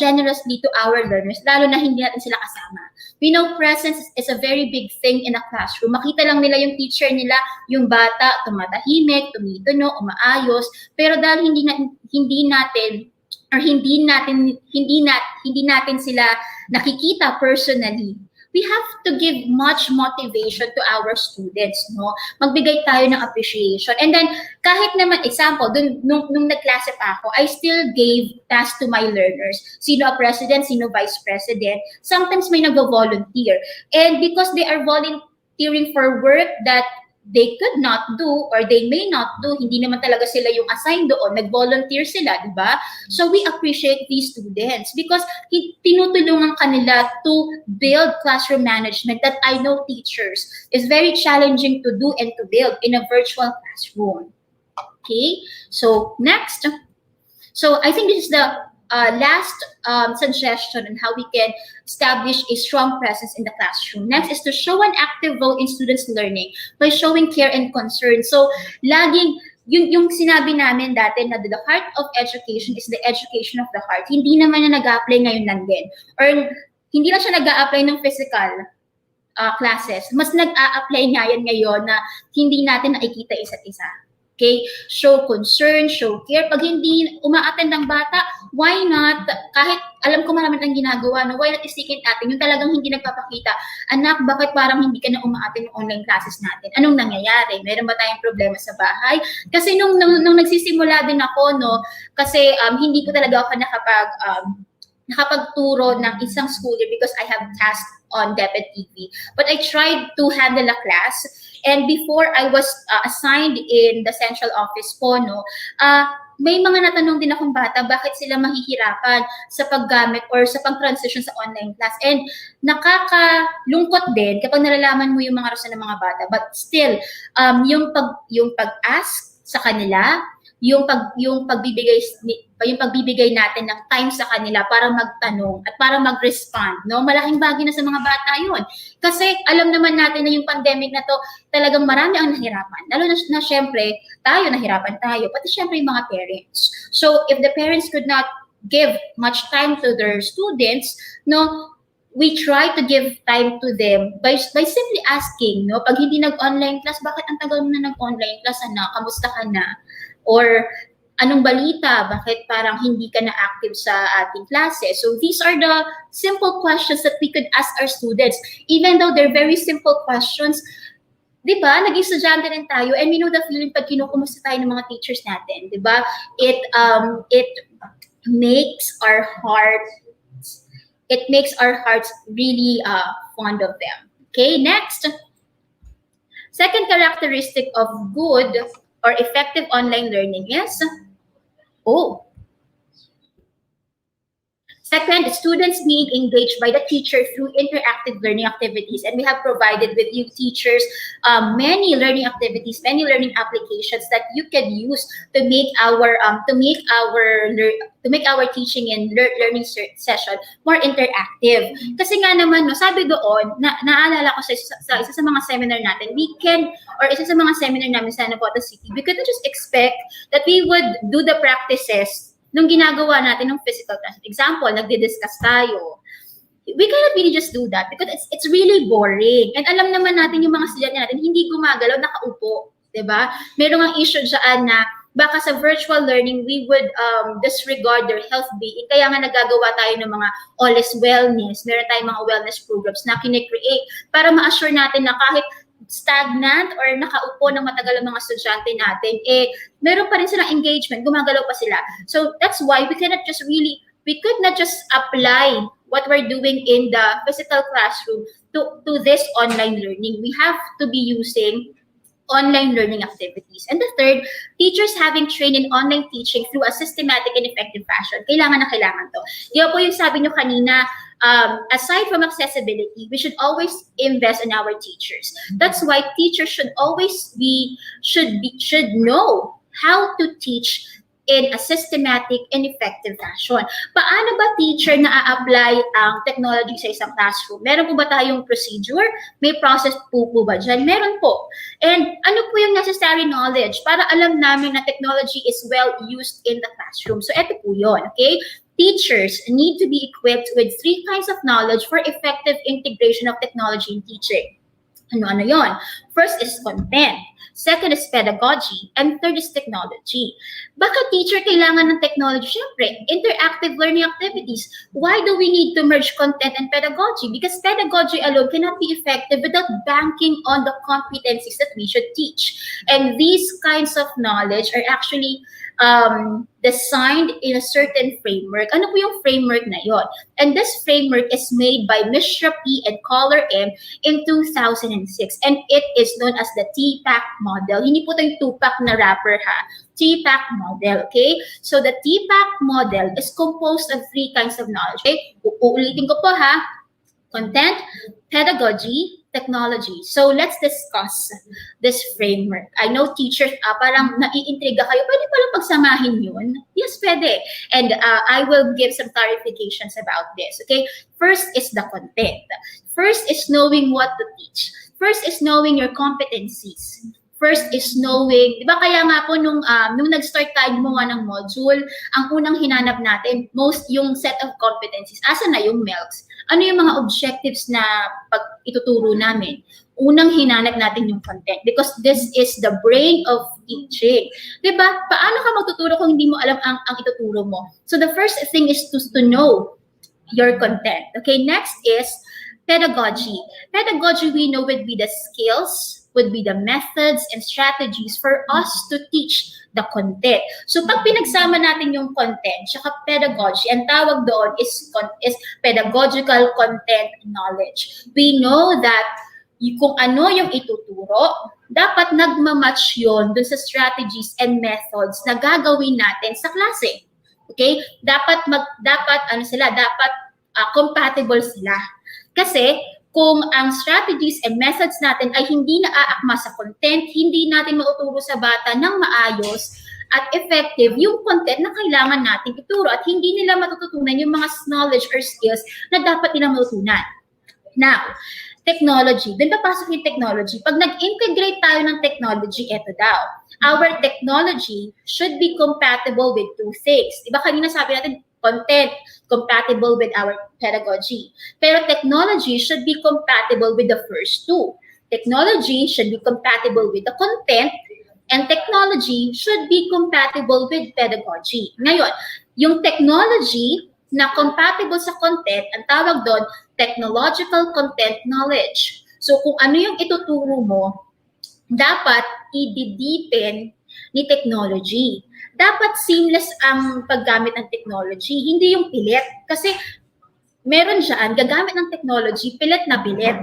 generously to our learners, lalo na hindi natin sila kasama? We know presence is a very big thing in a classroom. Makita lang nila yung teacher nila, yung bata, tumatahimik, tumituno, umaayos, pero dahil hindi natin sila nakikita personally, we have to give much motivation to our students, no? Magbigay tayo ng appreciation. And then, kahit naman, example, nung nagklase pa ako, I still gave tasks to my learners. Sino a president, sino vice president. Sometimes may nag-volunteer. And because they are volunteering for work that they could not do or they may not do, hindi naman talaga sila yung assigned doon, nag-volunteer sila, di ba? So we appreciate these students because tinutulungan kanila to build classroom management that I know teachers is very challenging to do and to build in a virtual classroom. Okay, so next. So I think this is the last suggestion on how we can establish a strong presence in the classroom. Next is to show an active role in students' learning by showing care and concern. So, laging, yung sinabi namin dati na the heart of education is the education of the heart. Hindi naman na nag-a-apply ngayon lang din. Or hindi na siya nag-a-apply ng physical classes. Mas nag-a-apply nga yan ngayon na hindi natin nakikita isa't isa. Okay? Show concern, show care. Pag hindi uma-attend ang bata, why not, kahit alam ko marami tayong ginagawa, no, why not istikin natin yung talagang hindi nagpapakita, anak, bakit parang hindi ka na uma-attend yung online classes natin? Anong nangyayari? Meron ba tayong problema sa bahay? Kasi nung nagsisimula din ako, no, kasi hindi ko talaga ako nakapagturo ng isang school year because I have tasks on DepEd TV. But I tried to handle a class. And before I was assigned in the central office po, no, may mga natanong din akong bata, bakit sila mahihirapan sa paggamit or sa pag-transition sa online class. And nakakalungkot din kapag nalalaman mo yung mga rason ng mga bata. But still, yung pag-ask sa kanila, yung pagbibigay natin ng time sa kanila para magtanong at para mag-respond, no? Malaking bagay na sa mga bata yun. Kasi alam naman natin na yung pandemic na to, talagang marami ang nahirapan. Lalo na syempre, nahirapan tayo, pati syempre yung mga parents. So, if the parents could not give much time to their students, no, we try to give time to them by simply asking, no? Pag hindi nag-online class, bakit ang tagal mo na nag-online class, anak? Kamusta ka na? Or Anong balita? Bakit parang hindi ka na active sa ating klase? So these are the simple questions that we could ask our students. Even though they're very simple questions, di ba, naging estudyante rin tayo, and we know the feeling pag kinukumusta tayo ng mga teachers natin, di ba? It makes our hearts really fond of them. Okay, next. Second characteristic of good or effective online learning is, second, students being engaged by the teacher through interactive learning activities. And we have provided with you teachers many learning activities, many learning applications that you can use to make our teaching and learning session more interactive. Kasi nga naman, no, sabi doon, naalala ko sa isa sa mga seminar natin, isa sa mga seminar namin sa Navota City, we couldn't just expect that we would do the practices nung ginagawa natin ng physical class. Example, nagdi-discuss tayo. We cannot really just do that because it's really boring. And alam naman natin yung mga estudyante natin, hindi gumagalaw, nakaupo. Diba? Merong ang issue dyan na baka sa virtual learning, we would disregard their health being. Kaya nga nagagawa tayo ng mga all is wellness. Meron tayong mga wellness programs na kine-create para ma-assure natin na kahit stagnant or nakaupo ng matagal ang mga estudyante natin, meron pa rin silang engagement, gumagalaw pa sila. So that's why we could not just apply what we're doing in the physical classroom to this online learning. We have to be using online learning activities. And the third, teachers having trained in online teaching through a systematic and effective fashion. Kailangan na kailangan to. Di po yung sabi nyo kanina, aside from accessibility, we should always invest in our teachers. That's why teachers should know how to teach in a systematic and effective fashion. Paano ba teacher na-apply ang technology sa isang classroom? Meron po ba tayong procedure? May process po ba dyan? Meron po. And ano po yung necessary knowledge para alam namin na technology is well used in the classroom? So eto po yun, okay? Teachers need to be equipped with 3 kinds of knowledge for effective integration of technology in teaching. Ano yon? First is content. Second is pedagogy. And third is technology. Bakit teacher kailangan ng technology? Siyempre, interactive learning activities. Why do we need to merge content and pedagogy? Because pedagogy alone cannot be effective without banking on the competencies that we should teach. And these kinds of knowledge are actually designed in a certain framework. Ano po yung framework na yon? And this framework is made by Mishra P. and Collar M. in 2006. And it is known as the TPACK model. Hindi po ito yung Tupac na rapper ha. TPACK model, okay? So the TPACK model is composed of 3 kinds of knowledge. Okay? Uulitin ko po ha. Content, pedagogy, technology. So let's discuss this framework. I know teachers, parang naiintriga kayo. Pwede pala pagsamahin yun? Yes, pwede. And I will give some clarifications about this. Okay? First is the content. First is knowing what to teach. First is knowing your competencies. First is knowing, di ba kaya nga po nung nag-start tayo gumawa ng module, ang unang hinanap natin, yung set of competencies. Asa na yung MELCs? Ano yung mga objectives na pag ituturo namin? Unang hinanap natin yung content because this is the brain of teaching. Di ba? Paano ka magtuturo kung hindi mo alam ang ituturo mo? So the first thing is to know your content. Okay, next is pedagogy. Pedagogy, we know would be the skills, would be the methods and strategies for us to teach the content. So pag pinagsama natin yung content saka pedagogy, ang tawag doon is pedagogical content knowledge. We know that kung ano yung ituturo, dapat nagmamatch yun dun sa strategies and methods na gagawin natin sa klase. Okay? Dapat compatible sila. Kasi kung ang strategies and methods natin ay hindi naaakma sa content, hindi natin mauturo sa bata ng maayos at effective yung content na kailangan natin ituro at hindi nila matututunan yung mga knowledge or skills na dapat nilang matutunan. Now, technology. Doon papasok yung technology. Pag nag-integrate tayo ng technology, eto daw. Our technology should be compatible with 2 things. Diba kanina sabi natin, content compatible with our pedagogy. Pero technology should be compatible with the first 2. Technology should be compatible with the content And technology should be compatible with pedagogy. Ngayon, yung technology na compatible sa content, ang tawag doon, technological content knowledge. So kung ano yung ituturo mo, dapat i-deepen ni technology. Dapat seamless ang paggamit ng technology, hindi yung pilit. Kasi meron dyan, gagamit ng technology, pilit na pilit.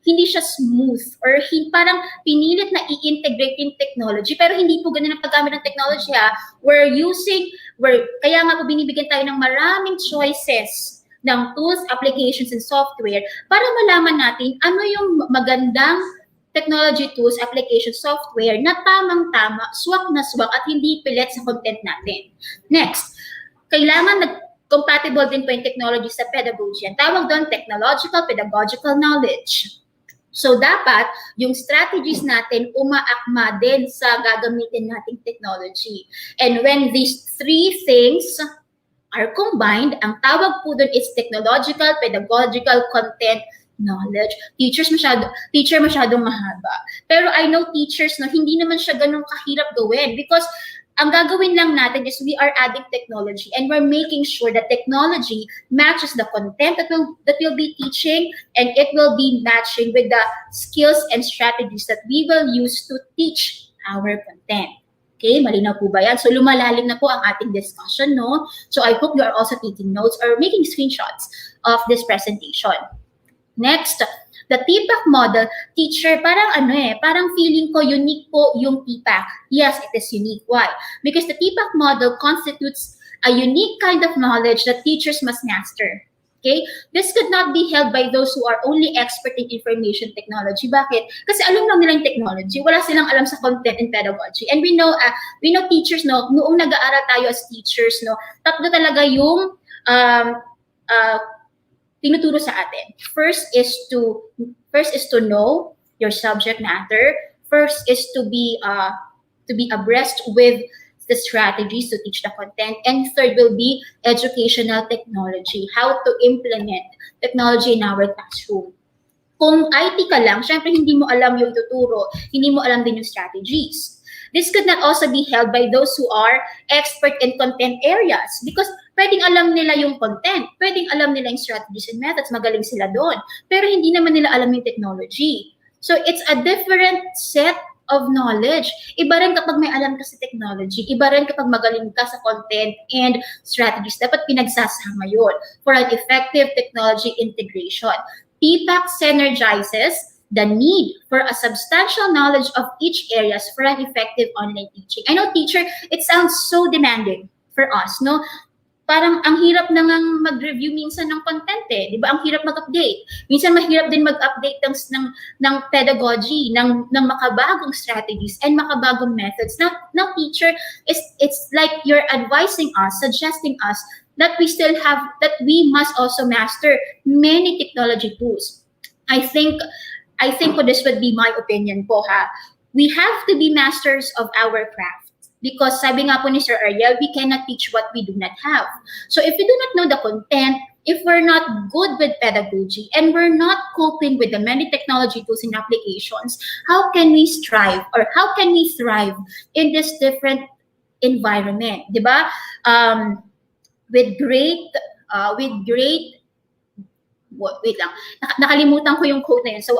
Hindi siya smooth or parang pinilit na i-integrate yung technology. Pero hindi po ganun ang paggamit ng technology ha. Kaya nga po binibigyan tayo ng maraming choices ng tools, applications, and software para malaman natin ano yung magandang technology tools, application, software na tamang-tama, swak na swak at hindi pilit sa content natin. Next, kailangan compatible din po yung technology sa pedagogy. Ang tawag doon, technological, pedagogical knowledge. So, dapat yung strategies natin umaakma din sa gagamitin nating technology. And when these three things are combined, ang tawag po doon is technological, pedagogical, content knowledge. Teacher masyadong mahaba. Pero I know teachers, no, hindi naman siya ganun kahirap gawin because ang gagawin lang natin is we are adding technology and we're making sure that technology matches the content that we'll be teaching, and it will be matching with the skills and strategies that we will use to teach our content. Okay, malinaw po ba yan? So lumalalim na po ang ating discussion, no? So I hope you are also taking notes or making screenshots of this presentation. Next, the TPACK model, teacher, parang feeling ko unique po yung TPACK. Yes, it is unique. Why? Because the TPACK model constitutes a unique kind of knowledge that teachers must master. Okay? This could not be held by those who are only expert in information technology. Bakit? Kasi alam lang nila yung technology. Wala silang alam sa content and pedagogy. And we know teachers, no, noong nag-aaral tayo as teachers, no, tatlo talaga yung tinuturo sa atin. First is to know your subject matter. First is to be abreast with the strategies to teach the content. And third will be educational technology, how to implement technology in our classroom. Kung IT ka lang, syempre hindi mo alam yung tuturo, hindi mo alam din yung strategies. This could not also be held by those who are expert in content areas because pwedeng alam nila yung content, pwedeng alam nila yung strategies and methods, magaling sila doon. Pero hindi naman nila alam yung technology. So it's a different set of knowledge. Iba rin kapag may alam ka sa technology, iba rin kapag magaling ka sa content and strategies. Dapat pinagsasama yun for an effective technology integration. TPACK synergizes the need for a substantial knowledge of each areas for an effective online teaching. I know, teacher, it sounds so demanding for us, no? Parang ang hirap na ngang mag-review minsan ng content eh. Di ba? Ang hirap mag-update. Minsan mahirap din mag-update ng pedagogy, ng makabagong strategies and makabagong methods. Now teacher, it's like you're advising us, suggesting us that we must also master many technology tools. I think this would be my opinion po ha. We have to be masters of our craft. Because sabi nga po ni Sir Ariel, we cannot teach what we do not have. So if we do not know the content, if we're not good with pedagogy, and we're not coping with the many technology tools and applications, how can we strive or how can we thrive in this different environment? Diba? Wait lang. Nakalimutan ko yung quote na yun, so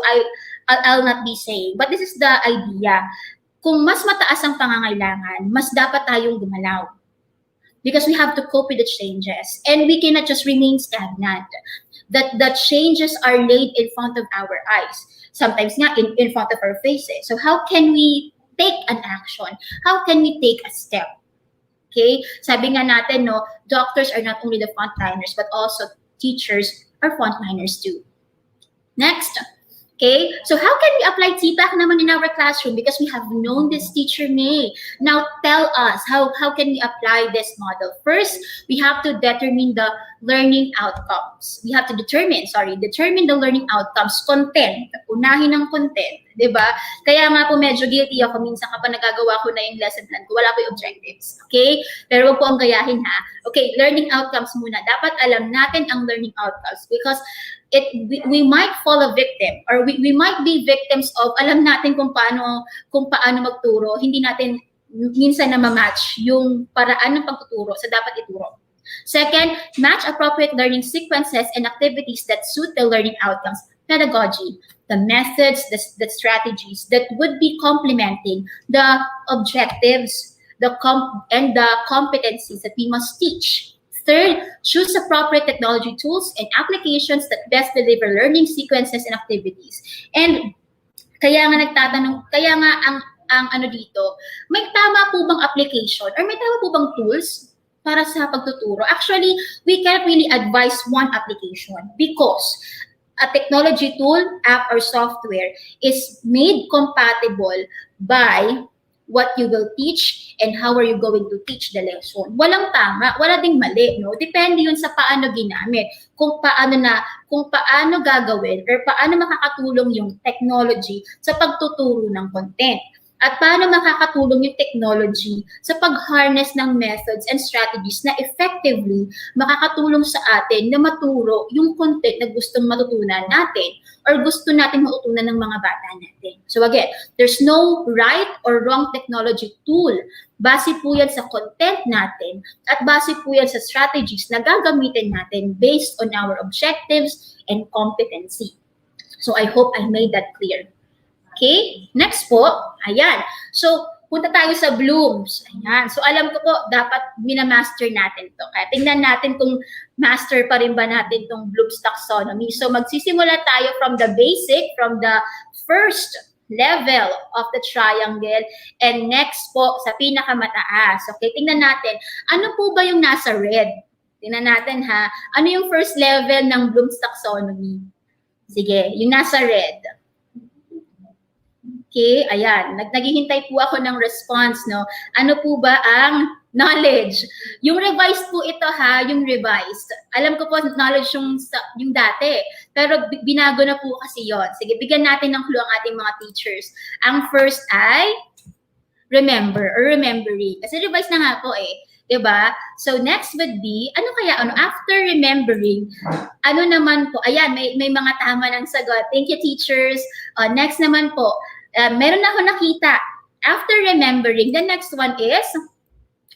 I'll not be saying. But this is the idea. Kung mas mataas ang pangangailangan, mas dapat tayong gumalaw. Because we have to cope with the changes. And we cannot just remain stagnant. That the changes are laid in front of our eyes. Sometimes nga in front of our faces. So how can we take an action? How can we take a step? Okay? Sabi nga natin, no, doctors are not only the frontliners, but also teachers are frontliners too. Next. Okay, so how can we apply TPACK naman in our classroom? Because we have known this, Teacher May. Now tell us, how can we apply this model? First, we have to determine the learning outcomes. We have to determine the learning outcomes. Content, unahin ng content, di ba? Kaya nga po medyo guilty ako minsan kapag nagagawa ko na yung lesson plan ko, wala po yung objectives. Okay? Pero wag po ang gayahin ha. Okay, learning outcomes muna. Dapat alam natin ang learning outcomes because we might fall a victim, or we might be victims of alam natin kung paano magturo, hindi natin minsan na ma-match yung paraan ng pagtuturo sa dapat ituro. Second, match appropriate learning sequences and activities that suit the learning outcomes. Pedagogy, the methods, the strategies that would be complementing the objectives, and the competencies that we must teach. Third, choose appropriate technology tools and applications that best deliver learning sequences and activities. And kaya nga ang ano dito, may tama po bang application or may tama po bang tools para sa pagtuturo? Actually, we can't really advise one application because a technology tool, app, or software is made compatible by what you will teach and how are you going to teach the lesson. Walang tama, wala ding mali, no? Depende yun sa paano ginamit, kung paano gagawin or paano makakatulong yung technology sa pagtuturo ng content. At paano makakatulong yung technology sa pag-harness ng methods and strategies na effectively makakatulong sa atin na maturo yung content na gustong matutunan natin or gusto natin matutunan ng mga bata natin. So again, there's no right or wrong technology tool. Base po yan sa content natin at base po yan sa strategies na gagamitin natin based on our objectives and competency. So I hope I made that clear. Okay, next po, ayan. So, punta tayo sa Blooms. Ayan. So, alam ko po, dapat minamaster natin to. Kaya tingnan natin kung master pa rin ba natin tong Bloom's taxonomy. So, magsisimula tayo from the basic, from the first level of the triangle, and next po, sa pinakamataas. Okay, tingnan natin. Ano po ba yung nasa red? Tingnan natin ha. Ano yung first level ng Bloom's taxonomy? Sige, yung nasa red. Okay, ayan. Naghihintay po ako ng response, no? Ano po ba ang knowledge? Yung revised po ito, ha? Yung revised. Alam ko po, knowledge yung dati. Pero binago na po kasi yon. Sige, bigyan natin ng clue ang ating mga teachers. Ang first ay remember or remembering. Kasi revised na nga po eh. Diba? So, next would be, after remembering, ano naman po, ayan, may mga tama ng sagot. Thank you, teachers. Next naman po, meron na ako nakita. After remembering, the next one is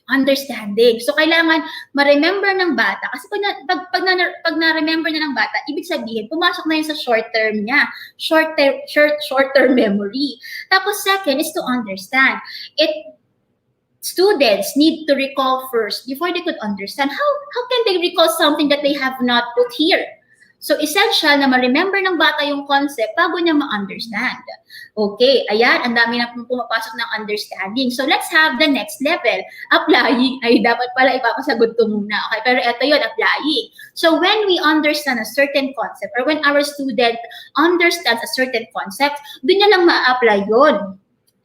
understanding. So, kailangan ma-remember ng bata. Kasi pag na-remember na ng bata, ibig sabihin, pumasok na yun sa short-term niya. Short-term memory. Tapos, second is to understand. Students need to recall first before they could understand. How can they recall something that they have not put here? So, essential na ma-remember ng bata yung concept bago niya ma-understand. Okay, ayan, ang dami na pumapasok ng understanding. So, let's have the next level. Applying. Ay, dapat pala ipapasagot ko muna. Okay, pero ito yun, applying. So, when we understand a certain concept or when our student understands a certain concept, doon niya lang ma-apply yun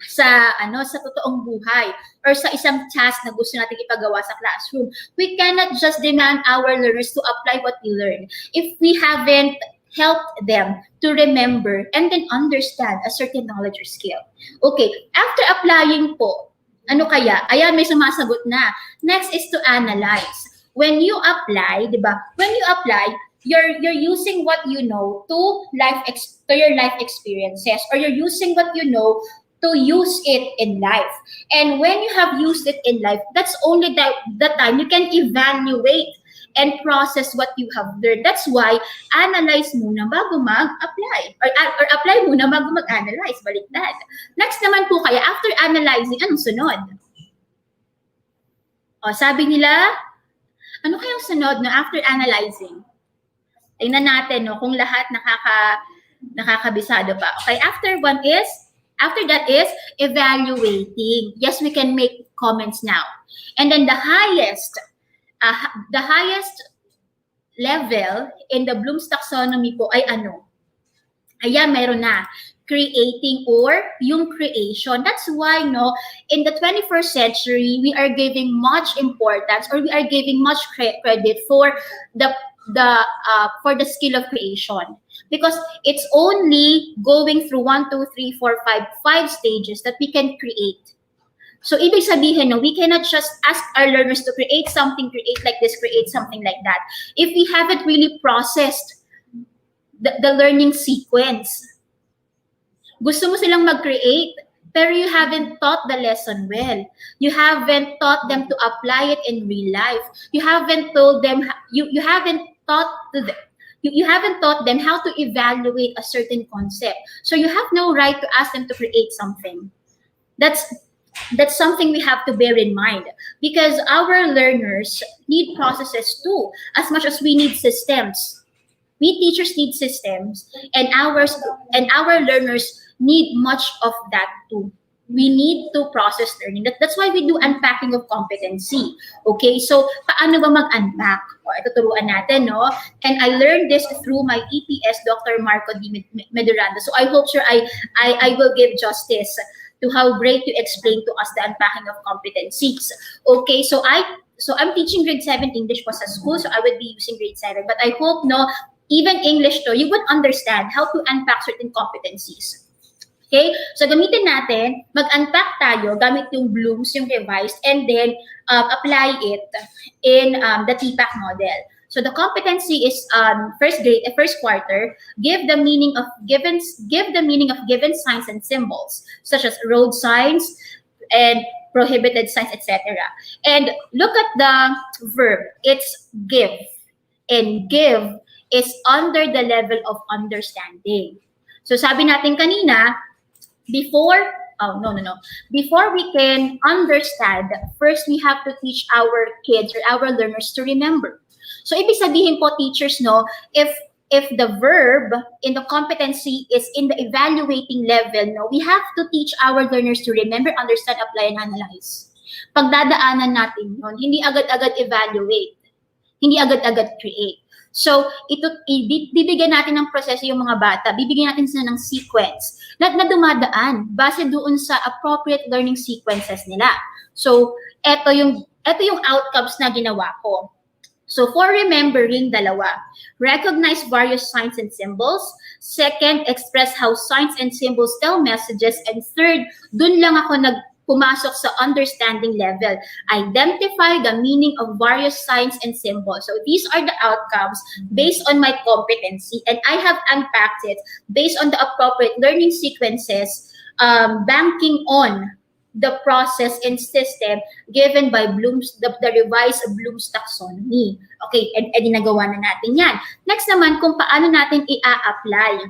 sa totoong buhay or sa isang task na gusto natin ipagawa sa classroom. We cannot just demand our learners to apply what we learn if we haven't helped them to remember and then understand a certain knowledge or skill. Okay, after applying po, ano kaya? Ayan, may sumasagot na. Next is to analyze. When you apply, di ba? When you apply, you're using what you know to your life experiences, or you're using what you know to use it in life. And when you have used it in life, that's only the time you can evaluate and process what you have learned. That's why analyze muna bago mag-apply. Or apply muna bago mag-analyze. Baliktad. Next naman po kaya, after analyzing, anong sunod? O, sabi nila, ano kayang sunod no, after analyzing? Tingnan natin no, kung lahat nakakabisado pa. Okay, after that is evaluating. Yes, we can make comments now. And then the highest level in the Bloom's taxonomy po ay ano? Ayan, meron na. Creating or yung creation. That's why, no, in the 21st century, we are giving much importance or we are giving much credit for the skill of creation. Because it's only going through 1, 2, 3, 4, 5 stages that we can create. So, ibig sabihin, no, we cannot just ask our learners to create something, create like this, create something like that. If we haven't really processed the learning sequence. Gusto mo silang mag-create, pero you haven't taught the lesson well. You haven't taught them to apply it in real life. You haven't told them, you haven't taught to them, you haven't taught them how to evaluate a certain concept. So you have no right to ask them to create something. That's something we have to bear in mind, because our learners need processes too, as much as we need systems. We teachers need systems, and our learners need much of that too. We need to process learning. That's why we do unpacking of competency. Okay, so paano ba mag-unpack? O, ito turuan natin, no? And I learned this through my EPS, Dr. Marco D. Meduranda. So I hope sure I will give justice to how great you explain to us the unpacking of competencies. Okay, so I'm teaching grade 7 English po sa school, so I would be using grade 7. But I hope, no, even English to, you would understand how to unpack certain competencies. Okay? So gamitin natin, mag-unpack tayo gamit yung Bloom's, yung revised, and then apply it in the TPACK model. So the competency is first quarter, give the meaning of given signs and symbols, such as road signs and prohibited signs, etc. And look at the verb, it's give. And give is under the level of understanding. So sabi natin kanina, before we can understand, first we have to teach our kids or our learners to remember. So ibig sabihin po, teachers, no, if the verb in the competency is in the evaluating level, no, we have to teach our learners to remember, understand, apply, and analyze. Pagdadaanan natin yun, hindi agad-agad evaluate, hindi agad-agad create. So, bibigyan natin ng proseso yung mga bata, bibigyan natin sila ng sequence na dumadaan base doon sa appropriate learning sequences nila. So, ito yung outcomes na ginawa ko. So, for remembering, dalawa, recognize various signs and symbols. Second, express how signs and symbols tell messages. And third, dun lang ako pumasok sa understanding level. Identify the meaning of various signs and symbols. So these are the outcomes based on my competency, and I have unpacked it based on the appropriate learning sequences, banking on the process and system given by Bloom's, the revised Bloom's taxonomy. Okay, and nagawa na natin yan. Next naman, kung paano natin i-apply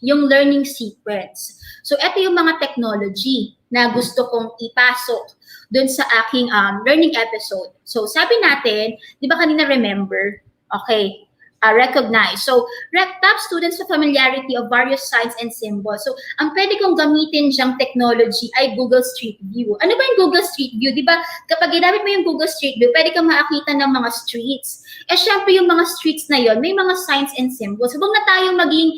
yung learning sequence. So ito yung mga technology na gusto kong ipasok dun sa aking learning episode. So sabi natin, di ba kanina remember? Okay, recognize. So tap students sa familiarity of various signs and symbols. So ang pwede kong gamitin diyang technology ay Google Street View. Ano ba yung Google Street View? Di ba kapag ginamit mo yung Google Street View, pwede kang makakita ng mga streets. Eh syempre yung mga streets na yon, may mga signs and symbols. Huwag na tayong maging,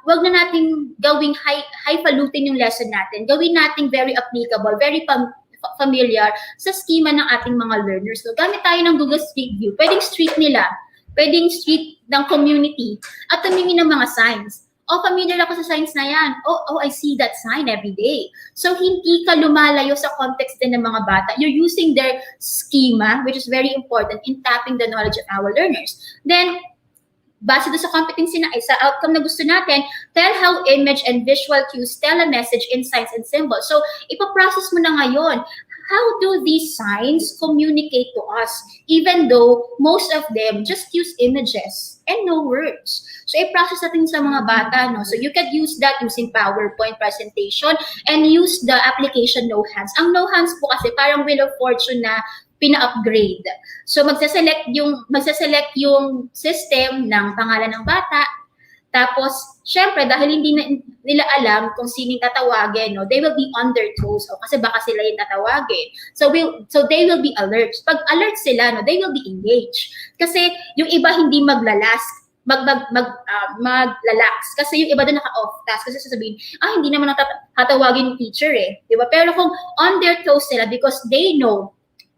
wag na nating gawing highfalutin yung lesson natin. Gawin nating very applicable, very familiar sa schema ng ating mga learners. So gamit tayo ng Google Street View. Pwedeng street nila, pwedeng street ng community, at tumingin ng mga signs. Oh, familiar ako sa signs na yan. Oh, I see that sign every day. So, hindi ka lumalayo sa context din ng mga bata. You're using their schema, which is very important in tapping the knowledge of our learners. Then, base doon sa competency na sa outcome na gusto natin, tell how image and visual cues tell a message in signs and symbols. So, ipaprocess mo na ngayon. How do these signs communicate to us, even though most of them just use images and no words? So, i-process natin sa mga bata, no? So, you can use that using PowerPoint presentation and use the application No Hands. Ang No Hands po kasi parang Wheel of Fortune na pina-upgrade. So, magsaselect yung system ng pangalan ng bata. Tapos, syempre, dahil hindi nila alam kung sining tatawagin, no, they will be on their toes, kasi baka sila yung tatawagin. So they will be alert. Pag alert sila, no, they will be engaged. Kasi yung iba hindi maglalrelax. Kasi yung iba doon naka-off task. Kasi sasabihin, hindi naman tatawagin yung teacher eh. Diba? Pero kung on their toes sila, because they know,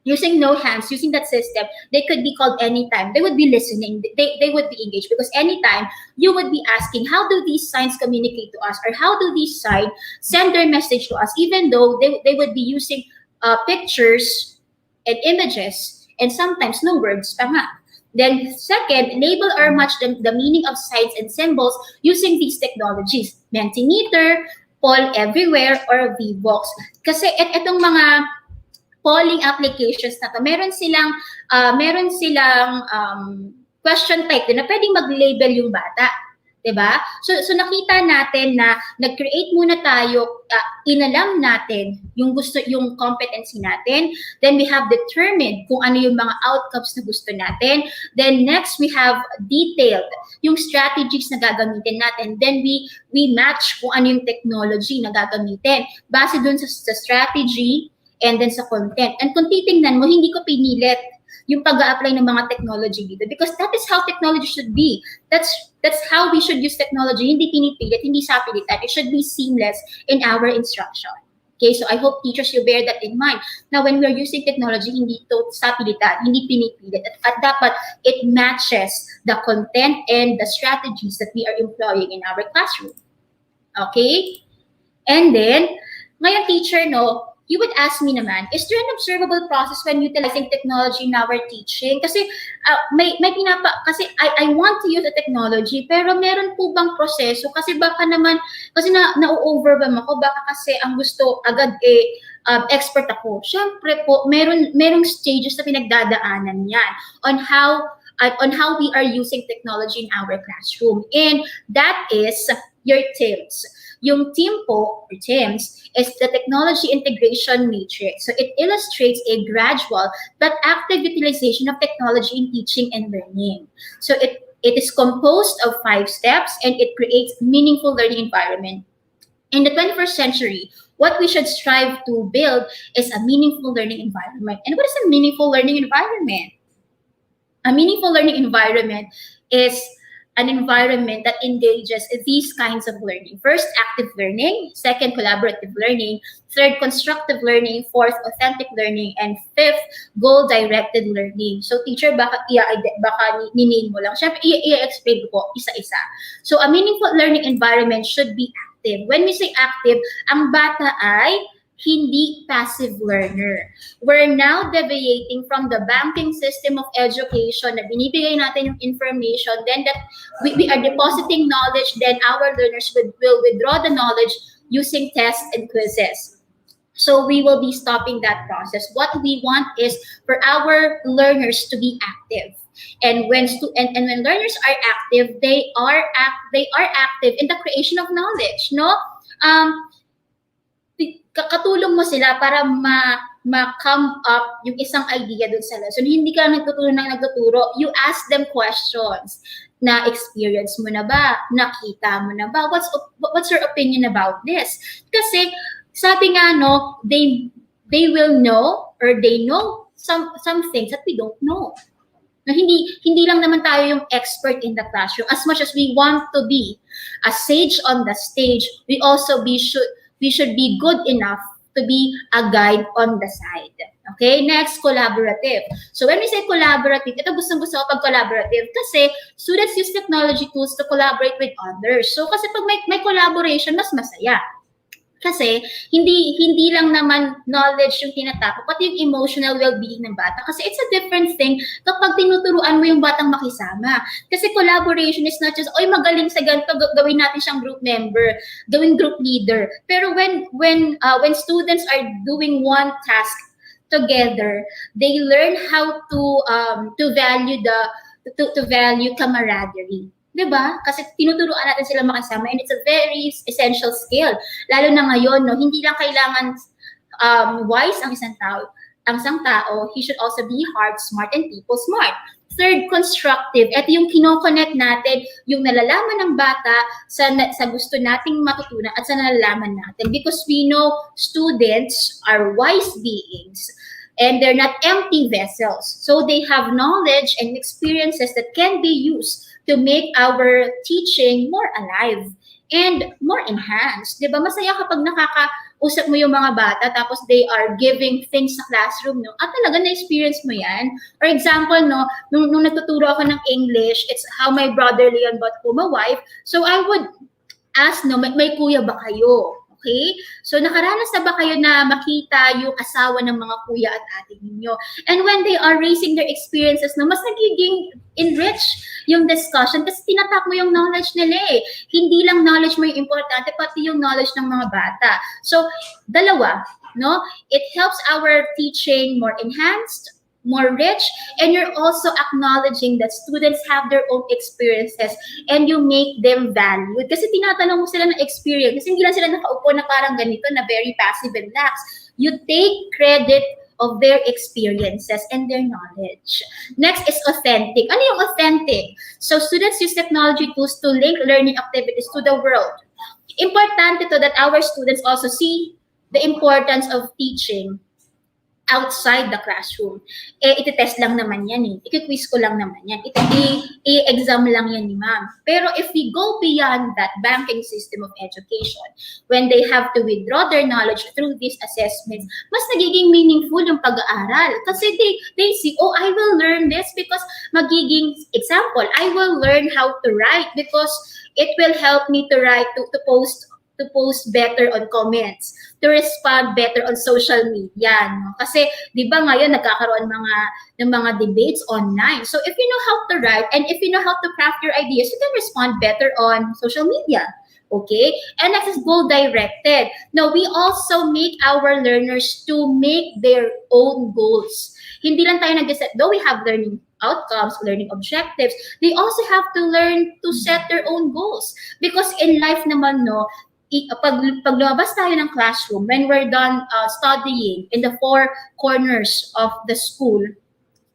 using No Hands, using that system, they could be called anytime. They would be listening. They would be engaged because anytime you would be asking, how do these signs communicate to us? Or how do these signs send their message to us? Even though they would be using pictures and images and sometimes no words pa nga. Then second, label or match the meaning of signs and symbols using these technologies. Mentimeter, poll everywhere, or VBox. Kasi itong mga polling applications na to, meron silang question type din na pwedeng mag-label yung bata. Diba? So nakita natin na nag-create muna tayo, inalam natin yung competency natin. Then we have determined kung ano yung mga outcomes na gusto natin. Then next, we have detailed yung strategies na gagamitin natin. Then we match kung ano yung technology na gagamitin. Base dun sa strategy and then sa content. And kung titingnan mo, hindi ko pinilit yung pag-a-apply ng mga technology dito because that is how technology should be. That's how we should use technology. Hindi pinipilit, hindi sapilitan. It should be seamless in our instruction. Okay, so I hope teachers, you bear that in mind. Now, when we are using technology, hindi to sapilitan, hindi pinipilit. At dapat it matches the content and the strategies that we are employing in our classroom. Okay? And then, ngayon teacher, no, you would ask me naman, is there an observable process when utilizing technology in our teaching? Kasi kasi I want to use the technology, pero meron po bang proseso? Kasi baka naman, kasi na-overwhelm ako, baka kasi ang gusto agad expert ako. Siyempre po, merong stages na pinagdadaanan yan on how we are using technology in our classroom. And that is your TIMS. Yung TIM po, or TIMS, is the Technology Integration Matrix. So it illustrates a gradual but active utilization of technology in teaching and learning. So it is composed of 5 steps and it creates meaningful learning environment. In the 21st century, what we should strive to build is a meaningful learning environment. And what is a meaningful learning environment? A meaningful learning environment is an environment that engages these kinds of learning. First, active learning. Second, collaborative learning. Third, constructive learning. Fourth, authentic learning. And fifth, goal-directed learning. So, teacher, baka niname mo lang. Siyempre, i-explain ko isa-isa. So, a meaningful learning environment should be active. When we say active, ang bata ay hindi passive learner. We're now deviating from the banking system of education na binibigay natin yung information, then that we are depositing knowledge, then our learners will withdraw the knowledge using tests and quizzes. So we will be stopping that process. What we want is for our learners to be active. And when learners are active, they are active in the creation of knowledge, no? Katulong mo sila para ma-come up yung isang idea dun sa lesson. Hindi ka nagtuturo. You ask them questions. Na experience mo na ba? Nakita mo na ba? What's your opinion about this? Kasi sabi nga, no, they will know or they know some things that we don't know. Na hindi lang naman tayo yung expert in the classroom. As much as we want to be a sage on the stage, we should be good enough to be a guide on the side. Okay, next, collaborative. So when we say collaborative, ito gusto ko pag collaborative kasi students use technology tools to collaborate with others. So kasi pag may collaboration, mas masaya. Kasi hindi lang naman knowledge yung tinatapos, pati yung emotional well-being ng bata. Kasi it's a different thing kapag tinuturuan mo yung batang makisama. Kasi collaboration is not just, oy, magaling sa ganito, gawin natin siyang group member, gawing group leader. Pero when students are doing one task together, they learn how to value value camaraderie. Diba? Kasi tinuturuan natin sila makasama and it's a very essential skill. Lalo na ngayon, no, hindi lang kailangan wise ang isang tao. He should also be heart smart and people smart. Third, constructive. Ito yung kinoconnect natin, yung nalalaman ng bata sa gusto nating matutunan at sa nalalaman natin. Because we know students are wise beings and they're not empty vessels. So they have knowledge and experiences that can be used to make our teaching more alive and more enhanced. Diba? Masaya kapag nakakausap mo yung mga bata tapos they are giving things sa classroom, no? At talaga na-experience mo yan. For example, no, nung nagtuturo ako ng English, it's how my brother Leon bought home a wife. So I would ask, no, may kuya ba kayo? Okay? So nakaranas na ba kayo na makita yung asawa ng mga kuya at ate ninyo? And when they are raising their experiences, no, mas nagiging enrich yung discussion kasi tinatak mo yung knowledge nila eh. Hindi lang knowledge mo yung importante, pati yung knowledge ng mga bata. So, dalawa, no? It helps our teaching more enhanced, more rich, and you're also acknowledging that students have their own experiences and you make them valued. Kasi tinatanong mo sila ng experience. Kasi hindi lang sila nakaupo na parang ganito na very passive and lax. You take credit of their experiences and their knowledge. Next is authentic. Ano yung authentic? So students use technology tools to link learning activities to the world. Importante to that our students also see the importance of teaching outside the classroom. Iti-test lang naman yan eh. Iki-quiz ko lang naman yan. I-exam lang yan ni ma'am. Pero if we go beyond that banking system of education, when they have to withdraw their knowledge through these assessments, mas nagiging meaningful yung pag-aaral. Kasi they see, oh, I will learn this because magiging, example, I will learn how to write because it will help me to write, to post better on comments, to respond better on social media. No? Kasi, di ba ngayon, nagkakaroon ng mga debates online. So, if you know how to write and if you know how to craft your ideas, you can respond better on social media. Okay? And next is goal-directed. Now, we also make our learners to make their own goals. Hindi lang tayo nag-set, though we have learning outcomes, learning objectives, they also have to learn to set their own goals. Because in life naman, no, pag lumabas tayo ng classroom, when we're done studying in the four corners of the school,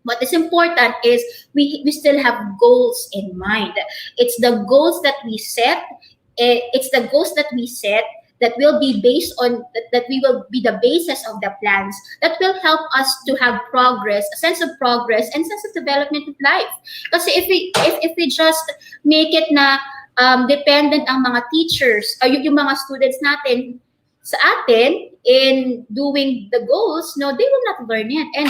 what is important is we still have goals in mind. It's the goals that we set. That will be based on that we will be the basis of the plans that will help us to have progress, a sense of progress, and sense of development of life. Kasi if we just make it na dependent ang mga teachers o yung mga students natin sa atin in doing the goals, no, they will not learn it. And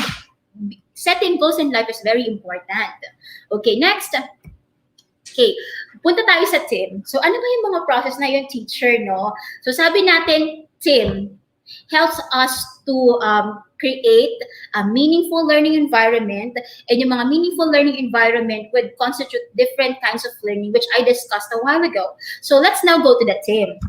setting goals in life is very important. Okay, next. Okay, punta tayo sa team. So ano ba yung mga process na yung teacher, no? So sabi natin, team helps us to create a meaningful learning environment, and yung mga meaningful learning environment would constitute different kinds of learning, which I discussed a while ago. So let's now go to the TIM.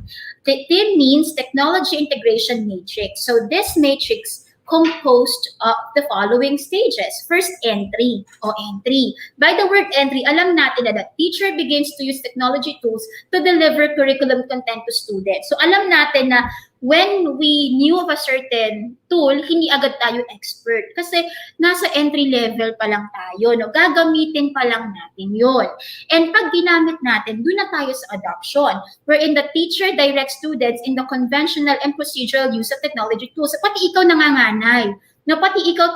The TIM means Technology Integration Matrix. So this matrix composed of the following stages. First, entry o entry. By the word entry, alam natin na the teacher begins to use technology tools to deliver curriculum content to students. So alam natin na when we knew of a certain tool, hindi agad tayo expert. Kasi nasa entry level pa lang tayo, no? Gagamitin pa lang natin yon. And pag ginamit natin, doon na tayo sa adoption, wherein the teacher directs students in the conventional and procedural use of technology tools. Pati ikaw nanganganay. No? Pati ikaw,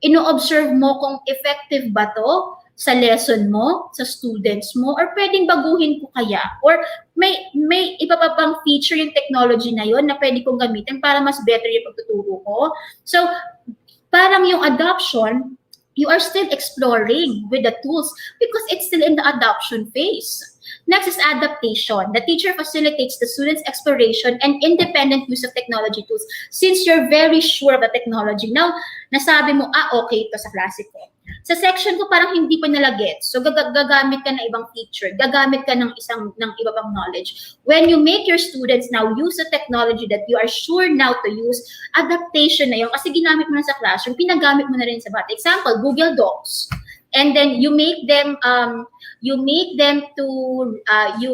ino-observe mo kung effective ba to sa lesson mo, sa students mo, or pwedeng baguhin ko kaya, or may iba pa bang feature yung technology na yon na pwede kong gamitin para mas better yung pagtuturo ko. So, parang yung adoption, you are still exploring with the tools because it's still in the adoption phase. Next is adaptation. The teacher facilitates the students' exploration and independent use of technology tools since you're very sure of the technology. Now, nasabi mo, okay, ito sa klase ko. Sa section ko parang hindi pa nalagit. So gagamit ka ng ibang feature, gagamit ka ng iba pang knowledge. When you make your students now use the technology that you are sure now to use, adaptation na yun. Kasi ginamit mo na sa classroom, pinagamit mo na rin sa bata. Example, Google Docs. And then you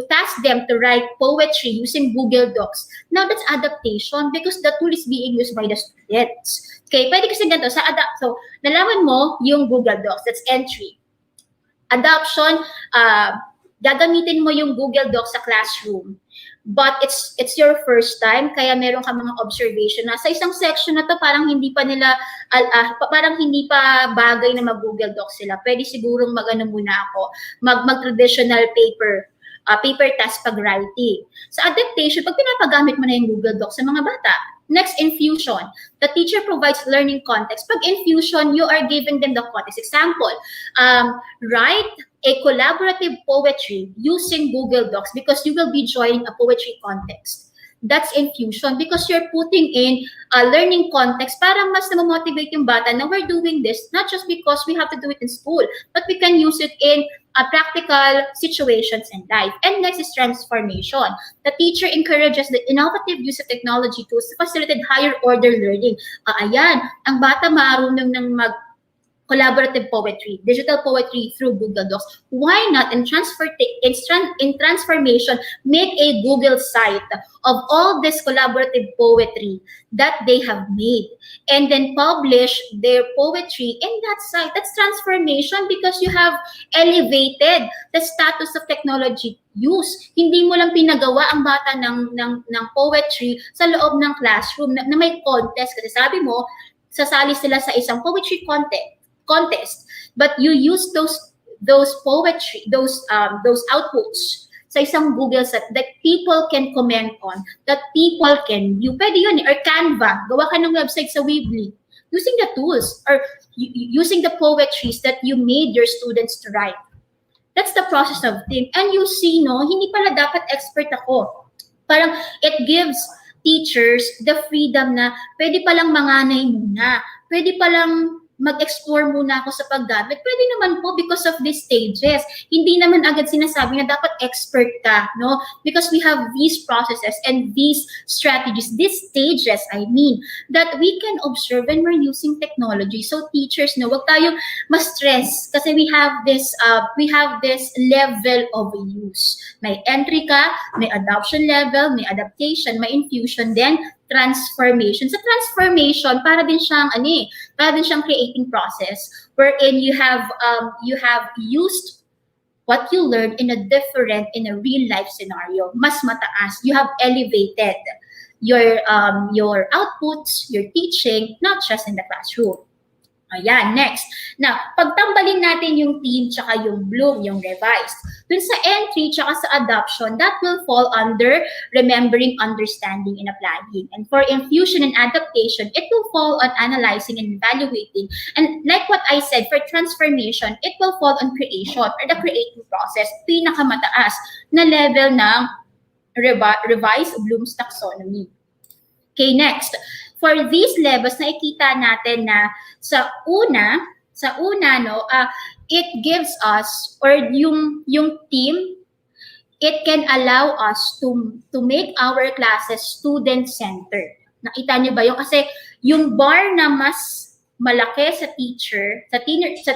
task them to write poetry using Google Docs. Now that's adaptation because the tool is being used by the students. Okay, pwede kasi ganito, so nalaman mo yung Google Docs, that's entry. Adoption, gagamitin mo yung Google Docs sa classroom. But it's your first time, kaya meron ka mga observation na sa isang section na to parang hindi pa bagay na mag-Google Docs sila. Pwede sigurong muna ako, mag-traditional paper task pag writing. Sa adaptation, pag pinapagamit mo na yung Google Docs sa mga bata. Next, infusion. The teacher provides learning context. Pag infusion, you are giving them the context. Example, write a collaborative poetry using Google Docs because you will be joining a poetry contest. that's infusion because you're putting in a learning context para mas na-motivate yung bata na we're doing this not just because we have to do it in school, but we can use it in practical situations in life. And next is transformation. The teacher encourages the innovative use of technology tools to facilitate higher order learning. Ayan, ang bata marunong ng collaborative poetry, digital poetry through Google Docs. Why not in transformation, make a Google site of all this collaborative poetry that they have made and then publish their poetry in that site? That's transformation because you have elevated the status of technology use. Hindi mo lang pinagawa ang bata ng poetry sa loob ng classroom na may contest kasi sabi mo, sasali sila sa isang poetry contest, but you use those poetry, those outputs sa isang Google set that people can comment on, that people can view. Pwede yun, or Canva, gawa ka ng website sa Weebly using the tools or using the poetries that you made your students to write. That's the process of thing. And you see, no, hindi pala dapat expert ako. Parang it gives teachers the freedom na pwede palang manganay muna, pwede palang mag-explore muna ako sa paggamit. Pwede naman po because of these stages. Hindi naman agad sinasabi na dapat expert ka, no? Because we have these processes and these strategies, these stages, I mean, that we can observe when we're using technology. So teachers, no, wag tayo ma-stress kasi we have this level of use. May entry ka, may adoption level, may adaptation, may infusion, then transformation. Sa transformation, para din siyang creating process wherein you have used what you learned in a real life scenario. Mas mataas. You have elevated your outputs, your teaching, not just in the classroom. Ayan, next. Now, pagtambalin natin yung team tsaka yung bloom, yung revised. Dun sa entry tsaka sa adoption, that will fall under remembering, understanding, and applying. And for infusion and adaptation, it will fall on analyzing and evaluating. And like what I said, for transformation, it will fall on creation or the creative process, pinakamataas na level ng revised Bloom's taxonomy. Okay, next. For these levels, nakikita natin na sa una no, it gives us, or yung team, it can allow us to make our classes student-centered. Nakita niyo ba yun? Kasi yung bar na mas malaki sa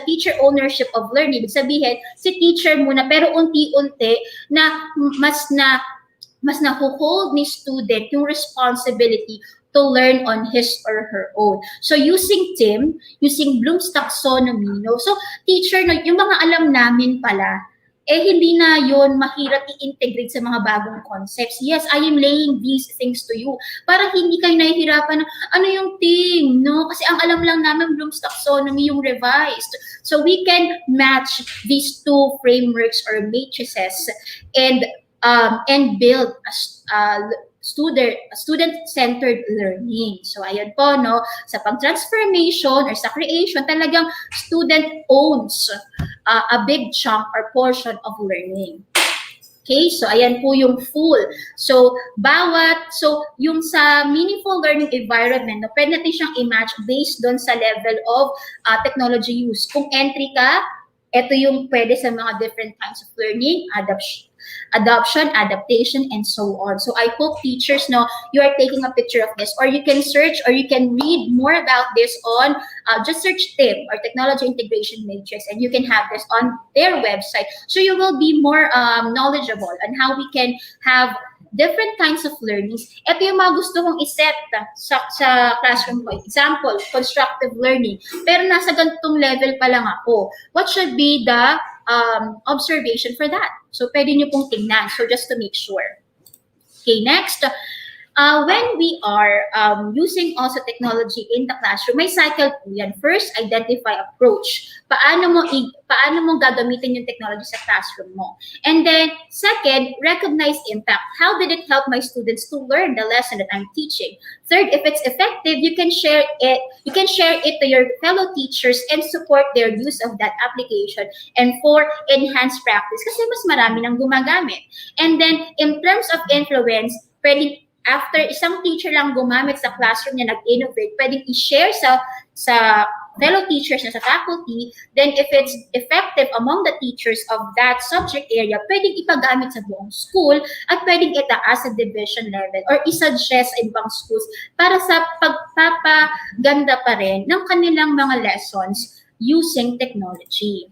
teacher ownership of learning, ibig sabihin, si teacher muna, pero unti-unti na mas na-hold ni student yung responsibility to learn on his or her own. So using TIM, using Bloom's taxonomy, no? So teacher, no, yung mga alam namin pala, hindi na yon mahirap i-integrate sa mga bagong concepts. Yes, I am laying these things to you. Para hindi kayo nahihirapan na, ano yung TIM, no? Kasi ang alam lang namin Bloom's taxonomy, yung revised. So we can match these two frameworks or matrices and build a student-centered learning. So, ayan po, no? Sa pag-transformation or sa creation, talagang student owns a big chunk or portion of learning. Okay, so ayan po yung full. So, yung sa meaningful learning environment, no, pwede natin siyang i-match based doon sa level of technology use. Kung entry ka, ito yung pwede sa mga different kinds of learning, adoption, adaptation, and so on. So I hope teachers know you are taking a picture of this, or you can search or you can read more about this on, just search TIM or Technology Integration Matrix, and you can have this on their website. So you will be more knowledgeable on how we can have different kinds of learnings. Ito yung mga gusto kong iset sa classroom ko. Example, constructive learning. Pero nasa ganitong level pa lang ako. What should be the observation for that? So, pwede nyo pong tingnan. So, just to make sure. Okay, next. When we are using also technology in the classroom, may cycle po yan. First, identify approach. Paano mo gagamitin yung technology sa classroom mo? And then, second, recognize impact. How did it help my students to learn the lesson that I'm teaching? Third, if it's effective, you can share it. You can share it to your fellow teachers and support their use of that application. And four, enhance practice kasi mas marami nang gumagamit. And then, in terms of influence, pwede after isang teacher lang gumamit sa classroom niya, nag-innovate, pwedeng i-share sa fellow teachers na sa faculty, then if it's effective among the teachers of that subject area, pwedeng ipagamit sa buong school at pwedeng itaas sa division level or isuggest sa ibang schools para sa pagpapaganda pa rin ng kanilang mga lessons using technology.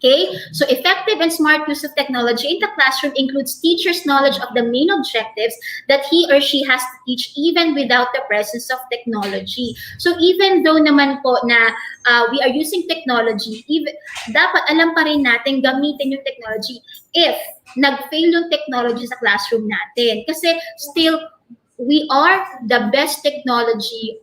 Okay, so effective and smart use of technology in the classroom includes teachers' knowledge of the main objectives that he or she has to teach even without the presence of technology. So even though naman po na we are using technology, dapat alam pa rin natin gamitin yung technology if nag-fail yung technology sa classroom natin. Kasi still, we are the best technology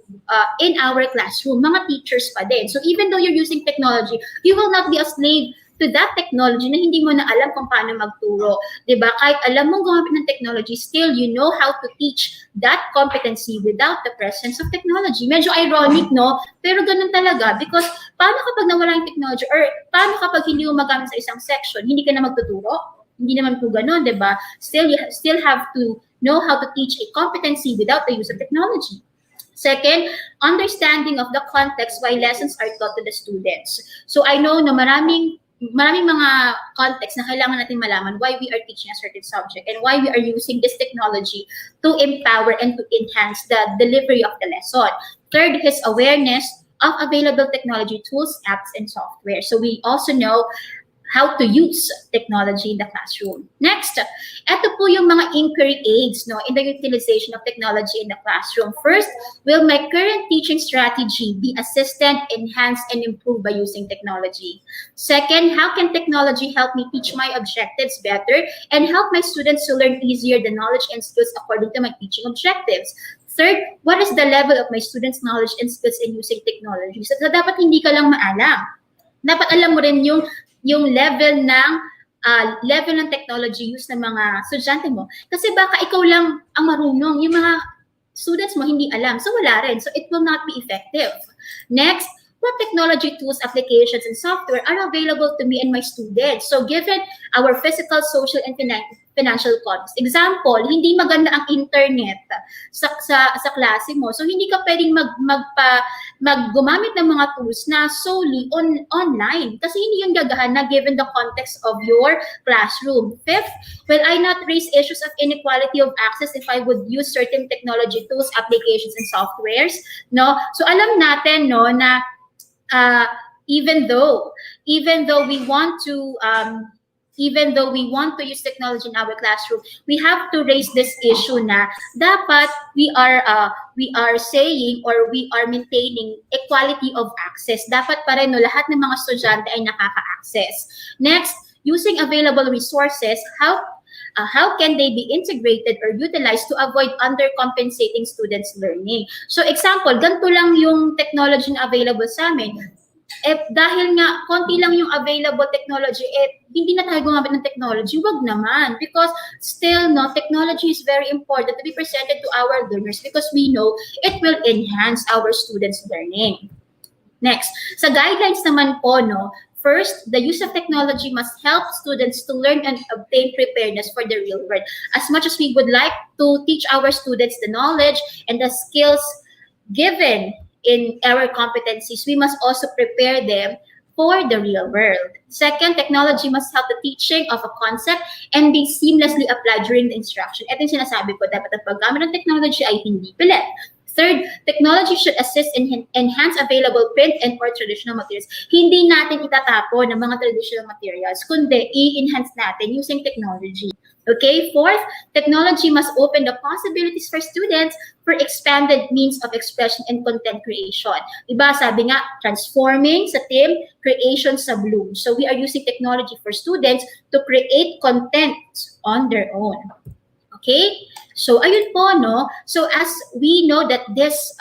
in our classroom. Mga teachers pa din. So even though you're using technology, you will not be a slave to that technology na hindi mo na alam kung paano magturo. Diba? Kahit alam mong gumamit ng technology, still you know how to teach that competency without the presence of technology. Medyo ironic, no? Pero ganun talaga because paano kapag nawala yung technology or paano kapag hindi mo magamit sa isang section, hindi ka na magtuturo? Hindi naman po ganun, diba? Still, you still have to know how to teach a competency without the use of technology. Second, understanding of the context why lessons are taught to the students. So I know na maraming mga context na kailangan natin malaman why we are teaching a certain subject and why we are using this technology to empower and to enhance the delivery of the lesson. Third is awareness of available technology tools, apps, and software. So we also know how to use technology in the classroom. Next, ito po yung mga inquiry aids in the utilization of technology in the classroom. First, will my current teaching strategy be assisted, enhanced, and improved by using technology? Second, how can technology help me teach my objectives better and help my students to learn easier the knowledge and skills according to my teaching objectives? Third, what is the level of my students' knowledge and skills in using technology? So dapat hindi ka lang maalam. Dapat alam mo rin yung level ng technology use ng mga estudyante mo. Kasi baka ikaw lang ang marunong, yung mga students mo hindi alam. So wala rin. So it will not be effective. Next, what technology tools, applications, and software are available to me and my students? So given our physical, social, and financial context. Example, hindi maganda ang internet sa klase mo. So hindi ka pwedeng gumamit ng mga tools na solely online kasi hindi yung gagana given the context of your classroom. Fifth, will I not raise issues of inequality of access if I would use certain technology tools, applications, and softwares? No? So alam natin na even though we want to use technology in our classroom, we have to raise this issue na dapat we are saying or we are maintaining equality of access. Dapat pa rin lahat ng mga estudyante ay nakaka-access. Next, using available resources, how can they be integrated or utilized to avoid undercompensating students' learning? So example, ganito lang yung technology na available sa amin. Dahil nga konti lang yung available technology, hindi na tayo gumamit ng technology, wag naman. Because still, technology is very important to be presented to our learners because we know it will enhance our students' learning. Next, sa guidelines naman po, first, the use of technology must help students to learn and obtain preparedness for the real world. As much as we would like to teach our students the knowledge and the skills given in our competencies, we must also prepare them for the real world. Second, technology must help the teaching of a concept and be seamlessly applied during the instruction. Ito yung sinasabi ko, dapat ang paggamit ng technology ay hindi pilit. Third, technology should assist in enhance available print and or traditional materials. Hindi natin itatapon ng mga traditional materials, kundi i-enhance natin using technology. Okay, fourth, technology must open the possibilities for students for expanded means of expression and content creation. Diba, sabi nga, transforming sa team, creation sa bloom. So we are using technology for students to create content on their own. Okay? So ayun po, So as we know that this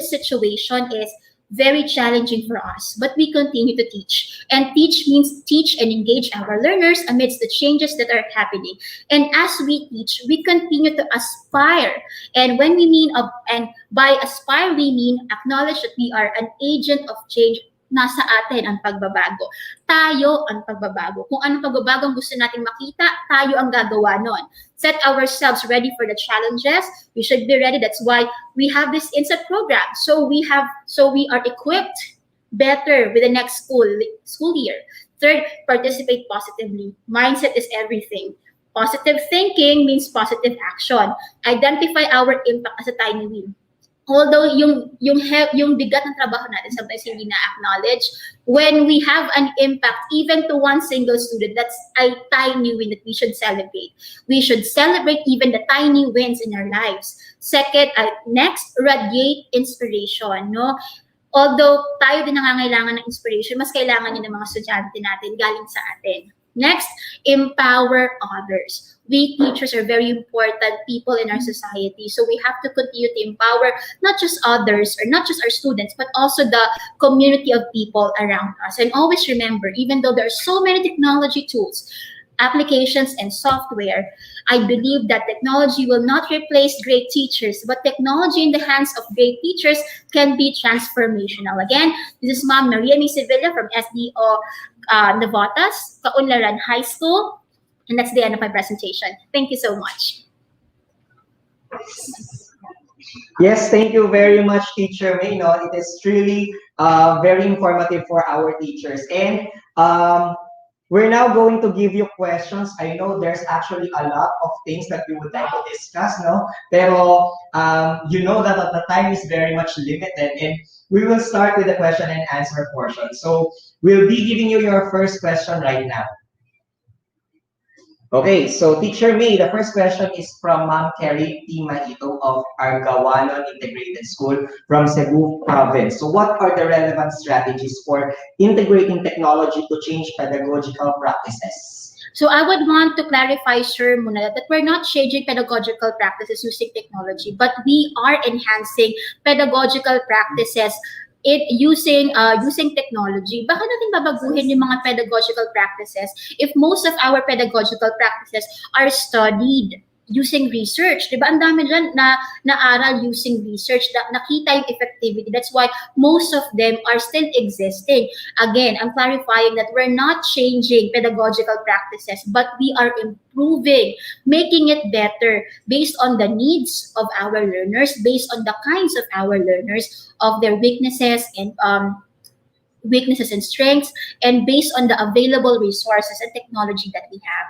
situation is very challenging for us, but we continue to teach. And teach means teach and engage our learners amidst the changes that are happening. And as we teach, we continue to aspire. And by aspire, we mean acknowledge that we are an agent of change, nasa atin ang pagbabago. Tayo ang pagbabago. Kung anong pagbabago ang gusto nating makita, tayo ang gagawa nun. Set ourselves ready for the challenges. We should be ready. That's why we have this INSET program. So we are equipped better with the next school year. Third, participate positively. Mindset is everything. Positive thinking means positive action. Identify our impact as a tiny win. Although yung bigat ng trabaho natin sometimes hindi na-acknowledge, when we have an impact even to one single student, that's a tiny win that we should celebrate. We should celebrate even the tiny wins in our lives. Second, next, radiate inspiration. No? Although tayo din nangangailangan ng inspiration, mas kailangan yun ng mga estudyante natin galing sa atin. Next, empower others. We teachers are very important people in our society, so we have to continue to empower not just others or not just our students, but also the community of people around us. And always remember, even though there are so many technology tools, applications, and software, I believe that technology will not replace great teachers, but technology in the hands of great teachers can be transformational. Again, this is Ma'am Maria Sevilla from SDO Novatas, Kaunlaran High School, and that's the end of my presentation. Thank you so much. Yes, thank you very much, Teacher May. No, it is truly very informative for our teachers. And we're now going to give you questions. I know there's actually a lot of things that we would like to discuss, no? Pero you know that the time is very much limited, and we will start with the question and answer portion. So we'll be giving you your first question right now. Okay, so Teacher May, the first question is from Ma'am Carrie T. Maito of Argawanon Integrated School from Cebu Province. So what are the relevant strategies for integrating technology to change pedagogical practices? So I would want to clarify, sir, muna, that we're not changing pedagogical practices using technology, but we are enhancing pedagogical practices using technology. Bakit natin babaguhin yung mga pedagogical practices if most of our pedagogical practices are studied using research? Diba? Ang dami dyan na naaral using research, nakita yung effectivity. That's why most of them are still existing. Again, I'm clarifying that we're not changing pedagogical practices, but we are improving, making it better based on the needs of our learners, based on the kinds of our learners, of their weaknesses and strengths, and based on the available resources and technology that we have.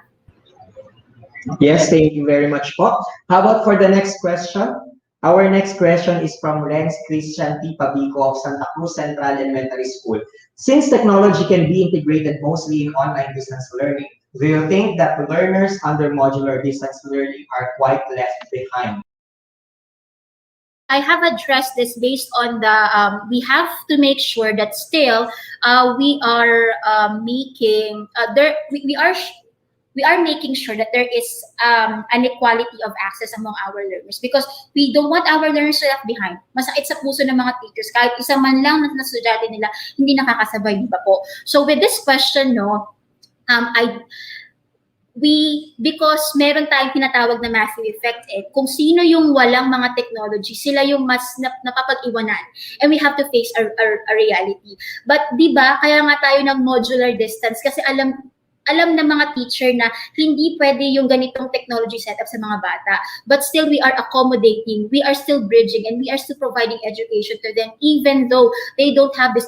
Yes, thank you very much po. How about for the next question? Our next question is from Renz Christian T. Pabico of Santa Cruz Central Elementary School. Since technology can be integrated mostly in online distance learning, do you think that learners under modular distance learning are quite left behind? I have addressed this based on the, we have to make sure that still we are making, we are making sure that there is an equality of access among our learners, because we don't want our learners to left behind. Masakit sa puso ng mga teachers, kahit isa man lang na estudyante nila hindi nakakasabay, di ba po? So with this question, no, because meron tayong tinatawag na massive effect, kung sino yung walang mga technology, sila yung mas napapag-iwanan. And we have to face a reality. But di ba, kaya nga tayo ng modular distance, kasi alam ng mga teacher na hindi pwede yung ganitong technology setup sa mga bata. But still, we are accommodating, we are still bridging, and we are still providing education to them, even though they don't have this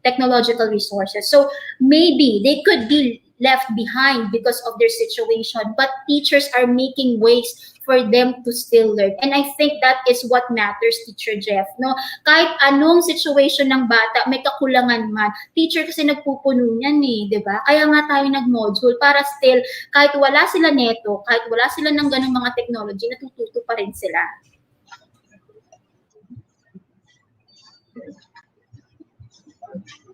technological resources. So maybe they could be left behind because of their situation, but teachers are making ways for them to still learn. And I think that is what matters, Teacher Jeff. No? Kahit anong situation ng bata, may kakulangan man, teacher kasi nagpupuno niyan di ba? Kaya nga tayo nag-module para still, kahit wala sila neto, kahit wala sila ng ganung mga technology, natututo pa rin sila.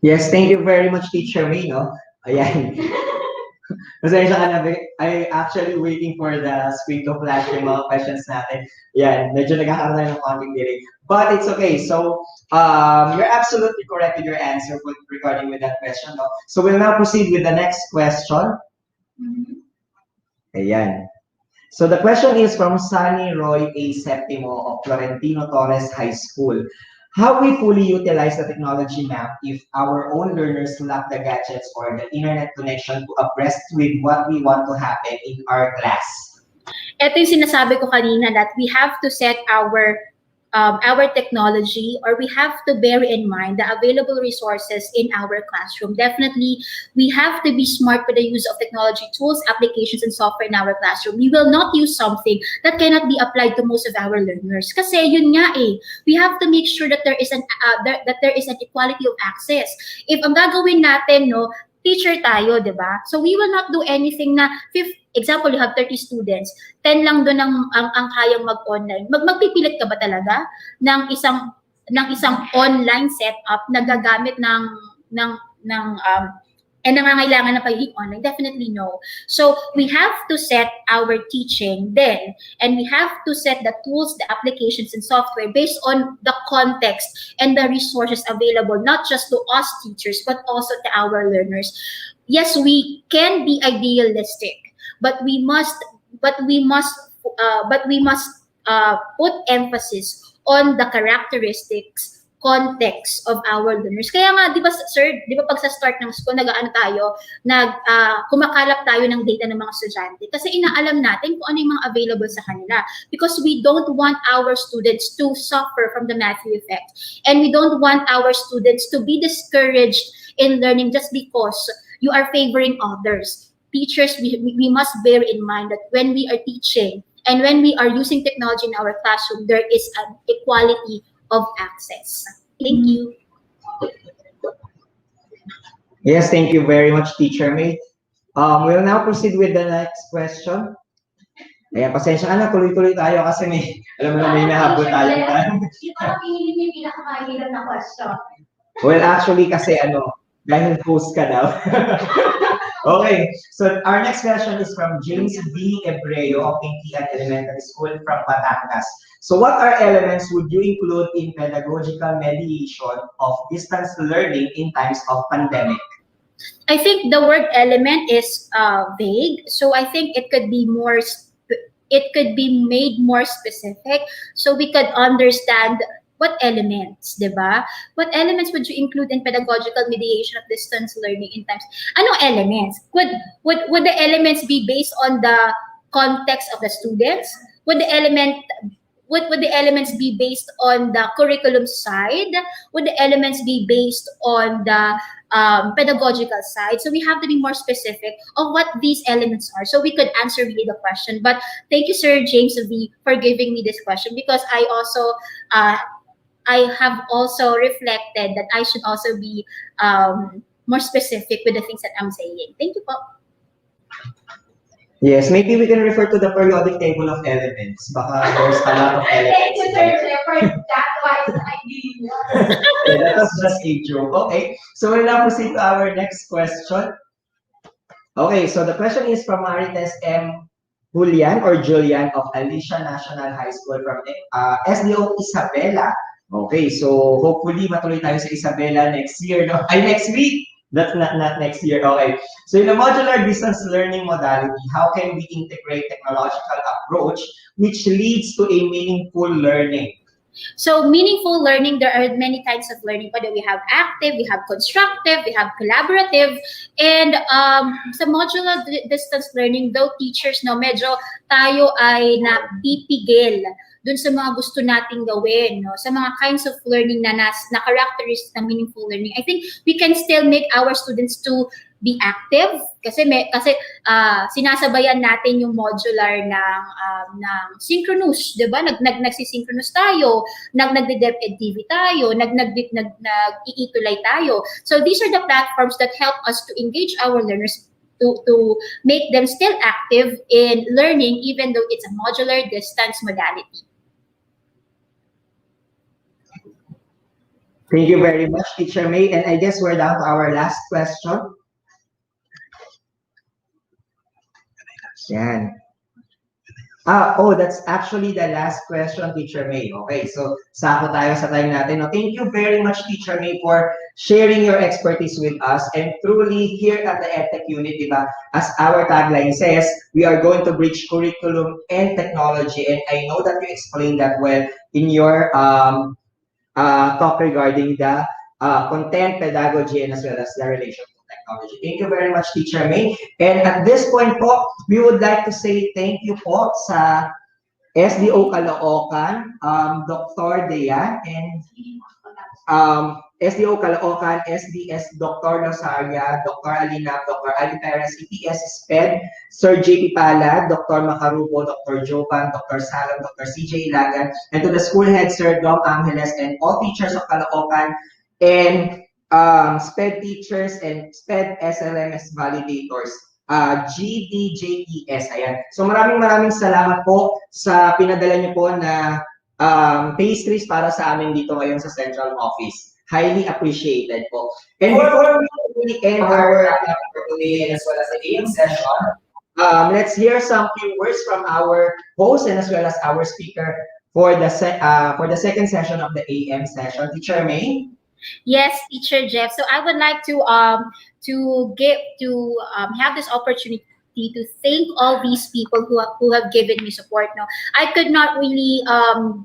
Yes, thank you very much, Teacher May, no? Ayan. Pasensya ka na, I actually waiting for the screen to flash yung mga questions natin. Ayan, medyo nagkakaroon tayo ng konting delay. But it's okay. So, you're absolutely correct with your answer regarding with that question. No? So, we'll now proceed with the next question. Ayan. So, the question is from Sunny Roy A. Septimo of Florentino Torres High School. how we fully utilize the technology map if our own learners lack the gadgets or the internet connection to abreast with what we want to happen in our class. Ito yung sinasabi ko kanina that we have to set our technology, or we have to bear in mind the available resources in our classroom. Definitely, we have to be smart with the use of technology tools, applications, and software in our classroom. We will not use something that cannot be applied to most of our learners. Kasi yun nga we have to make sure that there is an equality of access. If ang gagawin natin, teacher tayo, di ba? So we will not do anything na, example, you have 30 students, 10 lang doon ang kayang mag-online. Magpipilit ka ba talaga ng isang online setup na gagamit and nangangailangan na pagiging online? Definitely no. So we have to set our teaching then, and we have to set the tools, the applications, and software based on the context and the resources available, not just to us teachers, but also to our learners. Yes, we can be idealistic, but we must put emphasis on the characteristics, context of our learners. Kaya nga, di ba sir, di ba pag sa start ng school, kumakalap tayo ng data ng mga estudyante kasi inaalam natin kung ano yung mga available sa kanila, because we don't want our students to suffer from the Matthew effect, and we don't want our students to be discouraged in learning just because you are favoring others. Teachers, we must bear in mind that when we are teaching and when we are using technology in our classroom, there is an equality of access. Thank you. Yes, thank you very much, Teacher May. We'll now proceed with the next question. Ayan, pasensya na, tuloy-tuloy tayo kasi may nahabol tayo. Ito ang pinili niyo yung pinakamahirap na question. Well, actually kasi dahil host ka daw. Okay, so our next question is from James B. Ebreo of Pintian Elementary School from Batangas. So what are elements would you include in pedagogical mediation of distance learning in times of pandemic? I think the word element is vague, so I think it could be made more specific so we could understand what elements, diba? What elements would you include in pedagogical mediation of distance learning in times? Ano elements? Would the elements be based on the context of the students? Would the elements be based on the curriculum side? Would the elements be based on the pedagogical side? So we have to be more specific of what these elements are so we could answer really the question. But thank you, Sir James V, for giving me this question, because I have also reflected that I should also be more specific with the things that I'm saying. Thank you po. Yes, maybe we can refer to the periodic table of elements. Baka there's a lot of elements. Thank you, Sir Jeffrey. That was idea. That was just a joke. Okay, so we'll now proceed to our next question. Okay, so the question is from Marites M. Julian of Alicia National High School from SDO Isabela. Okay, so hopefully matuloy tayo sa Isabela next year, no? Ay, next week! That's not next year. Okay. So in a modular distance learning modality, how can we integrate technological approach which leads to a meaningful learning? So meaningful learning, there are many types of learning. But we have active, we have constructive, we have collaborative, and sa modular distance learning, though teachers, medyo tayo ay napipigil dun sa mga gusto nating gawin, sa mga kinds of learning na characteristics ng meaningful learning. I think we can still make our students to be active kasi sinasabayan natin yung modular ng synchronous, 'di ba? Nagsisynchronous tayo, nagde-DepEd TV tayo, ETUlay tayo. So these are the platforms that help us to engage our learners to make them still active in learning even though it's a modular distance modality. Thank you very much, Teacher May. And I guess we're down to our last question. Yan. That's actually the last question, Teacher May. Okay, so sako tayo sa time natin. No, thank you very much, Teacher May, for sharing your expertise with us. And truly, here at the EdTech unit, diba, as our tagline says, we are going to bridge curriculum and technology. And I know that you explained that well in your talk regarding the content, pedagogy, and as well as the relation to technology. Thank you very much, Teacher May. And at this point po, we would like to say thank you po sa SDO Caloocan, Dr. Dea, and SDO Caloocan, SDS Dr. Losaria, Dr. Alina, Dr. Ali Perez, ETS SPED, Sir JP Palad, Dr. Macarubo, Dr. Jovan, Dr. Salam, Dr. CJ Ilagan, and to the school head, Sir Dom Angeles, and all teachers of Caloocan, and SPED teachers and SPED SLMS validators. GDJES, ayan. So maraming salamat po sa pinadala niyo po na pastries para sa amin dito ngayon sa Central Office. Highly appreciated po. And before we end our for today as well as the AM session, let's hear some few words from our host and as well as our speaker for the second session of the AM session. Teacher May? Yes, Teacher Jeff. So I would like to have this opportunity to thank all these people who have given me support. No, I could not really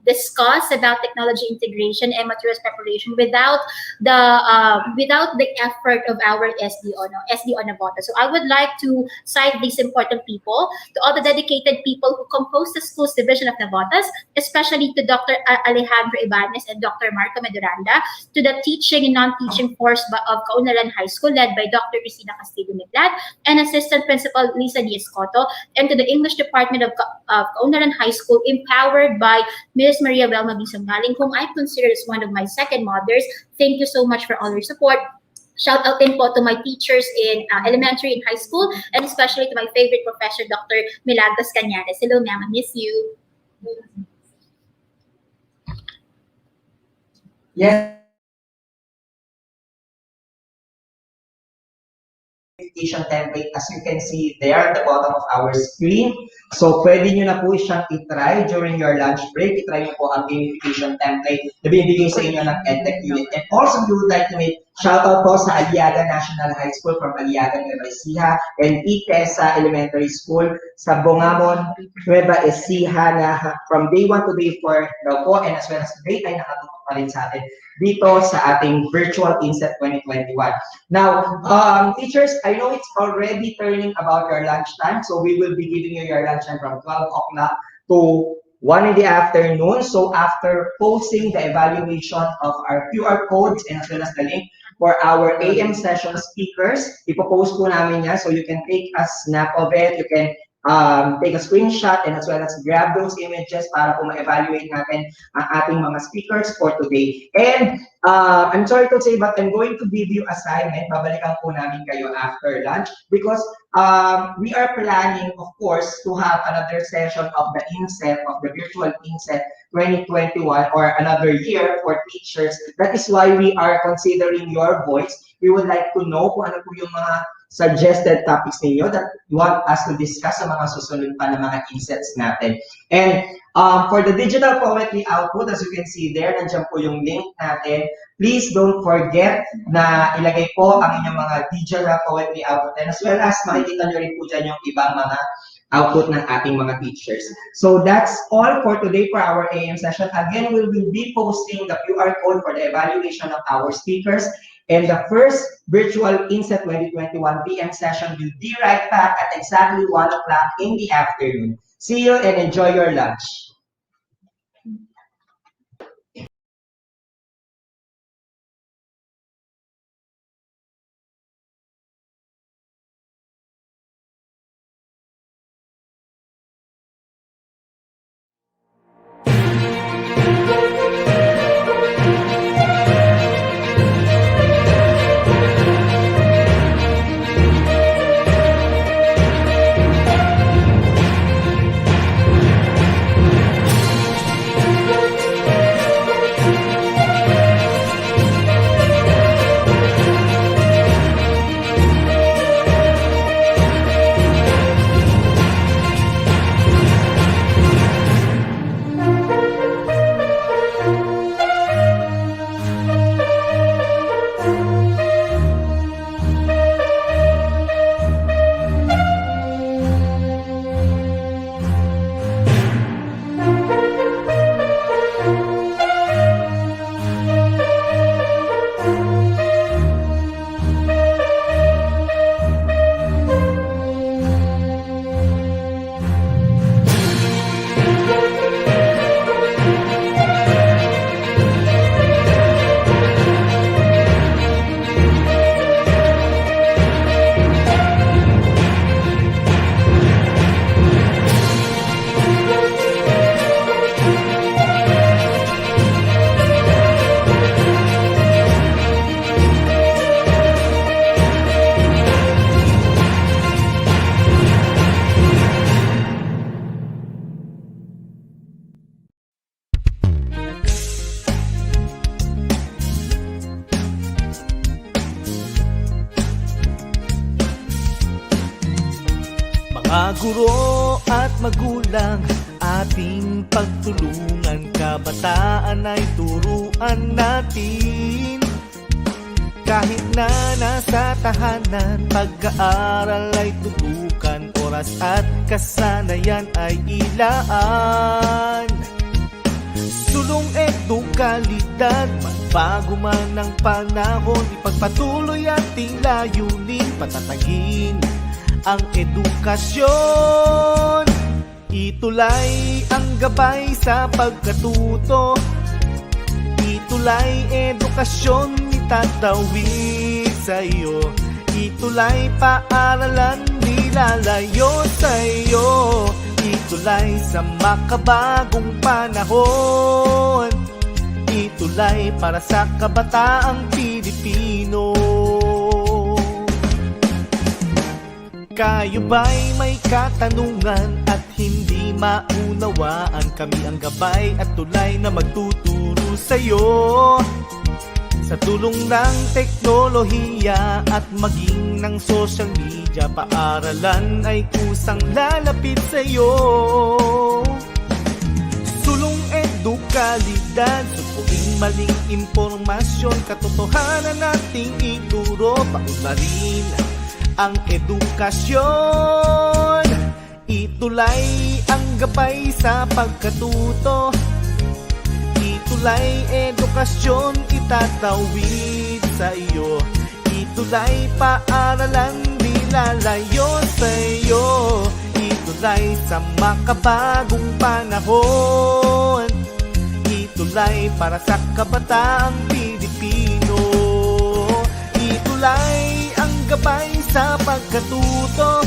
discuss about technology integration and materials preparation without the effort of our SDO Navota. So I would like to cite these important people, to all the dedicated people who compose the school's division of Navotas, especially to Dr. Alejandro Ibanez and Dr. Marco Meduranda, to the teaching and non-teaching force of Kaunalan High School led by Dr. Cristina Castillo-Miclat and Assistant Principal Lisa Diaz-Coto, and to the English Department of Kaunalan High School empowered by Ms. Maria Velma Bisongaling, whom I consider as one of my second mothers. Thank you so much for all your support. Shout out din po to my teachers in elementary and high school, and especially to my favorite professor, Dr. Milagros Cañares. Hello, ma'am. I miss you. Yes. Template, as you can see there at the bottom of our screen. So, pwede nyo na po siyang itry during your lunch break. Itry nyo po ang gamification template na binibigay sa inyo ng EdTech unit. And also, we would like to make shoutout po sa Aliaga National High School from Aliaga, Nueva Ecija, and Itesa Elementary School sa Bongamon, Nueva Ecija, na from day 1 to day 4 daw po, and as well as today ay nakatutok pa rin sa atin dito sa ating virtual INSET 2021. Now, teachers, I know it's already turning about your lunchtime, so we will be giving you your lunchtime from 12 o'clock to 1 in the afternoon. So after posting the evaluation of our QR codes and as well as the link for our AM session speakers, ipopost po namin yan, so you can take a snap of it, you can take a screenshot and as well as grab those images para po ma-evaluate natin ang ating mga speakers for today. And I'm sorry to say, but I'm going to give you assignment. Babalikan po namin kayo after lunch because we are planning, of course, to have another session of the INSET, of the virtual INSET 2021 or another year for teachers. That is why we are considering your voice. We would like to know kung ano po yung mga suggested topics ninyo that you want us to discuss sa mga susunod pa na mga INSETs natin. And for the digital poetry output, as you can see there, nandiyan po yung link natin. Please don't forget na ilagay po ang inyong mga digital poetry output and as well as makikita nyo rin po dyan yung ibang mga output ng ating mga teachers. So that's all for today for our AM session. Again, we will be posting the QR code for the evaluation of our speakers. And the first virtual INSET 2021 PM session will be right back at exactly 1 o'clock in the afternoon. See you and enjoy your lunch. guro at magulang, ating pagtulungan, kabataan ay turuan natin. Kahit na nasa tahanan, pag-aaral ay tutukan, oras at kasanayan ay ilaan. Sulong edukalidad, magbago man ang panahon, ipagpatuloy ating layunin, patatagin ang edukasyon. ETUlay ang gabay sa pagkatuto, ETUlay edukasyon itatawid sa'yo. ETUlay paaralan di lalayo sa'yo. ETUlay sa makabagong panahon, ETUlay para sa kabataang Pilipino. Kayo ba'y may katanungan at hindi maunawaan? Kami ang gabay at tulay na magtuturo sa'yo. Sa tulong ng teknolohiya at maging ng social media, paaralan ay kusang lalapit sa'yo. Sulong edukalidad, supuin maling impormasyon, katotohanan nating ituro, paunlarin ang edukasyon. ETUlay ang gabay sa pagkatuto, ETUlay edukasyon itatawid sa iyo. ETUlay paaralan di lalayo sa iyo. ETUlay sa makabagong panahon, ETUlay para sa kabataang Pilipino. ETUlay ang gabay sa pagkatuto,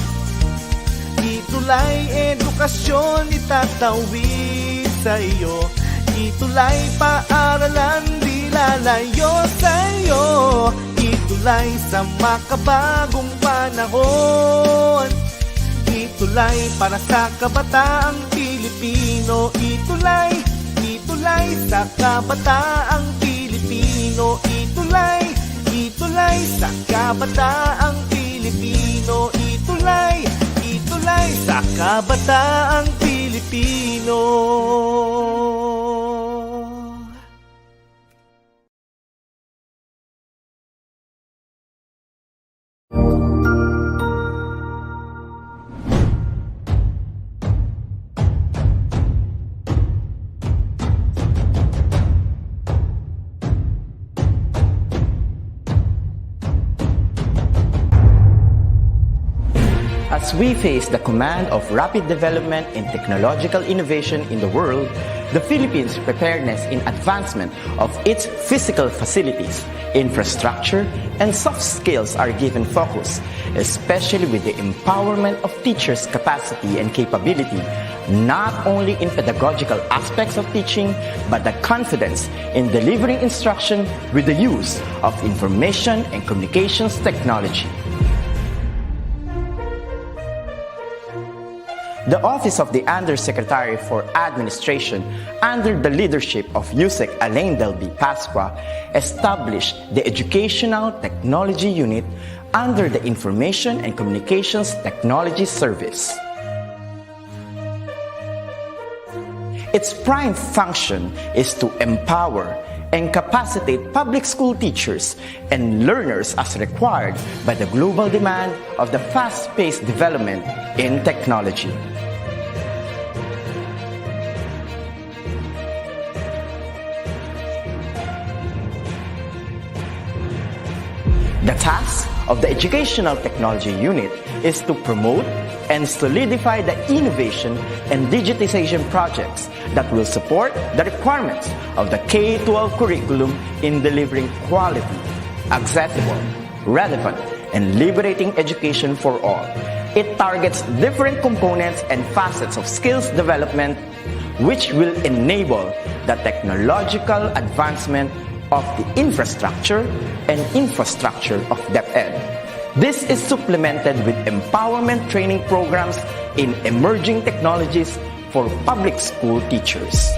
ETUlay edukasyon itatawid sa iyo. ETUlay paaralan di lalayo sa'yo. ETUlay sa makabagong panahon, ETUlay para sa kabataang Pilipino. ETUlay, ETUlay sa kabataang Pilipino. ETUlay, ETUlay sa kabataang Pilipino. ETUlay, ETUlay sa kabataang Pilipino. As we face the command of rapid development and technological innovation in the world, the Philippines' preparedness in advancement of its physical facilities, infrastructure, and soft skills are given focus, especially with the empowerment of teachers' capacity and capability, not only in pedagogical aspects of teaching, but the confidence in delivering instruction with the use of information and communications technology. The Office of the Undersecretary for Administration, under the leadership of USEC Alain Delby Pasqua, established the Educational Technology Unit under the Information and Communications Technology Service. Its prime function is to empower and capacitate public school teachers and learners as required by the global demand of the fast-paced development in technology. The task of the Educational Technology Unit is to promote and solidify the innovation and digitization projects that will support the requirements of the K-12 curriculum in delivering quality, accessible, relevant, and liberating education for all. It targets different components and facets of skills development, which will enable the technological advancement of the infrastructure of DepEd. This is supplemented with empowerment training programs in emerging technologies for public school teachers.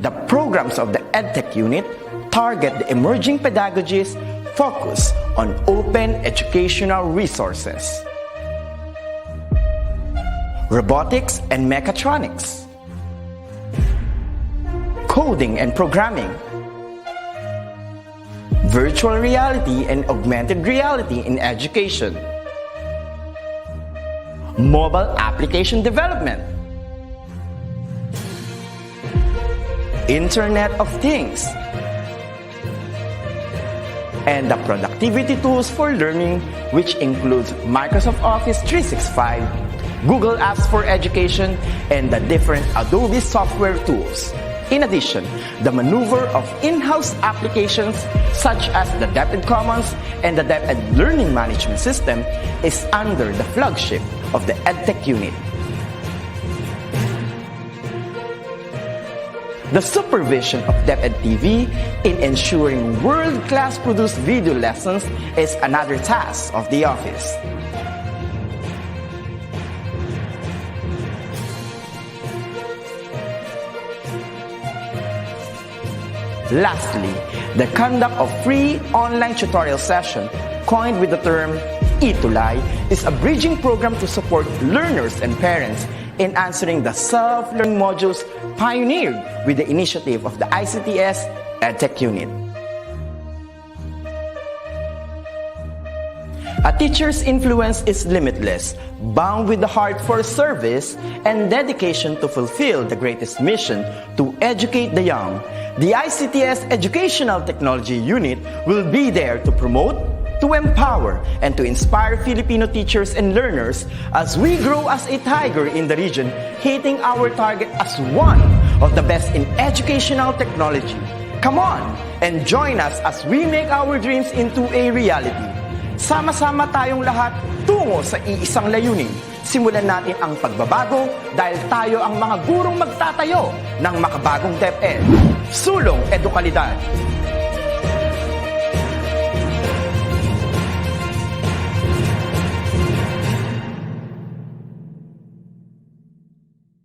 The programs of the EdTech unit target the emerging pedagogies, focus on open educational resources. Robotics and mechatronics. Coding and programming. Virtual reality and augmented reality in education. Mobile application development. Internet of Things. And the productivity tools for learning, which includes Microsoft Office 365, Google Apps for Education, and the different Adobe software tools. In addition, the maneuver of in-house applications such as the DepEd Commons and the DepEd Learning Management System is under the flagship of the EdTech unit. The supervision of DepEd TV in ensuring world-class produced video lessons is another task of the office. Lastly, the conduct of free online tutorial session, coined with the term ETUlay, is a bridging program to support learners and parents in answering the self-learning modules pioneered with the initiative of the ICTS EdTech unit. A teacher's influence is limitless, bound with the heart for service and dedication to fulfill the greatest mission to educate the young. The ICTS Educational Technology Unit will be there to promote, to empower, and to inspire Filipino teachers and learners as we grow as a tiger in the region, hitting our target as one of the best in educational technology. Come on and join us as we make our dreams into a reality. Sama-sama tayong lahat tungo sa iisang layunin. Simulan natin ang pagbabago dahil tayo ang mga gurong magtatayo ng makabagong DepEd. Sulong Edukalidad.